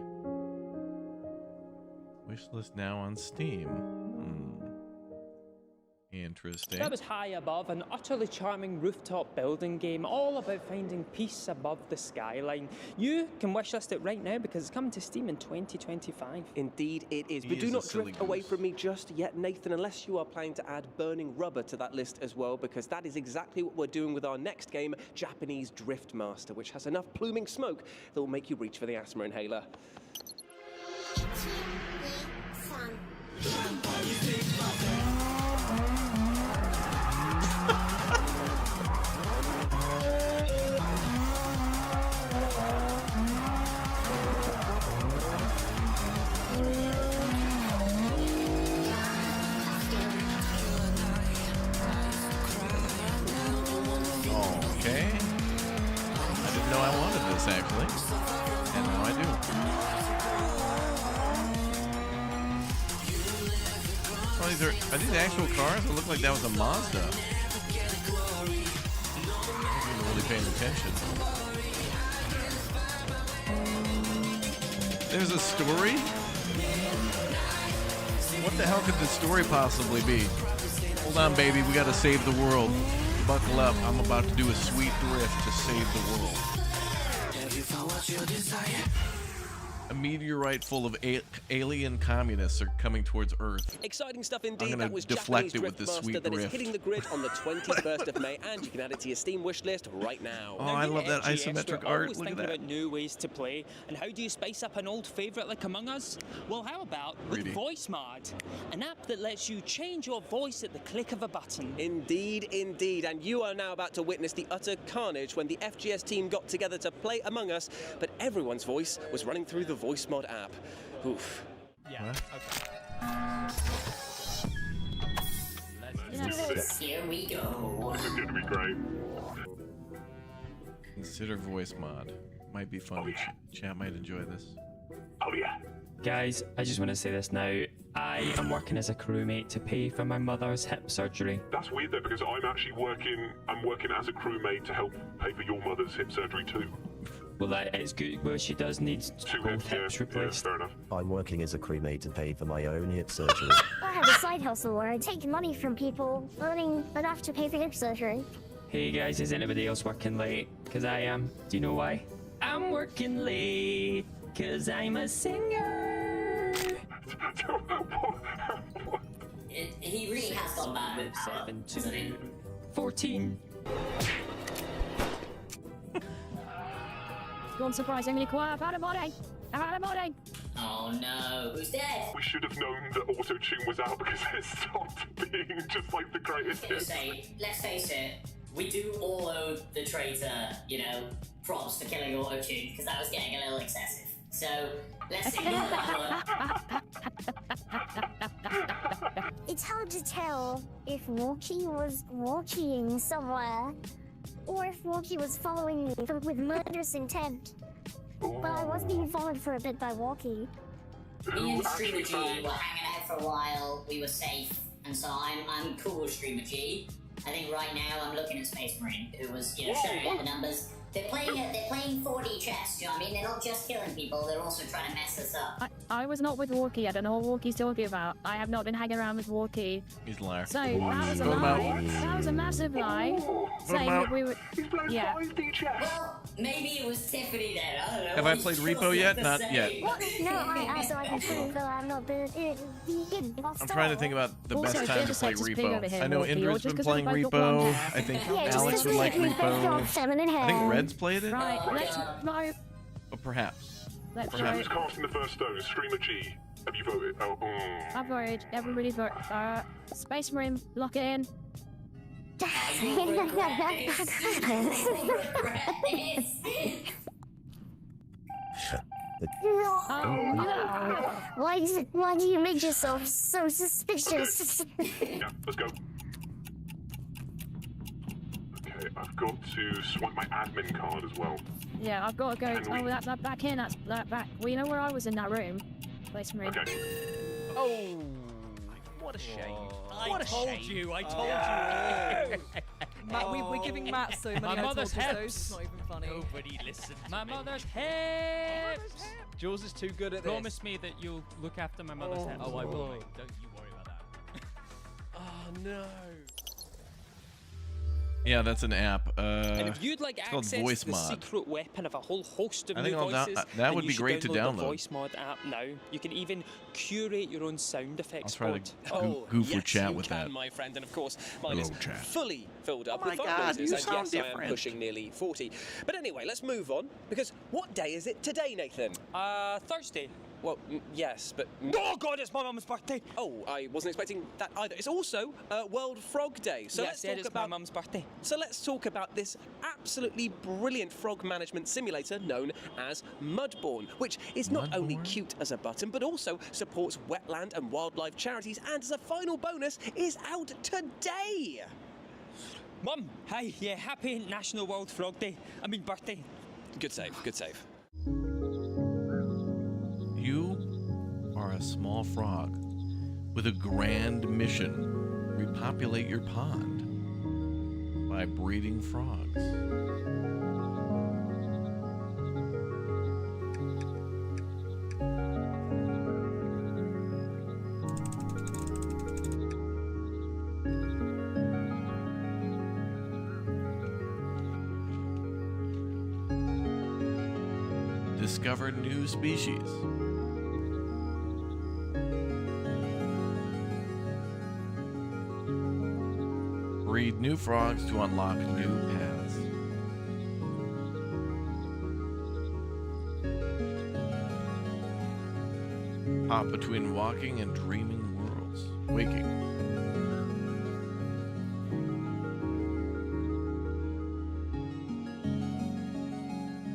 Wishlist now on Steam. Interesting. That was High Above, an utterly charming rooftop building game, all about finding peace above the skyline. You can wishlist it right now because it's coming to Steam in 2025. Indeed it is. But do not drift away from me just yet, Nathan, unless you are planning to add burning rubber to that list as well, because that is exactly what we're doing with our next game, Japanese Drift Master, which has enough pluming smoke that will make you reach for the asthma inhaler. Okay. I didn't know I wanted this actually. And now I do. Oh, are these actual cars? It looked like that was a Mazda. I wasn't really paying attention. There's a story? What the hell could the story possibly be? Hold on, baby. We gotta save the world. Buckle up. I'm about to do a sweet drift to save the world. A meteorite full of alien communists are coming towards Earth. Exciting stuff indeed. I'm gonna That was deflect Japanese it with Drift this Master sweet that is drift. hitting the grid on the 21st of May, and you can add it to your Steam wish list right now. Oh, I love that FGS, isometric we're art. always Look at thinking that. about new ways to play. And how do you spice up an old favorite like Among Us? Well, how about with Really? Voice Mod, an app that lets you change your voice at the click of a button. Indeed, indeed. And you are now about to witness the utter carnage when the FGS team got together to play Among Us, but everyone's voice was running through the Voice Mod app. Oof. Yeah. Here we go. This is going to be great. Consider voice mod. Might be fun. Chat might enjoy this. Oh yeah. Guys, I just want to say this now. I am working as a crewmate to pay for my mother's hip surgery. That's weird though, because I'm actually working as a crewmate to help pay for your mother's hip surgery too. Well, that is good. Well, she does need both hips replaced. I'm working as a crewmate to pay for my own hip surgery. I have a side hustle where I take money from people, earning enough to pay for hip surgery. Hey guys, is anybody else working late? Because I am. Do you know why? I'm working late because I'm a singer. He really has gone bad. 7 to 14. Unsurprisingly quiet about a morning. About a morning. Oh no, who's dead? We should have known that auto-tune was out because it stopped being just like the greatest hit. Let's face it, we do all owe the traitor, you know, props for killing auto-tune because that was getting a little excessive. So, let's ignore that one. It's hard to tell if Walkie was walking somewhere, or if Walkie was following me with murderous intent. But I was being followed for a bit by Walkie. Me and Streamer G were hanging out for a while, we were safe, and so I'm cool with Streamer G. I think right now I'm looking at Space Marine, who was, you know, showing out the numbers. They're playing 4D chess, do you know what I mean? They're not just killing people, they're also trying to mess us up. I was not with Walkie. I don't know what Walkie's talking about. I have not been hanging around with Walkie. He's a liar. So that was a lie. That was a massive lie. Saying that we were. Yeah. Well, maybe it was Tiffany then, I don't know. Have I played Repo yet? Not yet. What? No, so I can prove that I'm not been. I'm trying to think about the Also, best time to play Intersex is big over Repo. here, I know Walkie, or Indra's just been 'cause playing we've both got Repo. long hair. I think Yeah, just Alex 'cause would like we've both got Repo. feminine I think hair. Red's played it. Right, let's no. Or perhaps. Let's Who's vote. casting the first stone? Streamer G. Have you voted? I voted. Everybody vote. Space Marine, lock it in. Oh no! Why do you make yourself so suspicious? Yeah, let's go. Okay, I've got to swipe my admin card as well. Yeah, I've got to go. Oh, that's that back in. That's that back. Well, you know where I was in that room? Space Marine. Okay. Oh, what a shame. I told you. Matt, we're giving Matt so many My mother's hips. hips. It's not even funny. Nobody listened to My me. mother's hips. Jules is too good at this. Promise me that you'll look after my mother's hips. Oh, I will, mate. Don't you worry about that. Oh no. Yeah, that's an app. And if you'd like it's called access Voice to the Mod. secret weapon of a whole host of I new think voices, that then would you be should great to The download. Voice Mod app now. You can even curate your own sound effects I'll try board. to goof or yes, chat you with can, that. my friend, and of course, mine Hello, is chat. fully filled up Oh my with fun God, quizzes, you and sound yes, I am different. pushing nearly 40. But anyway, let's move on, because what day is it today, Nathan? Thursday. Well, yes, but... Oh God, it's my mum's birthday! Oh, I wasn't expecting that either. It's also World Frog Day, so Yes, let's it talk is about... my mum's birthday. So let's talk about this absolutely brilliant frog management simulator known as Mudborn, which is not only cute as a button, but also supports wetland and wildlife charities, and as a final bonus, is out today! Mum, hi, yeah, happy National World Frog Day. I mean birthday. Good save, good save. You are a small frog with a grand mission. Repopulate your pond by breeding frogs. Discover new species. Breed new frogs to unlock new paths. Hop between walking and dreaming worlds. Waking.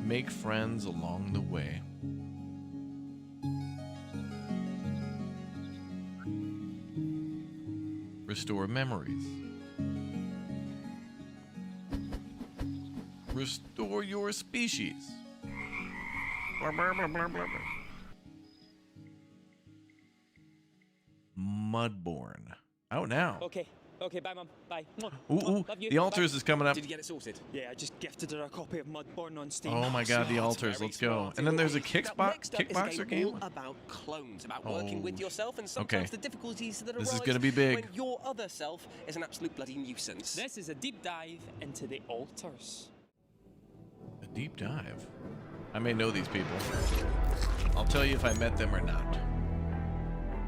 Make friends along the way. Restore memories. Restore your species. Mudborn. Out now. Okay, Okay, bye, Mum. Bye. Ooh, ooh, Love you. the Altars Bye. is coming up. Did you get it sorted? Yeah, I just gifted her a copy of Mudborn on Steam. Oh my God, the Altars. Let's go. And then there's a Kickboxer game. All about clones, about working with yourself, and sometimes okay. the difficulties that This arise is gonna be big. when your other self is an absolute bloody nuisance. This is a deep dive into the Altars. A deep dive. I may know these people. I'll tell you if I met them or not.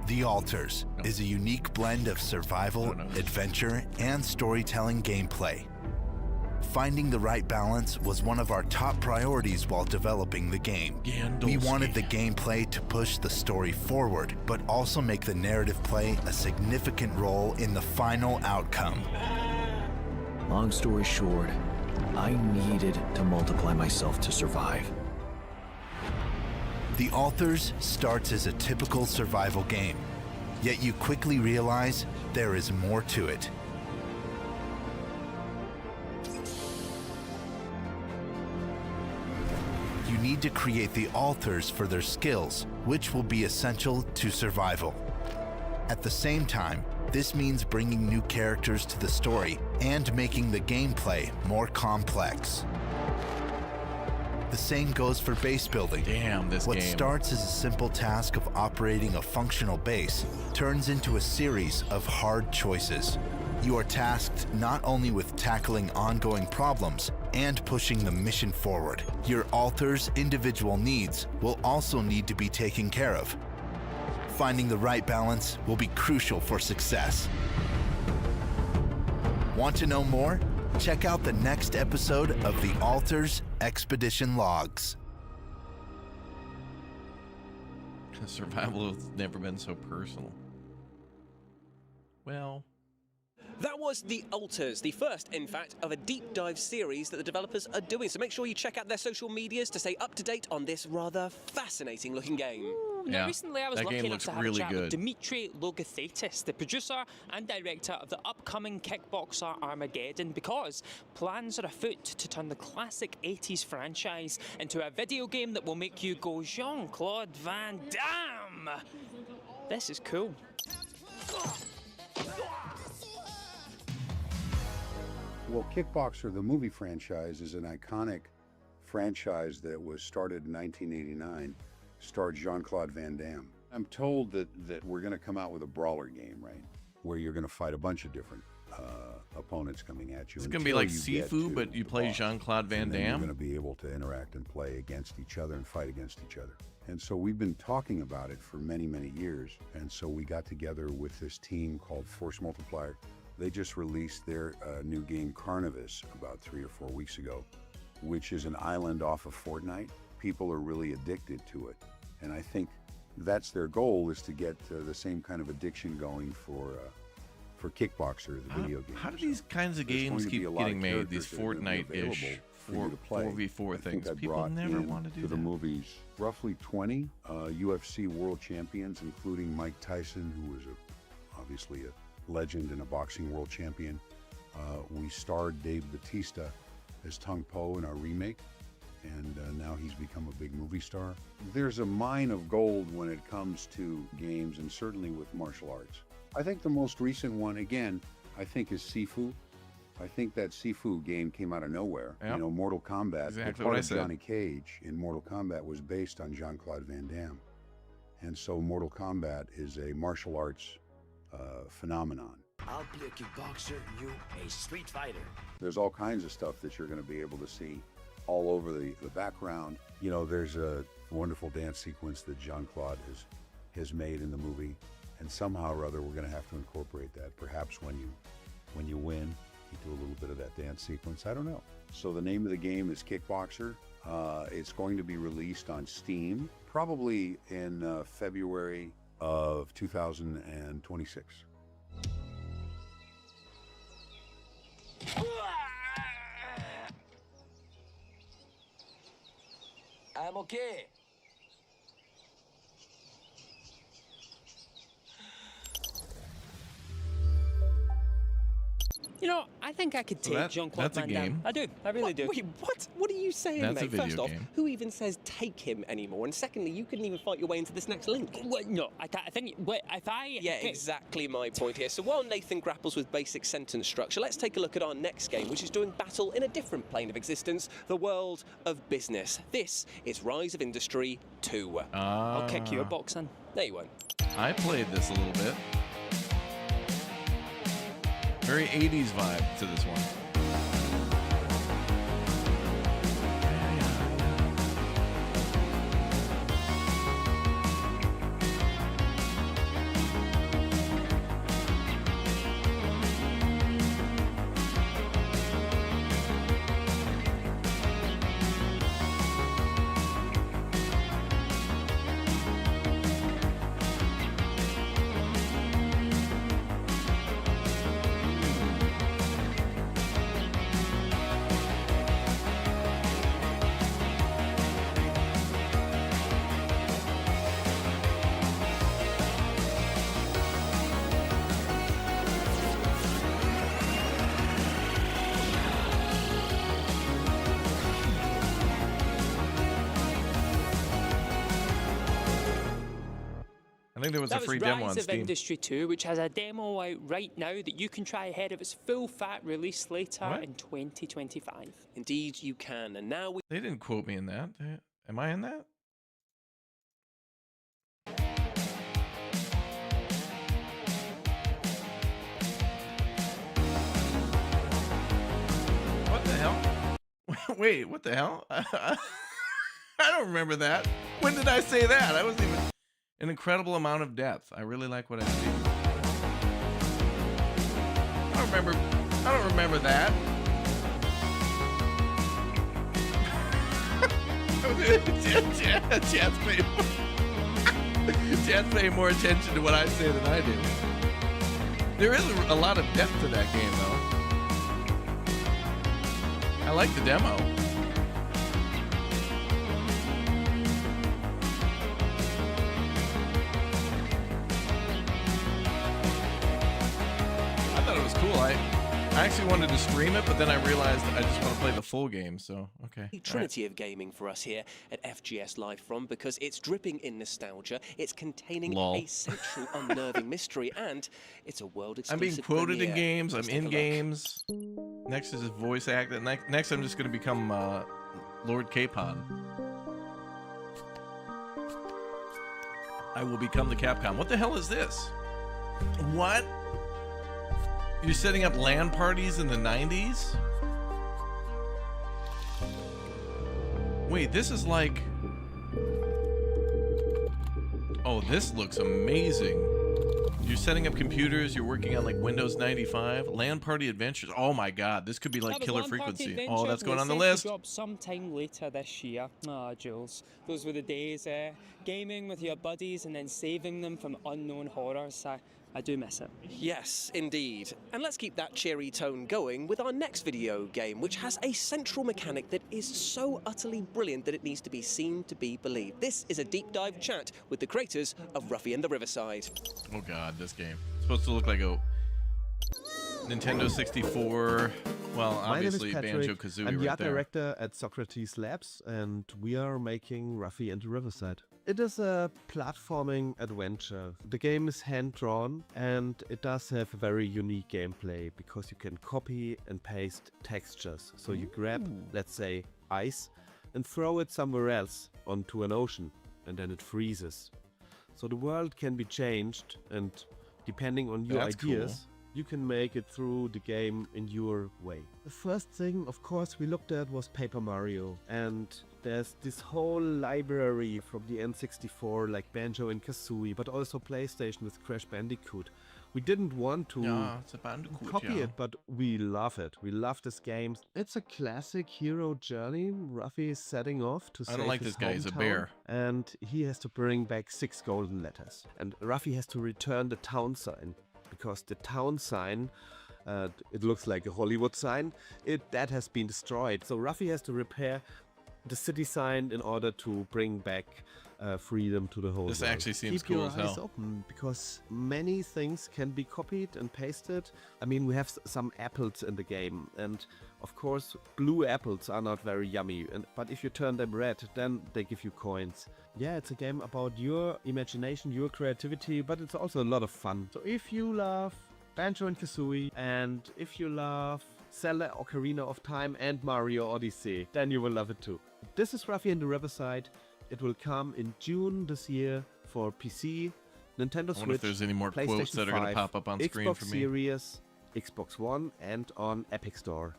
The Altars is a unique blend of survival, adventure, and storytelling gameplay. Finding the right balance was one of our top priorities while developing the game. We wanted the gameplay to push the story forward, but also make the narrative play a significant role in the final outcome. Long story short, I needed to multiply myself to survive. The Altars starts as a typical survival game, yet you quickly realize there is more to it. You need to create the Altars for their skills, which will be essential to survival. At the same time, this means bringing new characters to the story and making the gameplay more complex. The same goes for base building. Damn, this What game. starts as a simple task of operating a functional base turns into a series of hard choices. You are tasked not only with tackling ongoing problems and pushing the mission forward. Your Altars' individual needs will also need to be taken care of. Finding the right balance will be crucial for success. Want to know more? Check out the next episode of the Altars Expedition Logs. Survival has never been so personal. Well, That was The Altars, the first, in fact, of a deep dive series that the developers are doing. So make sure you check out their social medias to stay up to date on this rather fascinating looking game. Now, recently I was that lucky game enough looks to have really a chat good. with Dimitri Logothetis, the producer and director of the upcoming Kickboxer Armageddon, because plans are afoot to turn the classic 80s franchise into a video game that will make you go Jean-Claude Van Damme. This is cool. Well, Kickboxer, the movie franchise, is an iconic franchise that was started in 1989, starred Jean-Claude Van Damme. I'm told that we're going to come out with a brawler game, right? Where you're going to fight a bunch of different opponents coming at you. it's going to be like Sifu, but you play Jean-Claude Van And then Damme. You're going to be able to interact and play against each other and fight against each other. And so we've been talking about it for many, many years. And so we got together with this team called Force Multiplier. They just released their new game Carnivis about 3 or 4 weeks ago, which is an island off of Fortnite. People are really addicted to it. And I think that's their goal, is to get the same kind of addiction going for Kickboxer, the video game. How do these kinds of games keep getting made? These Fortnite-ish 4v4 things. People never want to do to the that. movies roughly 20 UFC world champions, including Mike Tyson, who was obviously a legend and a boxing world champion. We starred Dave Bautista as Tung Po in our remake, and now he's become a big movie star. There's a mine of gold when it comes to games, and certainly with martial arts. I think the most recent one, again, I think is Sifu. I think that Sifu game came out of nowhere. Yep. You know, Mortal Kombat, Exactly the what part I of said. Johnny Cage in Mortal Kombat was based on Jean-Claude Van Damme. And so Mortal Kombat is a martial arts phenomenon. I'll be a kickboxer, you a street fighter. There's all kinds of stuff that you're going to be able to see all over the background. You know, there's a wonderful dance sequence that Jean-Claude has made in the movie, and somehow or other we're going to have to incorporate that. Perhaps when you win, you do a little bit of that dance sequence. I don't know. So the name of the game is Kickboxer. It's going to be released on Steam, probably in February of 2026. I'm okay. You know, I think I could take Jean-Claude that's a Van Damme. game. I do. I really do. Wait, what? What are you saying, That's a mate? video First off, game. who even says take him anymore? And secondly, you couldn't even fight your way into this next link. What? No, I think. Wait, if I. Yeah, exactly my point here. So while Nathan grapples with basic sentence structure, let's take a look at our next game, which is doing battle in a different plane of existence, the world of business. This is Rise of Industry 2. I'll kick your boxing. No, you won't. I played this a little bit. Very 80s vibe to this one. I think there was a free demo on Rise of Steam. Industry 2, which has a demo out right now that you can try ahead of its full fat release later in 2025. Indeed, you can. And now we. They didn't quote me in that. Am I in that? What the hell? Wait, what the hell? I don't remember that. When did I say that? I wasn't even. An incredible amount of depth. I really like what I see. I don't remember that. Chad's paying more attention to what I say than I do. There is a lot of depth to that game, though. I like the demo. Cool. I actually wanted to stream it, but then I realized I just want to play the full game, so okay. A trinity of gaming for us here at FGS Live From, because it's dripping in nostalgia, it's containing a central unnerving mystery, and it's a world exclusive. I'm being quoted premiere. in games, Let's I'm take in a look. games. Next is his voice actor. Next I'm just going to become Lord K-Pod. I will become the Capcom. What the hell is this? What? You're setting up LAN parties in the 90s? Wait, this is like... Oh, this looks amazing. You're setting up computers, you're working on like Windows 95, LAN party adventures. Oh my god, this could be like Killer Frequency. Oh, that's going on the list. Drop sometime later this year. Ah, Jules, those were the days. Gaming with your buddies and then saving them from unknown horrors. I do miss it. Yes, indeed. And let's keep that cheery tone going with our next video game, which has a central mechanic that is so utterly brilliant that it needs to be seen to be believed. This is a deep dive chat with the creators of Ruffy and the Riverside. Oh god, this game. It's supposed to look like a Nintendo 64. Well, obviously Banjo-Kazooie I'm the right art there. director at Socrates Labs, and we are making Ruffy and the Riverside. It is a platforming adventure. The game is hand-drawn, and it does have a very unique gameplay because you can copy and paste textures. So you grab, let's say, ice and throw it somewhere else onto an ocean, and then it freezes. So the world can be changed, and depending on your That's ideas, cool. you can make it through the game in your way. The first thing, of course, we looked at was Paper Mario, and there's this whole library from the N64, like Banjo and Kazooie, but also PlayStation with Crash Bandicoot. We didn't want to it's a Bandicoot, copy it, but we love it. We love this game. It's a classic hero journey. Ruffy is setting off to save I don't like his this guy, he's a hometown, bear. and he has to bring back 6 golden letters. And Ruffy has to return the town sign, because the town sign, it looks like a Hollywood sign, that has been destroyed. So Ruffy has to repair the city sign in order to bring back freedom to the whole This world. actually seems Keep cool your as eyes hell. open, because many things can be copied and pasted. I mean, we have some apples in the game, and of course blue apples are not very yummy, but if you turn them red, then they give you coins. Yeah, it's a game about your imagination, your creativity, but it's also a lot of fun. So if you love Banjo and Kazooie, and if you love Zelda Ocarina of Time and Mario Odyssey, then you will love it too. This is Ruffy and the Riverside. It will come in June this year for PC, Nintendo Switch, I wonder if there's any more quotes PlayStation that are going to 5, pop up on screen Xbox for me. Series, Xbox One, and on Epic Store.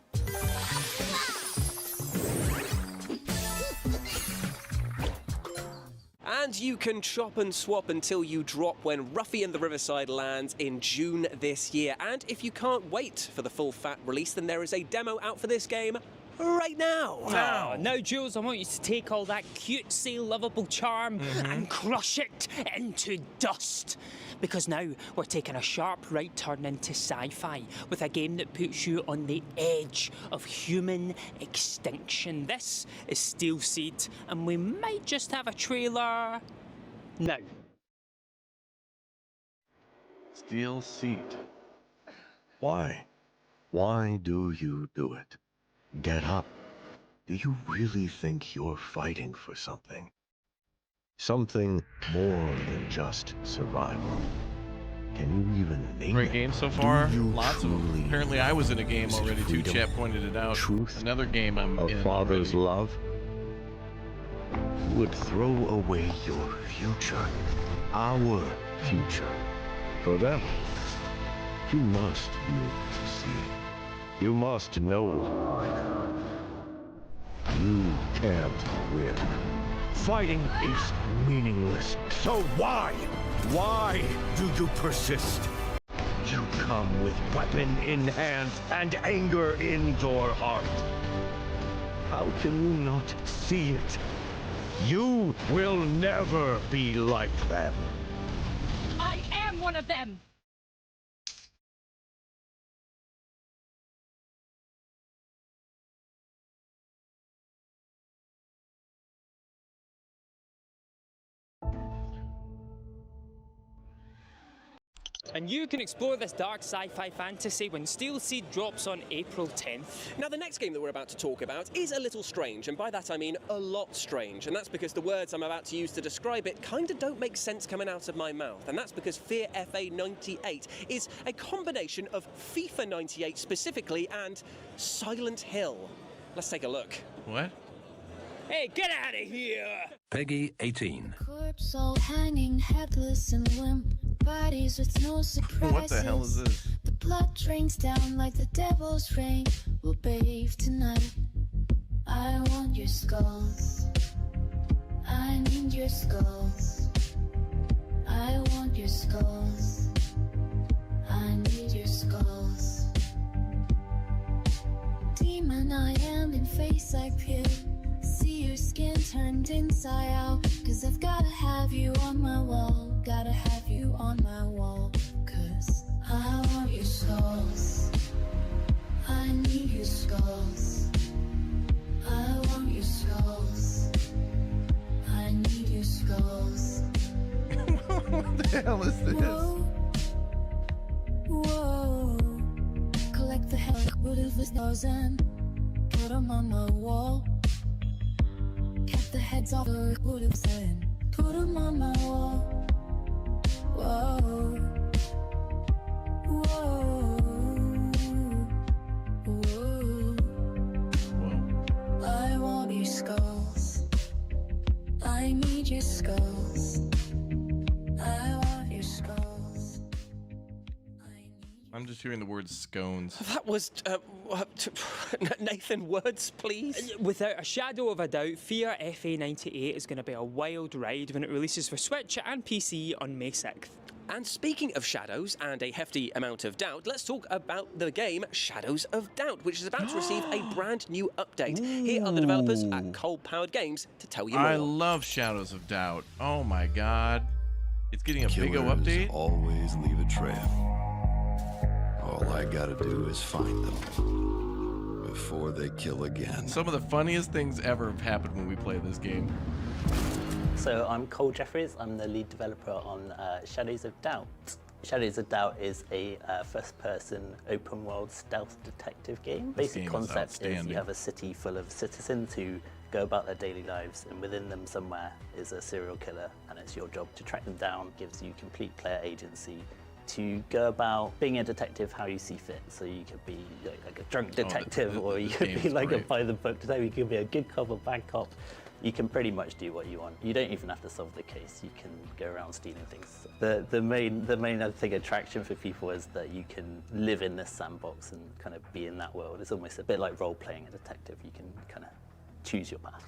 And you can chop and swap until you drop when Ruffy and the Riverside lands in June this year. And if you can't wait for the full fat release, then there is a demo out for this game right now. Now, Jules, I want you to take all that cutesy, lovable charm and crush it into dust. Because now we're taking a sharp right turn into sci-fi with a game that puts you on the edge of human extinction. This is Steel Seed, and we might just have a trailer now. Steel Seed. Why? Why do you do it? Get up. Do you really think you're fighting for something? Something more than just survival. Can you even name Great it? game so far. Do you Lots of. truly Apparently, I was in a game is it already too. freedom, Chat pointed it out. truth, Another game I'm a in. father's already. love? Would throw away your future, our future, for them. You must live to see. You must know. You can't win. Fighting is meaningless. So why? Why do you persist? You come with weapon in hand and anger in your heart. How can you not see it? You will never be like them. I am one of them! And you can explore this dark sci-fi fantasy when Steel Seed drops on April 10th. Now, the next game that we're about to talk about is a little strange, and by that I mean a lot strange. And that's because the words I'm about to use to describe it kind of don't make sense coming out of my mouth. And that's because Fear FA 98 is a combination of FIFA 98 specifically and Silent Hill. Let's take a look. What? Hey, get out of here! Peggy 18. Corpse all hanging headless and limp, bodies with no surprises. What the hell is this? The blood drains down like the devil's rain. We'll bathe tonight. I want your skulls. I need your skulls. I want your skulls. I need your skulls. Demon I am in face I peer. See your skin turned inside out. Cause I've gotta have you on my wall. Gotta have you on my wall. Cause I want your skulls. I need your skulls. I want your skulls. I need your skulls. What the hell is this? Whoa. Collect the hell out of his nose and put them on my wall. Cut the heads off the wood and put them on my wall. Whoa. Whoa. Whoa. I want your skulls. I need your skulls. I want your skulls. I'm just hearing the word scones. That was, Nathan, words, please? Without a shadow of a doubt, Fear FA 98 is going to be a wild ride when it releases for Switch and PC on May 6th. And speaking of shadows and a hefty amount of doubt, let's talk about the game Shadows of Doubt, which is about to receive a brand new update. Here are the developers at Cold Powered Games to tell you more. I love Shadows of Doubt. Oh my god. It's getting a big Killers update. always leave a trail. All I gotta do is find them before they kill again. Some of the funniest things ever have happened when we play this game. So I'm Cole Jeffries. I'm the lead developer on Shadows of Doubt. Shadows of Doubt is a first-person open-world stealth detective game. Basic concept is you have a city full of citizens who go about their daily lives, and within them somewhere is a serial killer, and it's your job to track them down. Gives you complete player agency to go about being a detective how you see fit. So you could be like a drunk detective, or you could be like a by-the-book detective. You could be a good cop or bad cop. You can pretty much do what you want. You don't even have to solve the case. You can go around stealing things. The main I think attraction for people is that you can live in this sandbox and kind of be in that world. It's almost a bit like role-playing a detective. You can kind of choose your path.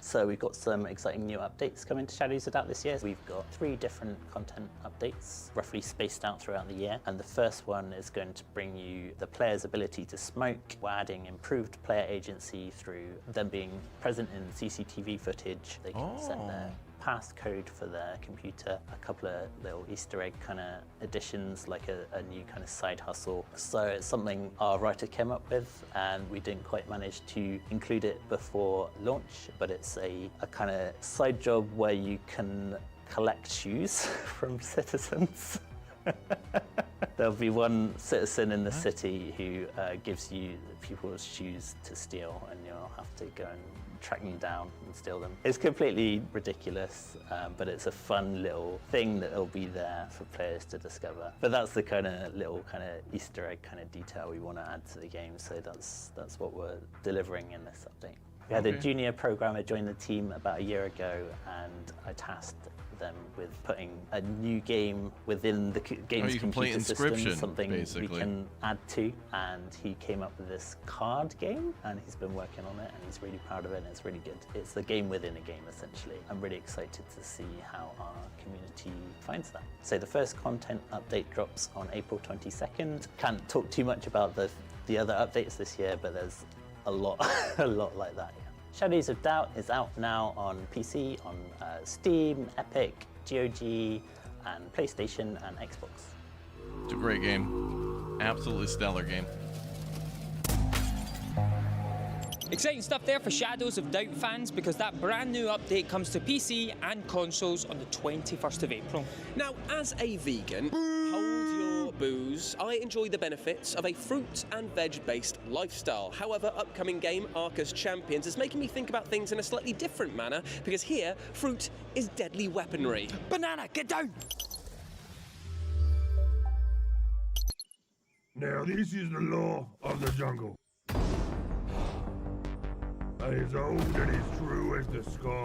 So we've got some exciting new updates coming to Shadows of Doubt this year. We've got 3 different content updates, roughly spaced out throughout the year. And the first one is going to bring you the player's ability to smoke. We're adding improved player agency through them being present in CCTV footage. They can set their passcode for their computer, a couple of little Easter egg kind of additions, like a new kind of side hustle. So it's something our writer came up with, and we didn't quite manage to include it before launch, but it's a kind of side job where you can collect shoes from citizens. There'll be one citizen in the city who gives you people's shoes to steal, and you'll have to go and track them down and steal them. It's completely ridiculous, but it's a fun little thing that'll be there for players to discover. But that's the kind of little kind of Easter egg kind of detail we want to add to the game, so that's what we're delivering in this update. We had a junior programmer join the team about a year ago, and I tasked them with putting a new game within the game's computer system, something we can add to, and he came up with this card game, and he's been working on it, and he's really proud of it, and it's really good. It's the game within a game, essentially. I'm really excited to see how our community finds that. So the first content update drops on April 22nd. Can't talk too much about the other updates this year, but there's a lot like that. Shadows of Doubt is out now on PC, on Steam, Epic, GOG, and PlayStation and Xbox. It's a great game. Absolutely stellar game. Exciting stuff there for Shadows of Doubt fans, because that brand new update comes to PC and consoles on the 21st of April. Now, as a vegan, hold your booze. I enjoy the benefits of a fruit and veg-based lifestyle. However, upcoming game Arcus Champions is making me think about things in a slightly different manner, because here, fruit is deadly weaponry. Banana, get down! Now this is the law of the jungle. As old and as true as the sky.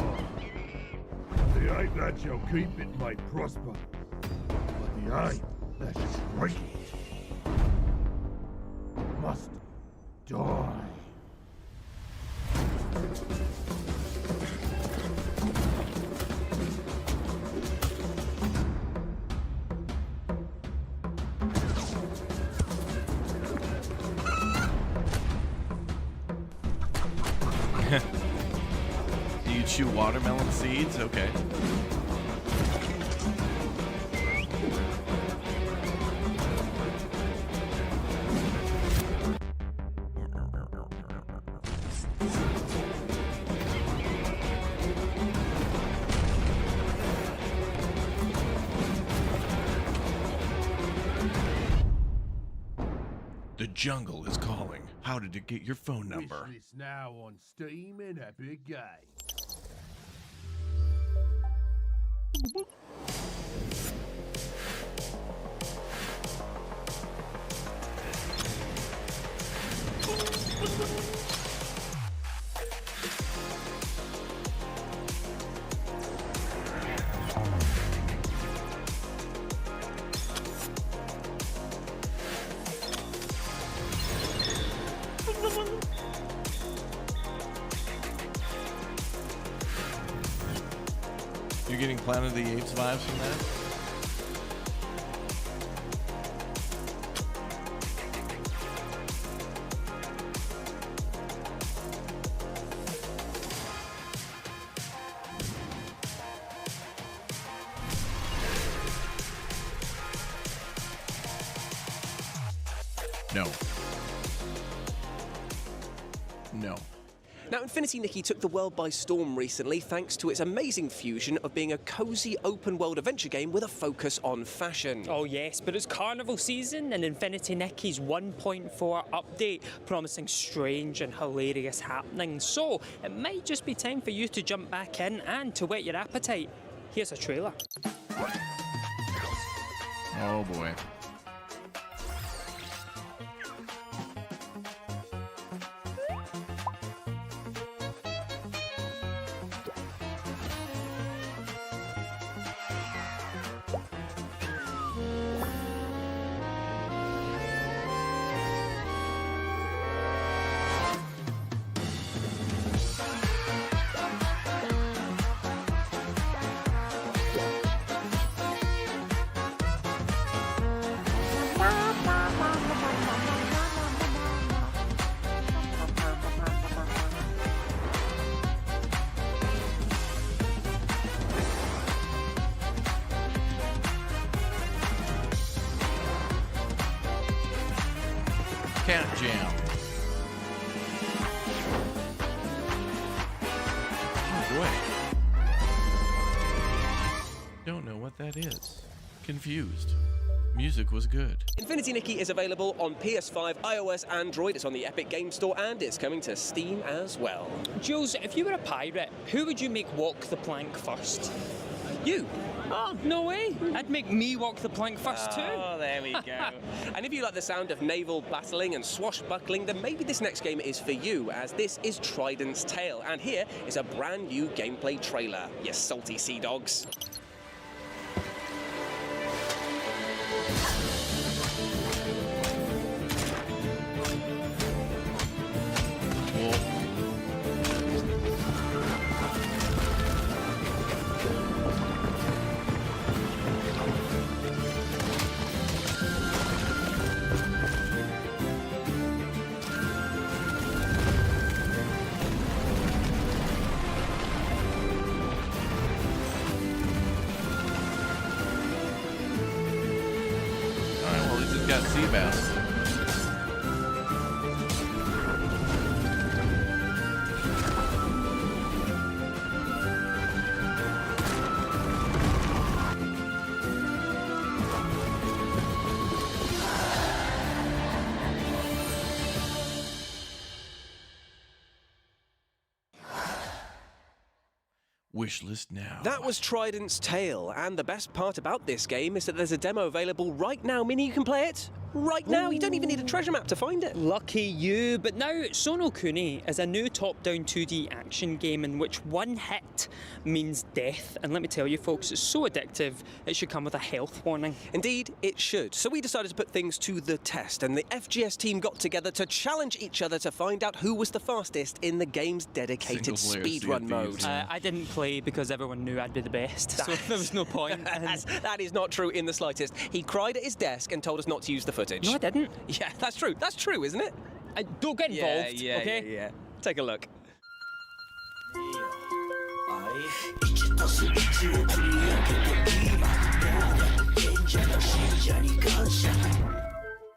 The ape that shall keep it may prosper, but the ape that shall break it must die. You chew watermelon seeds? Okay. The jungle is calling. How did it get your phone number? Wishlist now on Steam and Epic Games. You're getting Planet of the Apes vibes from that? No. No. Now, Infinity Nikki took the world by storm recently thanks to its amazing fusion of being a cozy open-world adventure game with a focus on fashion. Oh yes, but it's carnival season and Infinity Nikki's 1.4 update promising strange and hilarious happenings. So it might just be time for you to jump back in and to whet your appetite. Here's a trailer. Oh boy. Cat Jam. Oh boy. Don't know what that is. Confused. Music was good. Infinity Nikki is available on PS5, iOS, Android. It's on the Epic Game Store and it's coming to Steam as well. Jules, if you were a pirate, who would you make walk the plank first? You. Oh, no way. I'd make me walk the plank first too. Oh, there we go. And if you like the sound of naval battling and swashbuckling, then maybe this next game is for you, as this is Trident's Tale. And here is a brand new gameplay trailer, you salty sea dogs. Got sea bass. Wishlist now. That was Trident's Tale, and the best part about this game is that there's a demo available right now, meaning you can play it right now. You don't even need a treasure map to find it. Lucky you, but now Sono Kuni is a new top-down 2D action game in which one hit means death. And let me tell you folks, it's so addictive, it should come with a health warning. Indeed, it should. So we decided to put things to the test, and the FGS team got together to challenge each other to find out who was the fastest in the game's dedicated speedrun mode. I didn't play because everyone knew I'd be the best, so there was no point. That is not true in the slightest. He cried at his desk and told us not to use the footage. No, I didn't. Yeah, that's true. That's true, isn't it? Don't get involved, okay? Yeah. Take a look.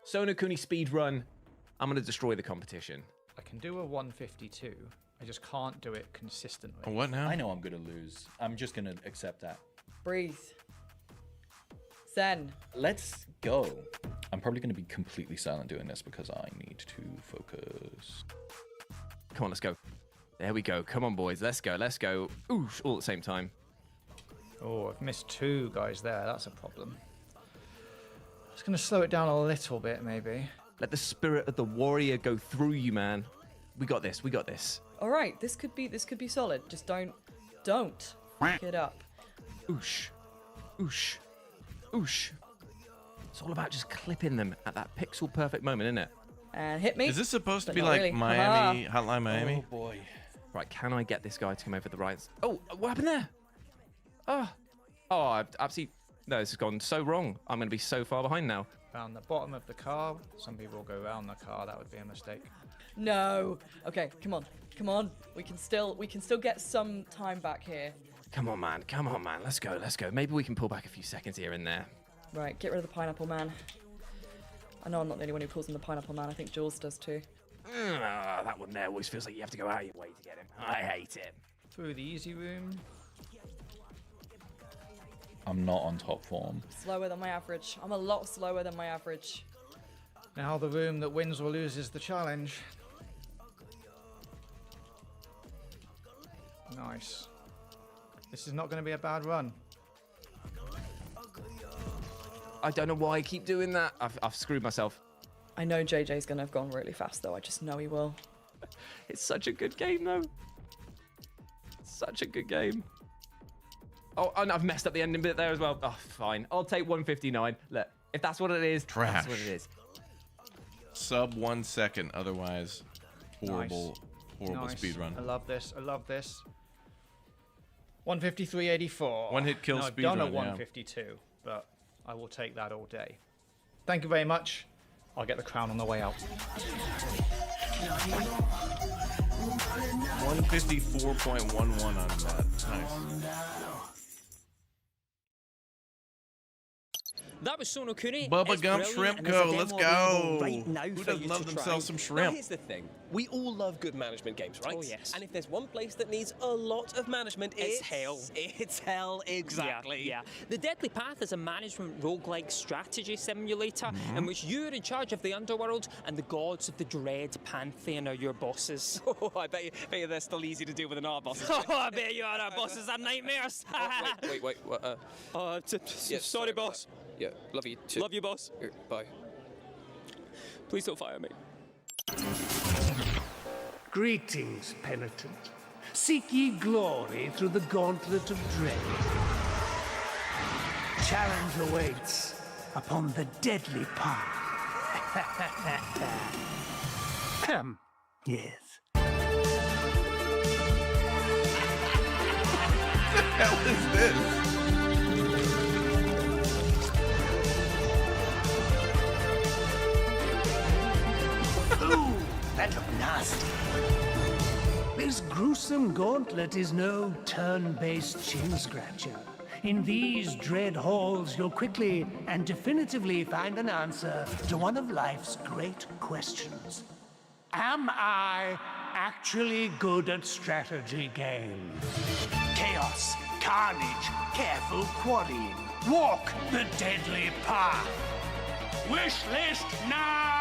Sono Kuni speedrun. I'm going to destroy the competition. I can do a 152. I just can't do it consistently. What now? I know I'm going to lose. I'm just going to accept that. Breathe. Zen. Let's go. I'm probably going to be completely silent doing this because I need to focus. Come on, let's go. There we go. Come on, boys. Let's go. Let's go. Ooh, all at the same time. Oh, I've missed two guys there. That's a problem. I was going to slow it down a little bit, maybe. Let the spirit of the warrior go through you, man. We got this. We got this. All right, this could be solid. Just don't fuck it up. Oosh. Oosh. Oosh. It's all about just clipping them at that pixel perfect moment, isn't it? And hit me. Is this supposed to But be not like really. Miami, Hotline Miami? Oh boy. Right, can I get this guy to come over the right? Oh, what happened there? Oh, I've absolutely... No, this has gone so wrong. I'm going to be so far behind now. Round the bottom of the car. Some people will go round the car. That would be a mistake. No. Okay, come on. We can still get some time back here. Come on, man. Let's go. Maybe we can pull back a few seconds here and there. Right, get rid of the pineapple man. I know I'm not the only one who calls him the pineapple man. I think Jules does too. That one there always feels like you have to go out of your way to get him. I hate it. Through the easy room. I'm not on top form. Slower than my average. I'm a lot slower than my average. Now the room that wins or loses the challenge. Nice. This is not going to be a bad run. I don't know why I keep doing that. I've screwed myself. I know JJ's gonna have gone really fast though. I just know he will. It's such a good game though. Such a good game. Oh, and I've messed up the ending bit there as well. Oh, fine. I'll take 159. Look, if that's what it is, Trash. that's what it is. Sub 1 second, otherwise horrible, horrible Nice. speed run. I love this. I love this. 153.84. One hit kill no, speed I've done run, a yeah. 152, but I will take that all day. Thank you very much. I'll get the crown on the way out. 154.11 on that. Nice. That was Sono Kuni. Bubba It's Gump brilliant, Shrimp and there's a Co. Let's demo available go. Right now Who for doesn't you love to themselves try. some Now, shrimp? here's the thing. We all love good management games, right? Oh, yes. And if there's one place that needs a lot of management, It's hell. It's hell, exactly. Yeah. The Deadly Path is a management roguelike strategy simulator in which you're in charge of the underworld and the gods of the Dread Pantheon are your bosses. Oh, I bet you they're still easy to deal with than our bosses. Oh, I bet you our bosses are nightmares. Wait. Sorry, boss. Yeah, love you too. Love you, boss. Here, bye. Please don't fire me. Greetings, penitent. Seek ye glory through the gauntlet of dread. Challenge awaits upon the deadly path. Yes. What the hell is this? Ooh, that looked nasty. This gruesome gauntlet is no turn-based chin-scratcher. In these dread halls, you'll quickly and definitively find an answer to one of life's great questions. Am I actually good at strategy games? Chaos, carnage, careful quarrying. Walk the deadly path. Wish list now!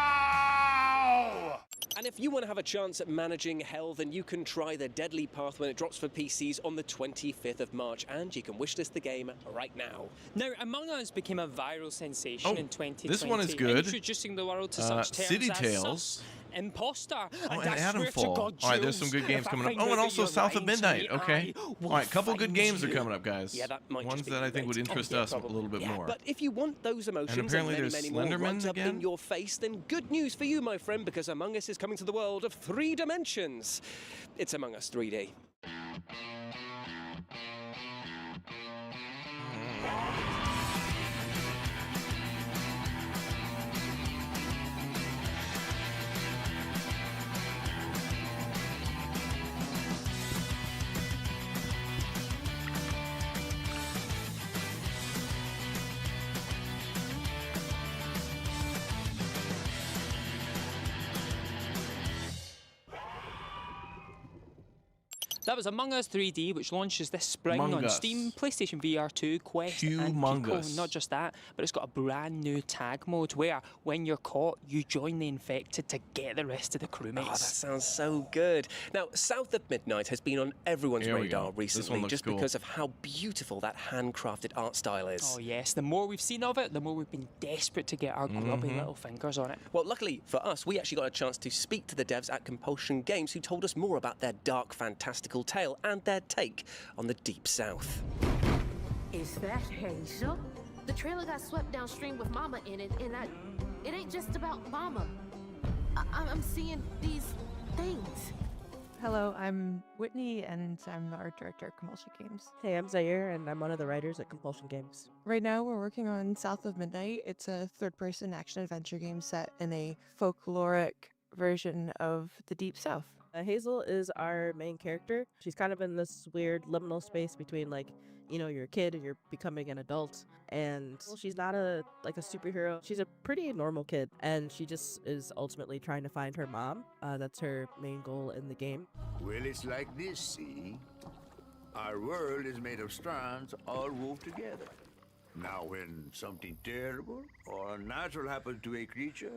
And if you want to have a chance at managing hell, then you can try the Deadly Path when it drops for PCs on the 25th of March, and you can wishlist the game right now. Now, Among Us became a viral sensation in 2020. This one is good. Introducing the world to such terms City as Tales. Imposter. Oh, and I swear to Adamfall. God, All right, there's some Jules, good games if I coming up. find Oh, out and that also you're South of lying to Midnight. me, Okay. I All will right, couple good find games are you. coming up, guys. Yeah, that might Ones just be that I think would right. interest Oh, yeah, us a little bit Yeah, more. but if you want those emotions and apparently many, there's many more Slenderman rubbed up again? in your face, then good news for you, my friend, because Among Us is coming to the world of 3 dimensions. It's Among Us 3D. That was Among Us 3D, which launches this spring on Among Steam, Us. PlayStation VR 2, Quest, and Pico. Humongous. Not just that, but it's got a brand new tag mode where, when you're caught, you join the infected to get the rest of the crewmates. Oh, that sounds so good. Now, South of Midnight has been on everyone's Here we radar go. This one recently looks just cool. because of how beautiful that handcrafted art style is. Oh yes, the more we've seen of it, the more we've been desperate to get our grubby little fingers on it. Well, luckily for us, we actually got a chance to speak to the devs at Compulsion Games who told us more about their dark, fantastical tale and their take on the Deep South. Is that Hazel? The trailer got swept downstream with Mama in it, and it ain't just about Mama. I'm seeing these things. Hello, I'm Whitney, and I'm the art director at Compulsion Games. Hey, I'm Zaire, and I'm one of the writers at Compulsion Games. Right now, we're working on South of Midnight. It's a third-person action-adventure game set in a folkloric version of the Deep South. Hazel is our main character. She's kind of in this weird liminal space between, like, you know, you're a kid and you're becoming an adult. And she's not a superhero. She's a pretty normal kid, and she just is ultimately trying to find her mom. That's her main goal in the game. Well, it's like this, see? Our world is made of strands all wove together. Now, when something terrible or unnatural happens to a creature,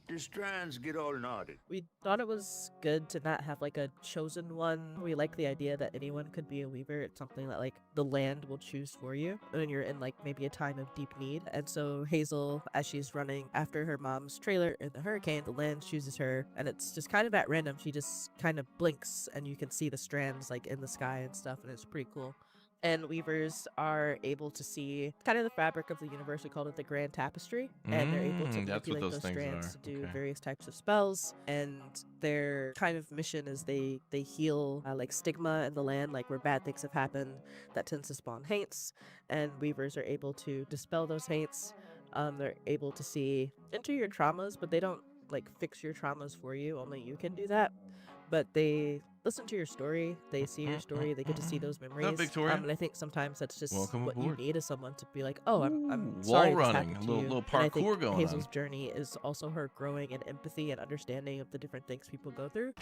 the strands get all knotted. We thought it was good to not have like a chosen one. We like the idea that anyone could be a weaver. It's something that like the land will choose for you when you're in like maybe a time of deep need. And so Hazel, as she's running after her mom's trailer in the hurricane, the land chooses her, and it's just kind of at random. She just kind of blinks and you can see the strands like in the sky and stuff, and it's pretty cool. And weavers are able to see kind of the fabric of the universe. We called it the Grand Tapestry. And they're able to manipulate those strands to do various types of spells. And their kind of mission is they heal like stigma in the land, like where bad things have happened that tends to spawn haints. And weavers are able to dispel those haints. They're able to see into your traumas, but they don't like fix your traumas for you. Only you can do that. But they listen to your story, they see your story, they get to see those memories. Victoria? And I think sometimes that's just Welcome what aboard. you need is someone to be like, oh, I'm Wall sorry this running, happened to a you. little And I think parkour going Hazel's on. journey is also her growing in empathy and understanding of the different things people go through.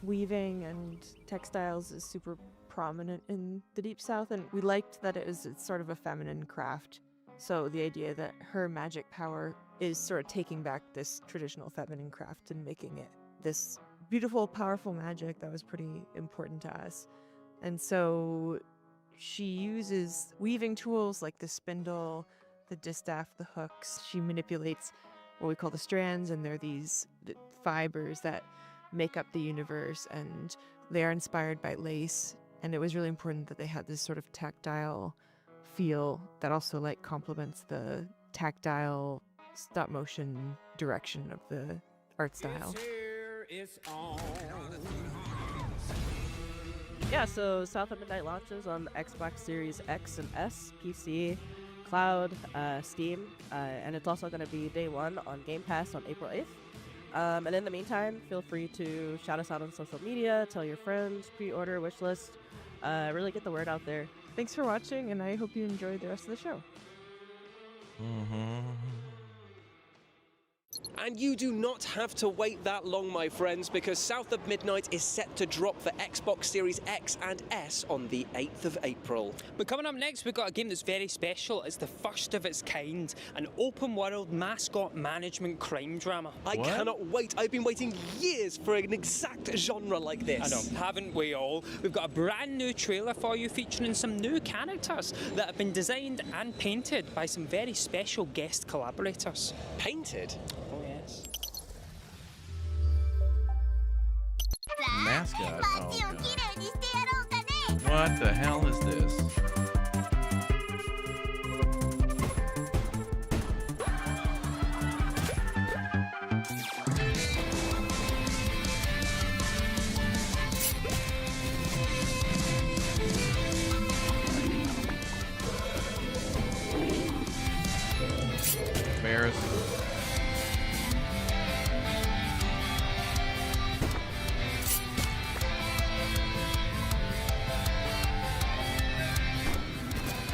Weaving and textiles is super prominent in the Deep South, and we liked that it's sort of a feminine craft. So the idea that her magic power is sort of taking back this traditional feminine craft and making it this beautiful, powerful magic that was pretty important to us. And so she uses weaving tools like the spindle, the distaff, the hooks. She manipulates what we call the strands, and they're these fibers that make up the universe, and they are inspired by lace. And it was really important that they had this sort of tactile feel that also like complements the tactile stop motion direction of the art style. Yeah, so South of Midnight launches on Xbox Series X and S, PC, Cloud, Steam, and it's also going to be day one on Game Pass on April 8th. And in the meantime, feel free to shout us out on social media, tell your friends, pre-order, wishlist, really get the word out there. Thanks for watching, and I hope you enjoyed the rest of the show. And you do not have to wait that long, my friends, because South of Midnight is set to drop for Xbox Series X and S on the 8th of April. But coming up next, we've got a game that's very special. It's the first of its kind, an open-world mascot management crime drama. I cannot wait. I've been waiting years for an exact genre like this. I know, haven't we all? We've got a brand new trailer for you featuring some new characters that have been designed and painted by some very special guest collaborators. Painted? Oh, yes. Mascot? Oh, God. What the hell is this? Bears.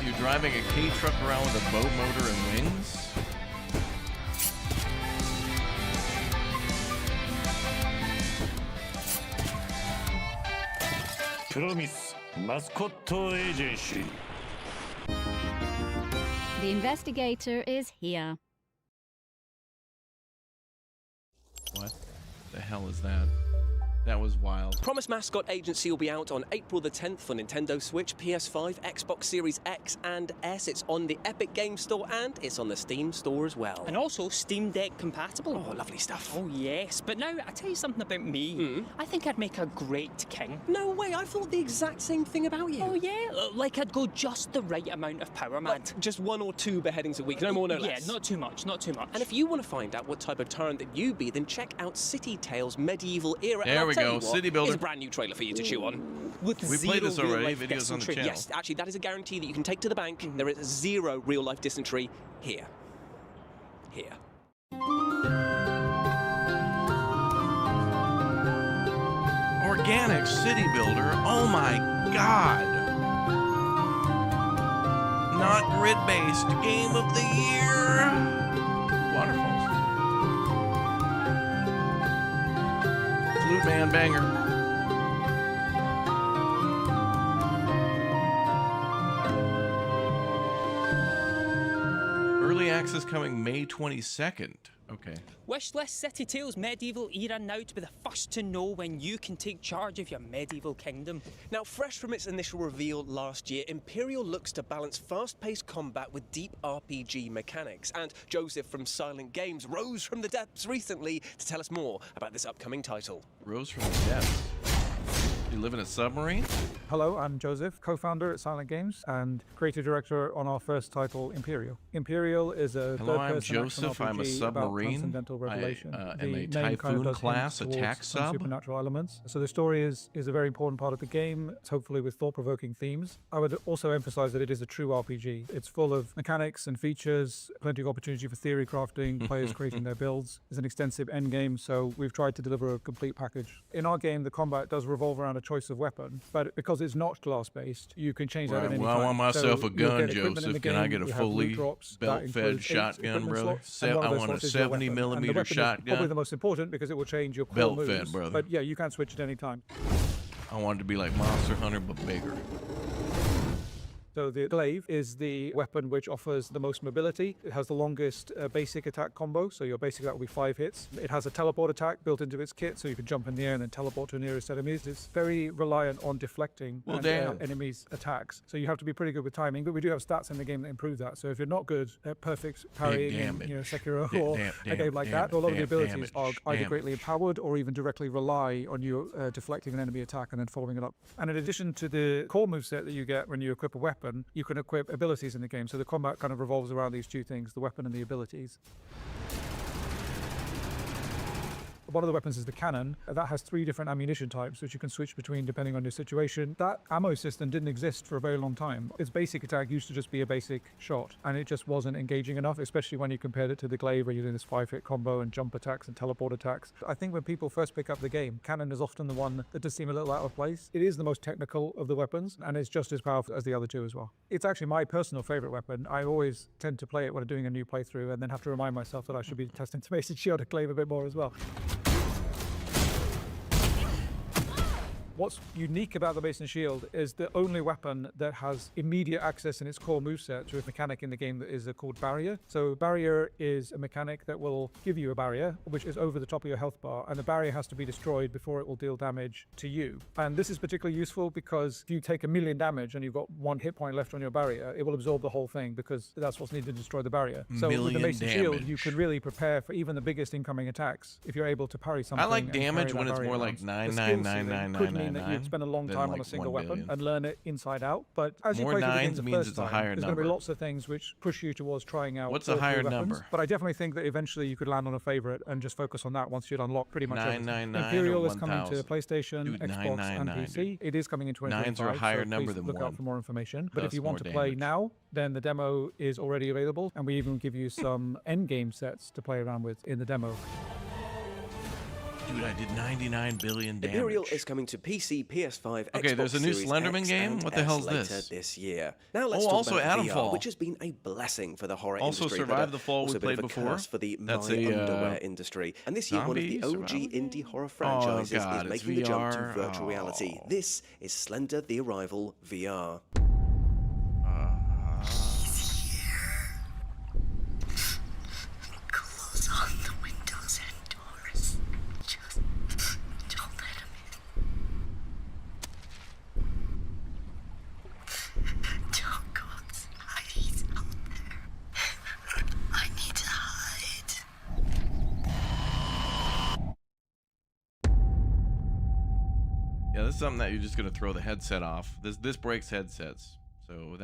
You driving a K truck around with a boat motor and wings? Promise Mascot Agency. The investigator is here. What the hell is that? That was wild. Promise Mascot Agency will be out on April the 10th for Nintendo Switch, PS5, Xbox Series X and S. It's on the Epic Games Store and it's on the Steam Store as well. And also Steam Deck compatible. Oh, lovely stuff. Oh, yes. But now, I tell you something about me. I think I'd make a great king. No way, I thought the exact same thing about you. Oh, yeah? Like I'd go just the right amount of power, man. Like just 1 or 2 beheadings a week, no more, no less. Yeah, not too much, not too much. And if you want to find out what type of tyrant that you be, then check out City Tales Medieval Era. There we go, what, City Builder. It's a brand new trailer for you to chew on. With We played this already, real-life videos on the dysentery. channel. Yes, actually, that is a guarantee that you can take to the bank. There is 0 real-life dysentery here. Here. Organic city builder. Oh my god. Not grid-based. Game of the year. Waterfalls. Flute Man banger. Early access coming May 22nd. Okay. Wishlist City Tales Medieval Era now to be the first to know when you can take charge of your medieval kingdom. Now, fresh from its initial reveal last year, Imperial looks to balance fast-paced combat with deep RPG mechanics. And Joseph from Silent Games rose from the depths recently to tell us more about this upcoming title. Rose from the depths. You live in a submarine? Hello, I'm Joseph, co-founder at Silent Games and creative director on our first title, Imperial. Imperial is a Hello, I'm third-person action Joseph. I'm a RPG about submarine. transcendental revelation. I am The a name kind of Typhoon does class hint attack towards some sub. supernatural elements. So the story is a very important part of the game, hopefully with thought-provoking themes. I would also emphasize that it is a true RPG. It's full of mechanics and features, plenty of opportunity for theory crafting, players creating their builds. There's an extensive end game, so we've tried to deliver a complete package. In our game, the combat does revolve around a choice of weapon, but because it's not glass-based, you can change that at any Well, time. I want myself So a you'll gun, get equipment in the Joseph. Can I game, get a you have loot fully drops that belt-fed include 8 shotgun, equipment brother? slots, and one of I those want a slots is your 70 weapon. millimeter And the weapon is shotgun. probably the most important because it will change your core Belt-fed, moves. brother. But yeah, you can switch at any time. I want it to be like Monster Hunter, but bigger. So the glaive is the weapon which offers the most mobility. It has the longest basic attack combo, so your basic attack will be 5 hits. It has a teleport attack built into its kit, so you can jump in the air and then teleport to nearest enemies. It's very reliant on deflecting enemies' attacks, so you have to be pretty good with timing. But we do have stats in the game that improve that. So if you're not good at perfect parrying, in, Sekiro or a game like that, a lot of the abilities are either greatly empowered or even directly rely on you deflecting an enemy attack and then following it up. And in addition to the core moveset that you get when you equip a weapon, you can equip abilities in the game. So the combat kind of revolves around these two things, the weapon and the abilities. One of the weapons is the cannon. That has 3 different ammunition types, which you can switch between depending on your situation. That ammo system didn't exist for a very long time. Its basic attack used to just be a basic shot, and it just wasn't engaging enough, especially when you compared it to the glaive, where you're doing this 5-hit combo and jump attacks and teleport attacks. I think when people first pick up the game, cannon is often the one that does seem a little out of place. It is the most technical of the weapons, and it's just as powerful as the other 2 as well. It's actually my personal favorite weapon. I always tend to play it when I'm doing a new playthrough, and then have to remind myself that I should be testing to Mason Shield and glaive a bit more as well. What's unique about the Mason Shield is the only weapon that has immediate access in its core moveset to a mechanic in the game that is called Barrier. So Barrier is a mechanic that will give you a barrier, which is over the top of your health bar, and the barrier has to be destroyed before it will deal damage to you. And this is particularly useful because if you take 1,000,000 damage and you've got 1 hit point left on your barrier, it will absorb the whole thing because that's what's needed to destroy the barrier. So with the Mason Shield, you can really prepare for even the biggest incoming attacks if you're able to parry something. I like damage when it's more like 99999. That you'd spend a long time on a single weapon and learn it inside out. But as more you play through the game nines the means first it's a time, higher there's number. going to be lots of things which push you towards trying out. What's a all 3 higher weapons. number? But I definitely think that eventually you could land on a favorite and just focus on that once you'd unlock pretty much everything. 999 Imperial or is coming to 1000. PlayStation, Dude, Xbox, 999, and PC. It is coming in 2025. Nines are a higher so number please than look 1. out for more information. But Thus if you want more to play damage. now, then the demo is already available, and we even give you some end game sets to play around with in the demo. Dude, I did 99 billion damage. Imperial is coming to PC, PS5, Okay, Xbox there's a new Series Slenderman X game? and What the hell's S later this? this year. Now let's Oh, talk also about Adamfall. VR, which has been a blessing for the horror Also industry. Survive but the Fall also we a bit of played a before. curse for the That's my a, underwear industry. And this year, one of the zombie OG survival indie horror franchises God, is it's making the jump to VR. virtual reality. This is Slender: The Arrival VR. Close all the windows and doors. Just don't let him in. Don't go outside. He's out there. I need to hide. Yeah, this is something that you're just gonna throw the headset off. This breaks headsets. So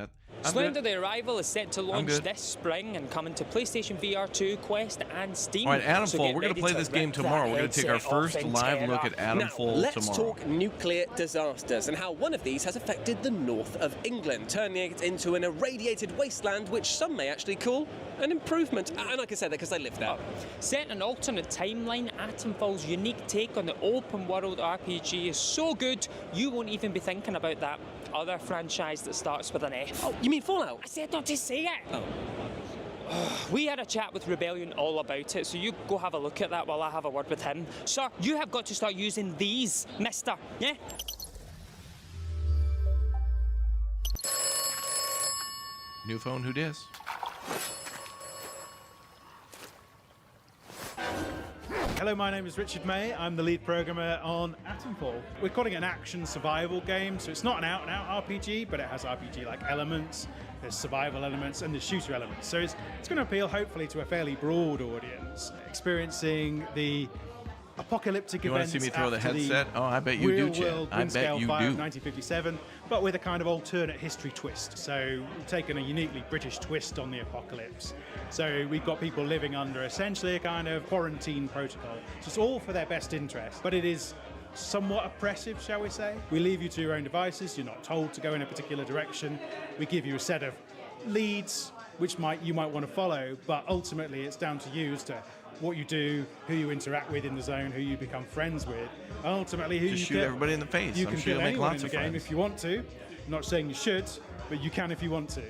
Slender the Arrival is set to launch this spring and come into PlayStation VR 2, Quest, and Steam. All right, Atomfall, So get we're going ready to play to this game rip tomorrow. that We're going to take our headset off first and live tear look up. at Atomfall Let's tomorrow. talk nuclear disasters and how one of these has affected the north of England, turning it into an irradiated wasteland, which some may actually call an improvement. And I can say that because I live there. Set in an alternate timeline, Atomfall's unique take on the open world RPG is so good, you won't even be thinking about that other franchise that starts with an F. Oh, you mean Fallout? I said not to say it. Oh. We had a chat with Rebellion all about it, so you go have a look at that while I have a word with him. Sir, you have got to start using these, mister, yeah? New phone, who dis? Hello, my name is Richard May. I'm the lead programmer on Atomfall. We're calling it an action survival game, so it's not an out-and-out RPG, but it has RPG-like elements, there's survival elements, and there's shooter elements. So it's going to appeal, hopefully, to a fairly broad audience, experiencing the apocalyptic You want events to see me throw the after headset? Oh, I bet you do, Chad. real-world I bet wind-scale you fire do. of 1957, but with a kind of alternate history twist. So we've taken a uniquely British twist on the apocalypse. So we've got people living under essentially a kind of quarantine protocol. So it's all for their best interest, but it is somewhat oppressive, shall we say. We leave you to your own devices. You're not told to go in a particular direction. We give you a set of leads which you might want to follow, but ultimately it's down to you as to what you do, who you interact with in the zone, who you become friends with, ultimately who Just you shoot kill. everybody in the face. You I'm can sure kill you'll make anyone lots in the of game friends. if you want to. I'm not saying you should, but you can if you want to.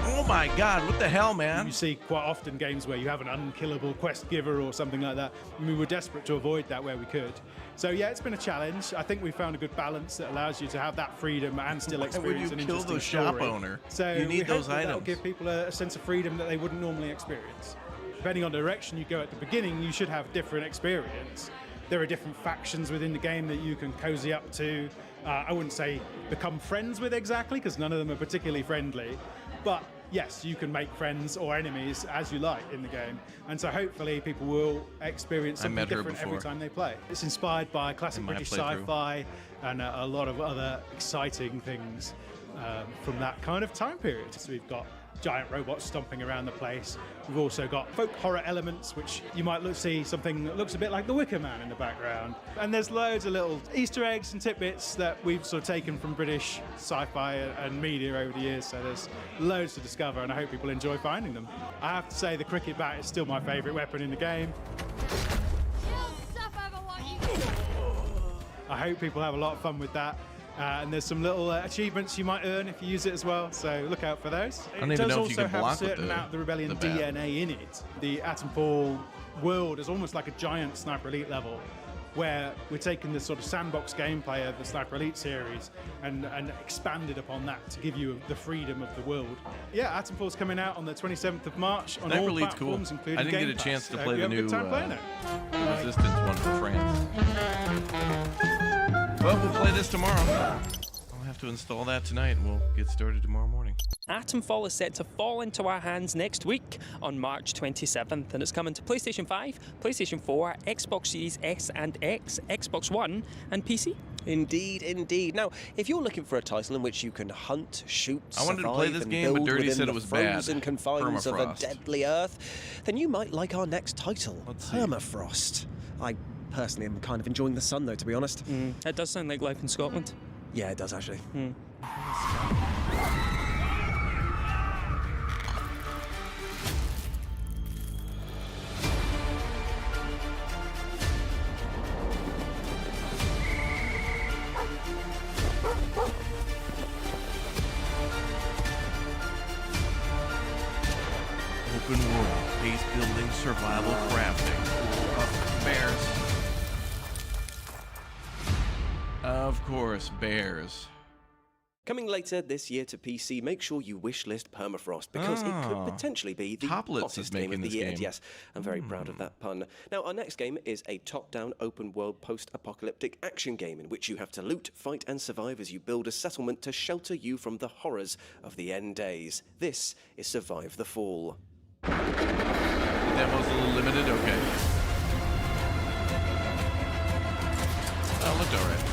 Oh my God, what the hell, man? You see quite often games where you have an unkillable quest giver or something like that. And we were desperate to avoid that where we could. So yeah, it's been a challenge. I think we found a good balance that allows you to have that freedom and still Why would experience you an kill interesting the shop story. owner? So You need we hope those that that'll items. give people a sense of freedom that they wouldn't normally experience. Depending on the direction you go at the beginning, you should have different experience. There are different factions within the game that you can cozy up to. I wouldn't say become friends with exactly, because none of them are particularly friendly. But yes, you can make friends or enemies as you like in the game. And so hopefully people will experience I something met her different every before. time they play. It's inspired by classic In my British playthrough. sci-fi and a lot of other exciting things from that kind of time period. So we've got giant robots stomping around the place. We've also got folk horror elements, which you might see something that looks a bit like the Wicker Man in the background. And there's loads of little Easter eggs and tidbits that we've sort of taken from British sci-fi and media over the years. So there's loads to discover, and I hope people enjoy finding them. I have to say the cricket bat is still my favourite weapon in the game. I hope people have a lot of fun with that. And there's some little achievements you might earn if you use it as well, so look out for those. I don't It even does know if you also can have a block with certain the- amount of the Rebellion the bat. DNA in it. The Atomfall world is almost like a giant Sniper Elite level, where we're taking this sort of sandbox gameplay of the Sniper Elite series and expanded upon that to give you the freedom of the world. Yeah, Atomfall's coming out on the 27th of March on Sniper all Elite's cool. platforms, including I didn't Game get a chance Pass. to I play hope the you have a new good time playing it. Resistance one for France. Well, we'll play this tomorrow. I'll have to install that tonight, and we'll get started tomorrow morning. Atomfall is set to fall into our hands next week on March 27th, and it's coming to PlayStation 5, PlayStation 4, Xbox Series S and X, Xbox One, and PC. Indeed, indeed. Now, if you're looking for a title in which you can hunt, shoot, I wanted to play survive, this and game, but build Dirty within said the it was bad. frozen confines of a Permafrost. deadly Earth, then you might like our next title, see. Permafrost. I personally am kind of enjoying the sun, though, to be honest. It does sound like life in Scotland. Yeah, it does actually. Open world, base building, survival crafting. Bears. Of course, bears. Coming later this year to PC, make sure you wishlist Permafrost because it could potentially be the Toplitz is hottest game making of the this year. game. And yes, I'm very proud of that pun. Now, our next game is a top-down, open-world, post-apocalyptic action game in which you have to loot, fight, and survive as you build a settlement to shelter you from the horrors of the end days. This is Survive the Fall. The demo's a little limited, okay. Oh, looked alright.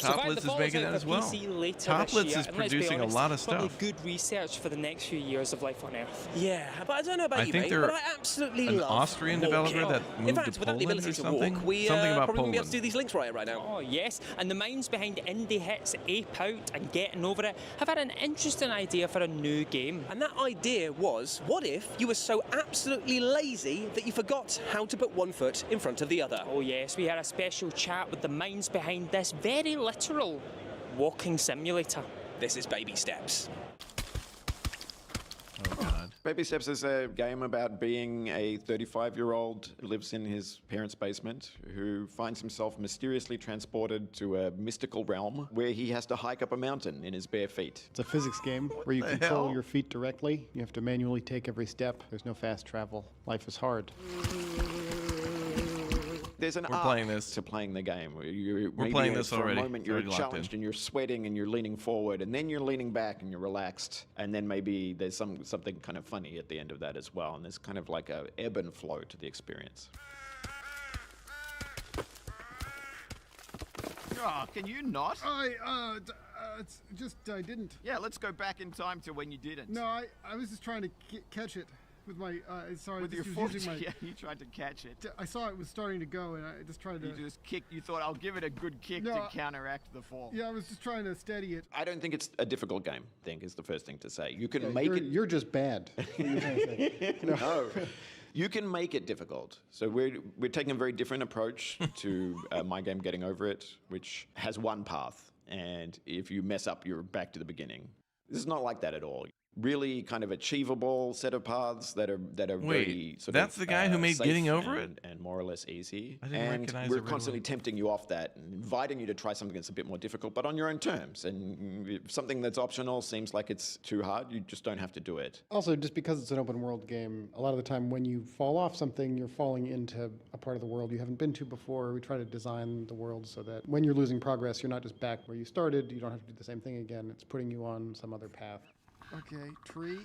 Toplitz is making that as well. Toplitz is producing a lot of probably stuff. good research for the next few years of Life on Earth. Yeah, but I don't know about I you, think mate, they're but I absolutely an love Austrian walking. developer that In moved fact, to without the Poland ability or to something. walk, we Something about probably wouldn't be able Poland. to do these links right now. Oh, yes, and the minds behind Indie Hits Ape Out and Getting Over It have had an interesting idea for a new game. And that idea was, what if you were so absolutely lazy that you forgot how to put one foot in front of the other? Oh yes, we had a special chat with the minds behind this very literal walking simulator. This is Baby Steps. Oh, God. Baby Steps is a game about being a 35-year-old who lives in his parents' basement, who finds himself mysteriously transported to a mystical realm where he has to hike up a mountain in his bare feet. It's a physics game where you control your feet directly. You have to manually take every step. There's no fast travel. Life is hard. There's an We're arc playing this. to playing the game. We're playing this for already. a moment It's you're already locked in. challenged and you're sweating and you're leaning forward and then you're leaning back and you're relaxed and then maybe there's something kind of funny at the end of that as well, and there's kind of like a ebb and flow to the experience. Oh, can you not? It's just I didn't. Yeah, let's go back in time to when you didn't. No, I was just trying to catch it with my. Sorry, With your just foot, using my. yeah, you tried to catch it. I saw it was starting to go, and I just tried to. You just kicked. You thought I'll give it a good kick No, to counteract the fall. Yeah, I was just trying to steady it. I don't think it's a difficult game, I think is the first thing to say. You can Yeah, make it... You're just bad. What are you trying to say? No. You can make it difficult. So we're taking a very different approach to My Game Getting Over It, which has one path, and if you mess up, you're back to the beginning. This is not like that at all. Really kind of achievable set of paths that are very sort that's of, the guy who made safe Getting Over It? and more or less easy. I didn't and recognize we're it right constantly away. tempting you off that and inviting you to try something that's a bit more difficult, but on your own terms. And if something that's optional seems like it's too hard, you just don't have to do it. Also, just because it's an open world game, a lot of the time when you fall off something, you're falling into a part of the world you haven't been to before. We try to design the world so that when you're losing progress, you're not just back where you started. You don't have to do the same thing again. It's putting you on some other path. Okay, tree.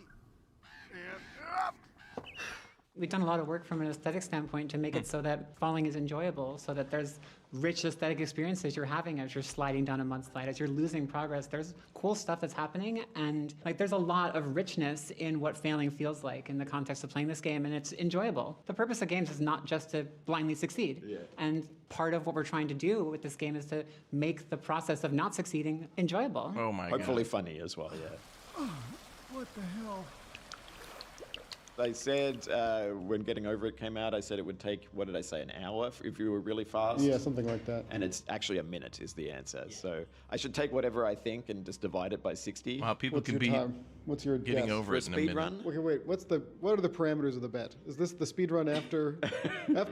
We've done a lot of work from an aesthetic standpoint to make it so that falling is enjoyable, so that there's rich aesthetic experiences you're having as you're sliding down a mudslide, as you're losing progress. There's cool stuff that's happening, and like there's a lot of richness in what failing feels like in the context of playing this game, and it's enjoyable. The purpose of games is not just to blindly succeed. Yeah. And part of what we're trying to do with this game is to make the process of not succeeding enjoyable. Oh my Hopefully funny as well, yeah. Oh, what the hell? They said when Getting Over It came out, I said it would take, what did I say, an hour if you were really fast? Yeah, something like that. And it's actually a minute is the answer. So I should take whatever I think and just divide it by 60. Wow, people What's can your be time? What's your getting guess? over it in a speed minute. run? Okay, wait. What are the parameters of the bet? Is this the speed run after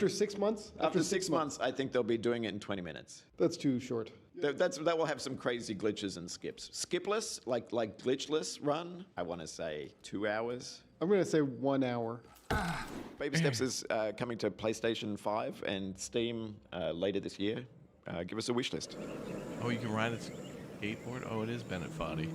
6 months? After 6 months, I think they'll be doing it in 20 minutes. That's too short. That will have some crazy glitches and skips. Skipless, like glitchless run, I want to say 2 hours. I'm going to say 1 hour. Baby Steps is coming to PlayStation 5 and Steam later this year. Give us a wish list. Oh, you can ride a skateboard? Oh, it is Bennett Foddy.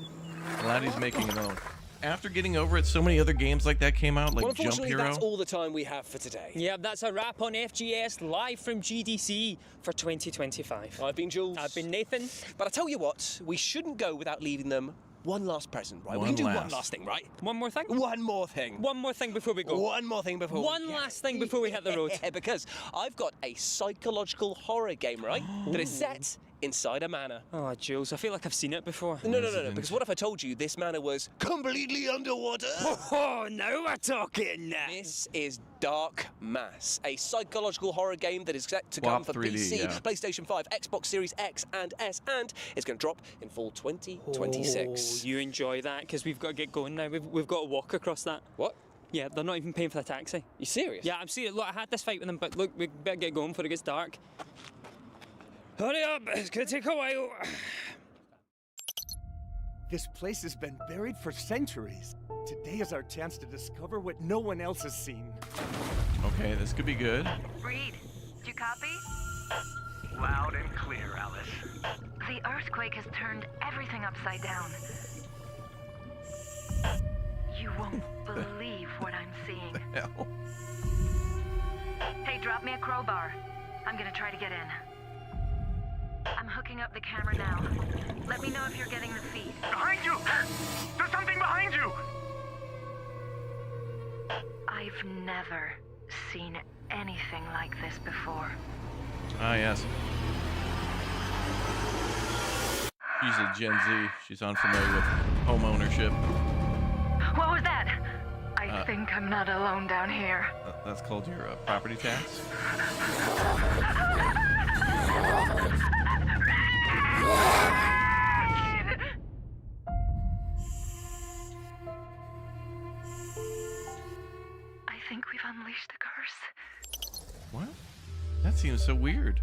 Laddie's making it own. After Getting Over It, so many other games like that came out, like Well, Jump unfortunately, Hero. that's all the time we have for today. Yeah, that's a wrap on FGS live from GDC for 2025. I've been Jules. I've been Nathan. But I tell you what, we shouldn't go without leaving them one last present, right? One we can do one last. last thing, right? One more thing? One more thing. One more thing before we go. One more thing before One last thing before we hit the road. Yeah, because I've got a psychological horror game, right? that is set inside a manor. Oh, Jules, I feel like I've seen it before. No, because what if I told you this manor was completely underwater? Oh, now we're talking. This is Dark Mass, a psychological horror game that is set to come WAP for 3D, PC, yeah. PlayStation 5, Xbox Series X and S, and it's going to drop in fall 2026. Oh, you enjoy that, because we've got to get going now. We've got to walk across that. What? Yeah, they're not even paying for the taxi. You serious? Yeah, I'm serious. Look, I had this fight with them, but look, we better get going before it gets dark. Hurry up, it's going to take a while. This place has been buried for centuries. Today is our chance to discover what no one else has seen. Okay, this could be good. Reed, do you copy? Loud and clear, Alice. The earthquake has turned everything upside down. You won't believe what I'm seeing. Hell. Hey, drop me a crowbar. I'm gonna try to get in. I'm hooking up the camera now. Let me know if you're getting the feed. Behind you! There's something behind you! I've never seen anything like this before. Ah, yes. She's a Gen Z. She's unfamiliar with home ownership. What was that? I think I'm not alone down here. That's called your property tax. I think we've unleashed the curse. What? That seems so weird.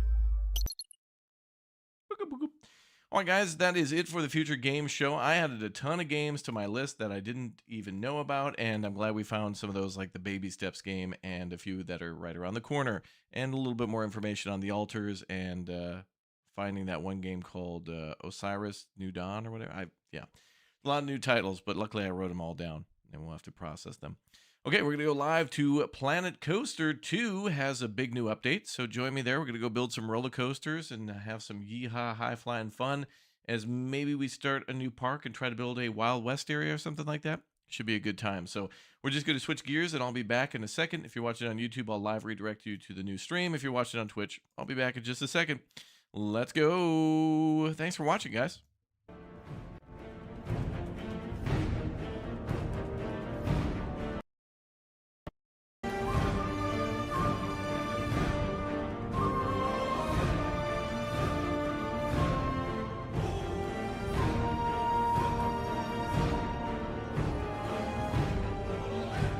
All right, guys, that is it for the Future Games Show. I added a ton of games to my list that I didn't even know about, and I'm glad we found some of those, like the Baby Steps game, and a few that are right around the corner, and a little bit more information on the altars, and finding that one game called Osiris New Dawn or whatever. Yeah, a lot of new titles, but luckily I wrote them all down, and we'll have to process them. Okay, we're going to go live to Planet Coaster 2 has a big new update, so join me there. We're going to go build some roller coasters and have some yeehaw high-flying fun as maybe we start a new park and try to build a Wild West area or something like that. Should be a good time. So we're just going to switch gears, and I'll be back in a second. If you're watching on YouTube, I'll live redirect you to the new stream. If you're watching on Twitch, I'll be back in just a second. Let's go. Thanks for watching, guys.